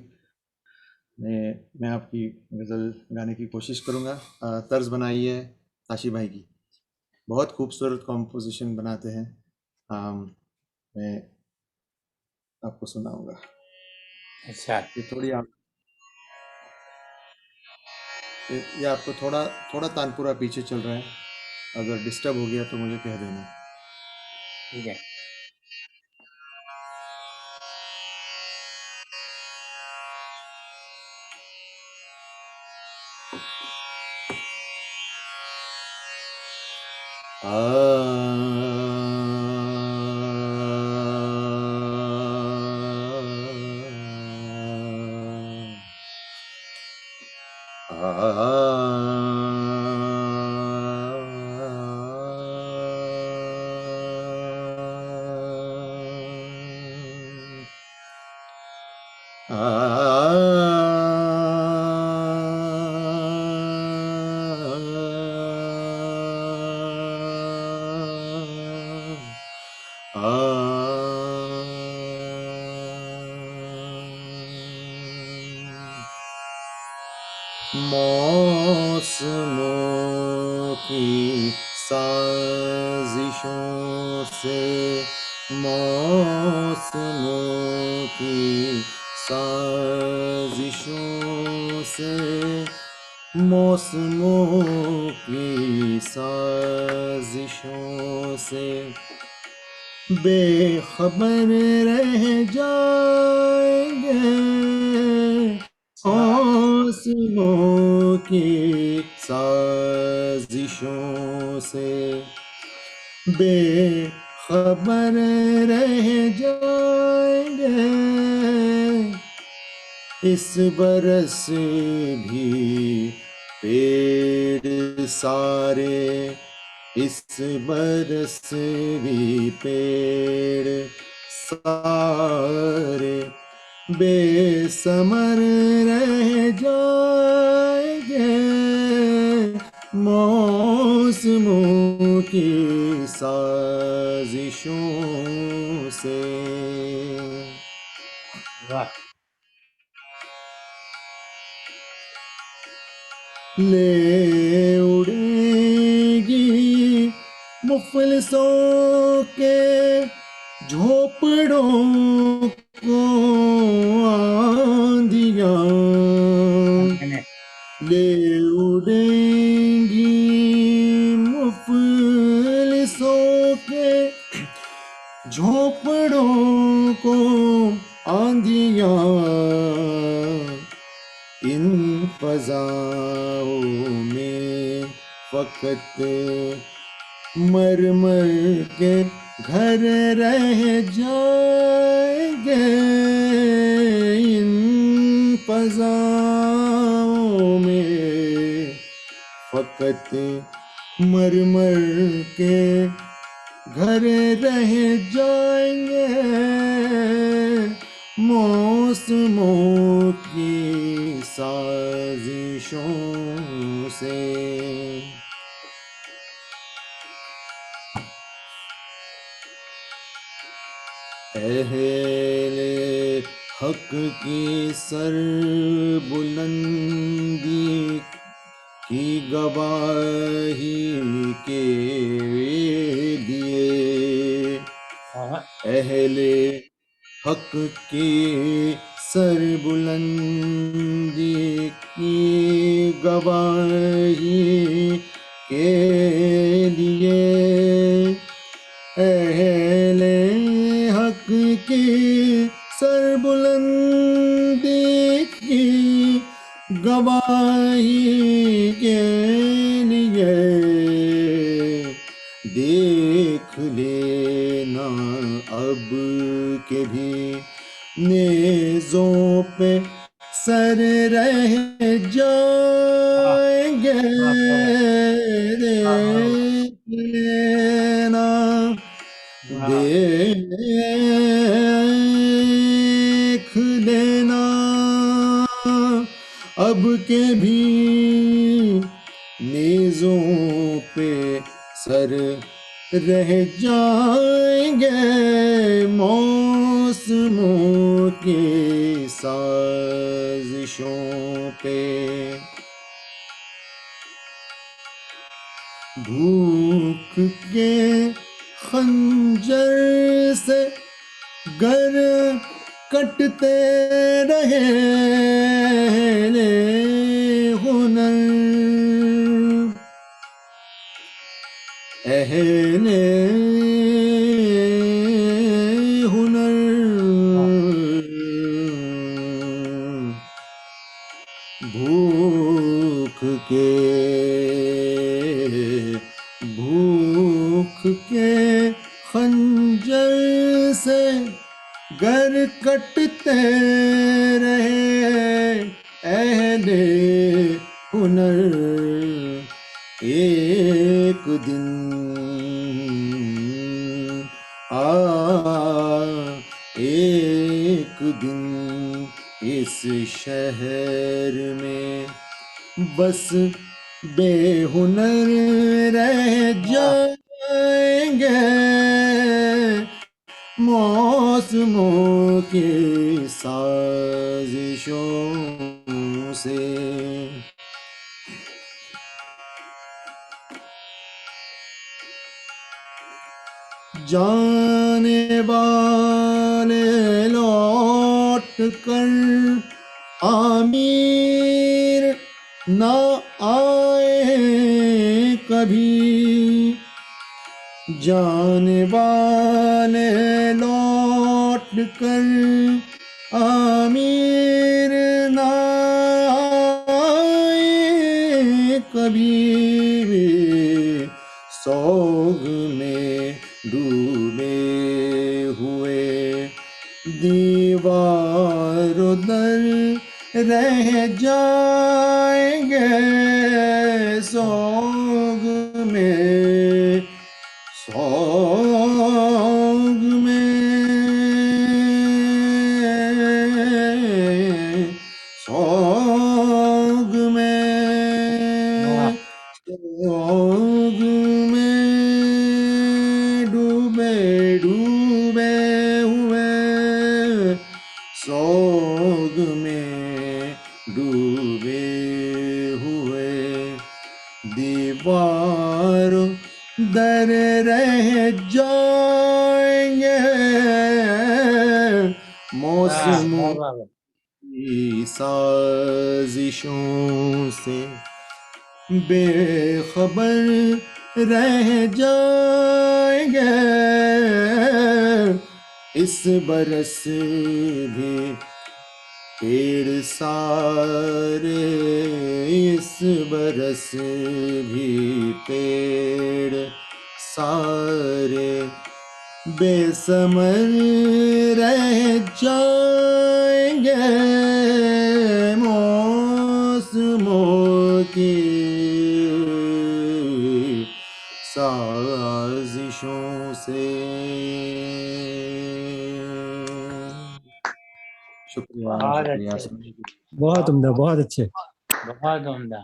میں آپ کی غزل گانے کی کوشش کروں گا. طرز بنائی ہے تاشی بھائی کی, بہت خوبصورت کمپوزیشن بناتے ہیں. میں آپ کو سناؤں گا. اچھا, یہ تھوڑی یہ آپ کو تھوڑا تانپورہ پیچھے چل رہا ہے, اگر ڈسٹرب ہو گیا تو مجھے کہہ دینا. ٹھیک ہے. मौसमों की साजिशों से, मौसमों की साजिशों से, मौसमों की साजिशों से बेखबर रह जाएंगे मौसमों की साजिशों से, बेखबर रह जाएंगे इस बरस भी पेड़ सारे, इस बरस भी पेड़ सारे बेसमर रह जाएंगे मौसमों की साजिशों से। वाह। ले उड़ेगी मुफलिसों के झोपड़ों को आंधियाँ, ले उड़ेंगी मुफलिसों के झोपड़ों को आंधियाँ, इन फज़ाओं में फ़क़त मर के घर रह जाएंगे, इन फज़ाओं में फ़क़त मर के घर रह जाएंगे मौसमों की साजिशों से। अहले हक की सर बुलंदी की गवाही के लिए, अहले हक की सर बुलंदी की गवाही के लिए, अहले हक की सर बुलंदी की गवाही के लिए देख लेना अब के भी नेज़ों पे सर रह जाएंगे, देख लेना देख लेना अब के भी नेज़ों पे सर रह जाएंगे मौसमों की साजिशों पे। भूख के खंजर से गर कटते रहे ले हुनर, अहले हुनर भूख के खंजर से गर कटते रहे अहले हुनर, एक दिन एक दिन اس شہر میں بس بے ہنر رہ جائیں گے موسموں کی سازشوں سے جانے والے لوٹ کر آمیر نہ آئے کبھی جانے والے لوٹ کر آمیر نہ آئے کبھی سوگ میں ڈوبے ہوئے دیوار و در رہ جائیں گے سوگ میں سوگ میں سوگ میں سوگ میں ڈوبے ڈوبے ہوئے سوگ میں ڈوبے ہوئے دیوار در رہ جائیں گے موسموں کی سازشوں سے بے خبر رہ جائیں گے اس برس بھی پیڑ سارے اس برس بھی پیڑ سارے بے ثمر رہ جائیں گے موسموں کی سازشوں سے شکریہ بہت عمدہ بہت اچھے بہت عمدہ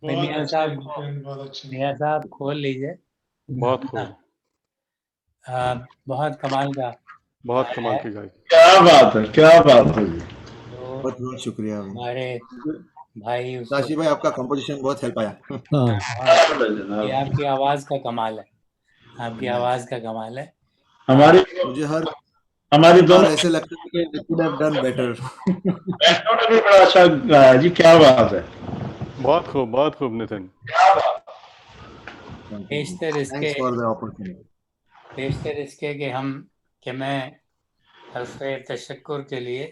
میاں صاحب کھول لیجئے بہت خوب بہت کمال کا بہت کمال کی گائی کیا بات ہے کیا بات ہے بہت بہت شکریہ ہمارے بھائی تاشی بھائی آپ کا کمپوزیشن بہت ہیلپ آیا یہ آپ کی آواز کا کمال ہے آپ کی آواز کا کمال ہے ہماری مجھے ہماری دونوں ایسے لگتا ہے کہ we could have done better بھی بڑا اچھا گایا جی کیا بات ہے بہت خوب نتن بیشتر اس کے کہ میں حرف تشکر کے لیے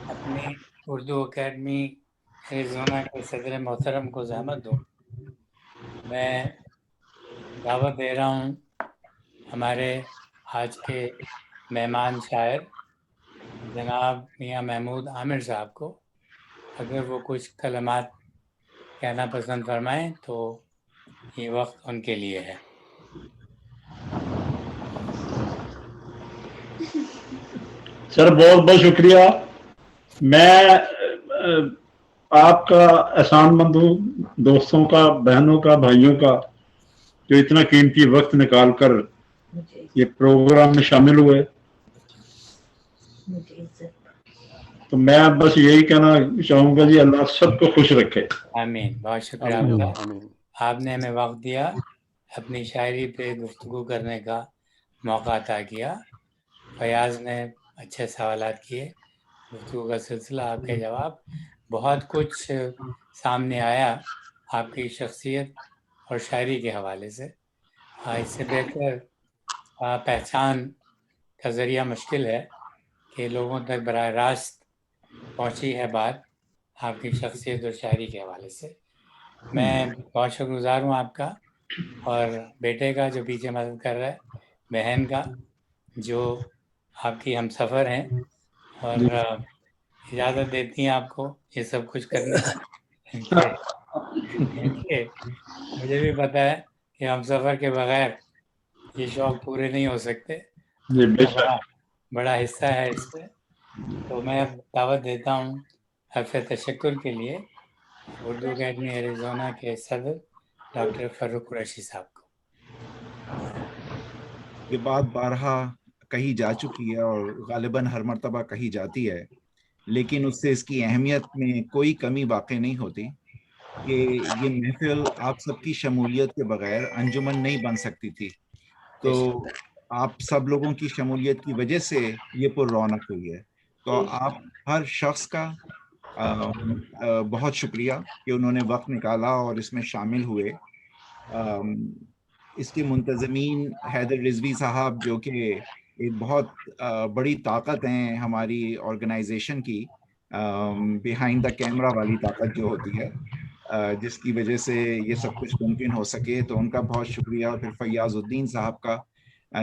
اپنی اردو اکیڈمی ایریزونا کے صدر محترم کو زحمت دوں میں دعوت دے رہا ہوں ہمارے آج کے مہمان شاعر جناب میاں محمود عامر صاحب کو اگر وہ کچھ کلمات کہنا پسند فرمائیں تو یہ وقت ان کے لیے ہے سر بہت بہت شکریہ میں آپ کا احسان مند ہوں دوستوں کا بہنوں کا بھائیوں کا جو اتنا قیمتی وقت نکال کر یہ پروگرام میں شامل ہوئے تو میں بس یہی کہنا چاہوں گا جی اللہ سب کو خوش رکھے آمین بہت شکریہ آپ کا آپ نے ہمیں وقت دیا اپنی شاعری پہ گفتگو کرنے کا موقع عطا کیا فیاض نے اچھے سوالات کیے گفتگو کا سلسلہ آپ کے جواب بہت کچھ سامنے آیا آپ کی شخصیت اور شاعری کے حوالے سے اس سے بہتر پہچان کا ذریعہ مشکل ہے کہ لوگوں تک براہ راست پہنچی ہے بات آپ کی شخصیت اور شاعری کے حوالے سے میں بہت شکر گزار ہوں آپ کا اور بیٹے کا جو پیچھے مدد کر رہا ہے بہن کا جو آپ کی ہم سفر ہیں اور اجازت دیتی ہیں آپ کو یہ سب کچھ کرنے مجھے بھی پتہ ہے کہ ہم سفر کے بغیر یہ شوق پورے نہیں ہو سکتے بڑا حصہ ہے اس پہ تو میں اب دعوت دیتا ہوں حرف تشکر کے لیے اردو اکیڈمی ایریزونا کے صدر ڈاکٹر فاروق قریشی صاحب کو۔ یہ بات بارہا کہی جا چکی ہے اور غالباً ہر مرتبہ کہی جاتی ہے، لیکن اس سے اس کی اہمیت میں کوئی کمی واقع نہیں ہوتی کہ یہ محفل آپ سب کی شمولیت کے بغیر انجمن نہیں بن سکتی تھی۔ تو آپ سب لوگوں کی شمولیت کی وجہ سے یہ پر رونق ہوئی ہے۔ تو آپ ہر شخص کا بہت شکریہ کہ انہوں نے وقت نکالا اور اس میں شامل ہوئے۔ اس کے منتظمین حیدر رضوی صاحب جو کہ ایک بہت بڑی طاقت ہیں ہماری آرگنائزیشن کی، بیہائنڈ دا کیمرہ والی طاقت جو ہوتی ہے، جس کی وجہ سے یہ سب کچھ ممکن ہو سکے، تو ان کا بہت شکریہ۔ اور پھر فیاض الدین صاحب کا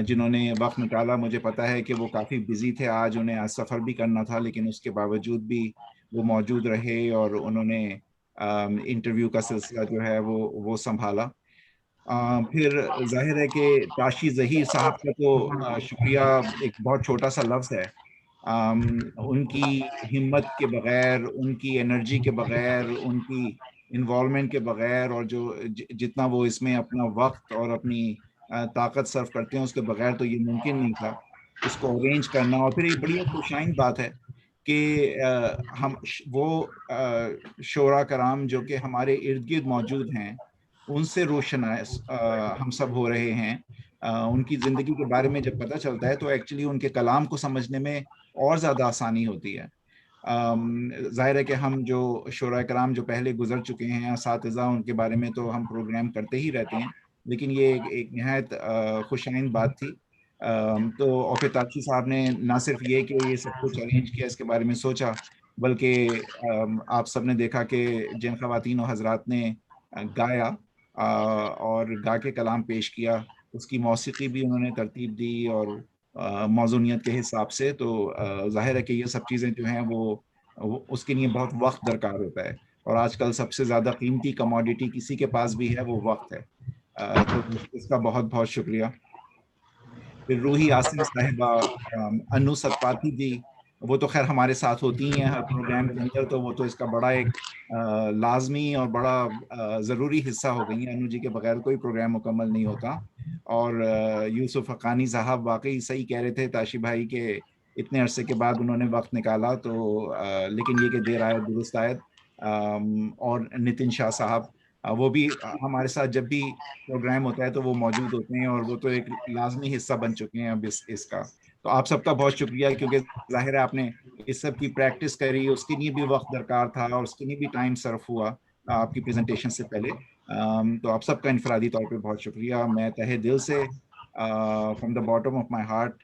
جنہوں نے وقت نکالا۔ مجھے پتا ہے کہ وہ کافی بزی تھے، آج انہیں آج سفر بھی کرنا تھا، لیکن اس کے باوجود بھی وہ موجود رہے اور انہوں نے انٹرویو کا سلسلہ جو ہے وہ سنبھالا۔ پھر ظاہر ہے کہ تاشی ظہیر صاحب کا تو شکریہ ایک بہت چھوٹا سا لفظ ہے۔ ان کی ہمت کے بغیر، ان کی انرجی کے بغیر، ان کی انوالومنٹ کے بغیر، اور جو جتنا وہ اس میں اپنا وقت اور اپنی طاقت صرف کرتے ہیں اس کے بغیر تو یہ ممکن نہیں تھا اس کو ارینج کرنا۔ اور پھر یہ بڑی خوشائن بات ہے کہ ہم وہ شعراء کرام جو کہ ہمارے ارد گرد موجود ہیں ان سے روشن ہم سب ہو رہے ہیں۔ ان کی زندگی کے بارے میں جب پتہ چلتا ہے تو ایکچولی ان کے کلام کو سمجھنے میں اور زیادہ آسانی ہوتی ہے۔ ظاہر ہے کہ ہم جو شعراء کرام جو پہلے گزر چکے ہیں، اساتذہ، ان کے بارے میں تو ہم پروگرام کرتے ہی رہتے ہیں، لیکن یہ ایک نہایت خوشائن بات تھی۔ تو اور تاشی صاحب نے نہ صرف یہ کہ یہ سب کچھ ارینج کیا، اس کے بارے میں سوچا، بلکہ آپ سب نے دیکھا کہ جن خواتین و حضرات نے گایا اور گا کے کلام پیش کیا، اس کی موسیقی بھی انہوں نے ترتیب دی اور موزونیت کے حساب سے۔ تو ظاہر ہے کہ یہ سب چیزیں جو ہیں وہ اس کے لیے بہت وقت درکار ہوتا ہے، اور آج کل سب سے زیادہ قیمتی کموڈیٹی کسی کے پاس بھی ہے وہ وقت ہے۔ تو اس کا بہت بہت شکریہ۔ پھر روحی آصف صاحبہ، انو ستپاتھی جی، وہ تو خیر ہمارے ساتھ ہوتی ہیں ہر پروگرام کے اندر، تو وہ تو اس کا بڑا ایک لازمی اور بڑا ضروری حصہ ہو گئی ہیں۔ انو جی کے بغیر کوئی پروگرام مکمل نہیں ہوتا۔ اور یوسف حقانی صاحب واقعی صحیح کہہ رہے تھے تاشی بھائی کہ اتنے عرصے کے بعد انہوں نے وقت نکالا، تو لیکن یہ کہ دیر آئے درست آئے۔ اور نتن شاہ صاحب، وہ بھی ہمارے ساتھ جب بھی پروگرام ہوتا ہے تو وہ موجود ہوتے ہیں، اور وہ تو ایک لازمی حصہ بن چکے ہیں اب اس کا۔ تو آپ سب کا بہت شکریہ، کیونکہ ظاہر ہے آپ نے اس سب کی پریکٹس کری، اس کے لیے بھی وقت درکار تھا اور اس کے لیے بھی ٹائم صرف ہوا آپ کی پریزنٹیشن سے پہلے۔ تو آپ سب کا انفرادی طور پہ بہت شکریہ۔ میں تہہ دل سے from the bottom of my heart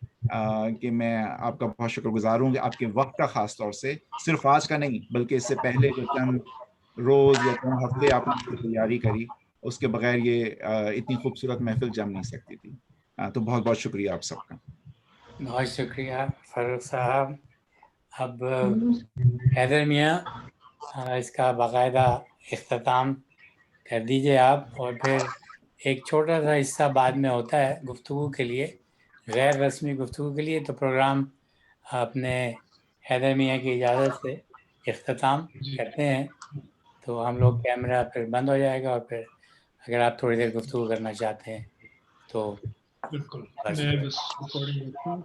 کہ میں آپ کا بہت شکر گزار ہوں کہ آپ کے وقت کا، خاص طور سے صرف آج کا نہیں بلکہ اس سے پہلے جو چند روز یا چند ہفتے آپ نے تیاری کری، اس کے بغیر یہ اتنی خوبصورت محفل جم نہیں سکتی تھی۔ تو بہت بہت شکریہ آپ سب کا۔ بہت شکریہ فاروق صاحب۔ اب حیدر میاں اس کا باقاعدہ اختتام کر دیجئے آپ، اور پھر ایک چھوٹا سا حصہ بعد میں ہوتا ہے گفتگو کے لیے، غیر رسمی گفتگو کے لیے۔ تو پروگرام اپنے حیدر میاں کی اجازت سے اختتام کرتے ہیں، تو ہم لوگ کیمرہ پھر بند ہو جائے گا، اور پھر اگر آپ تھوڑی دیر گفتگو کرنا چاہتے ہیں تو بالکل، میں بس ریکارڈنگ رکھتا ہوں۔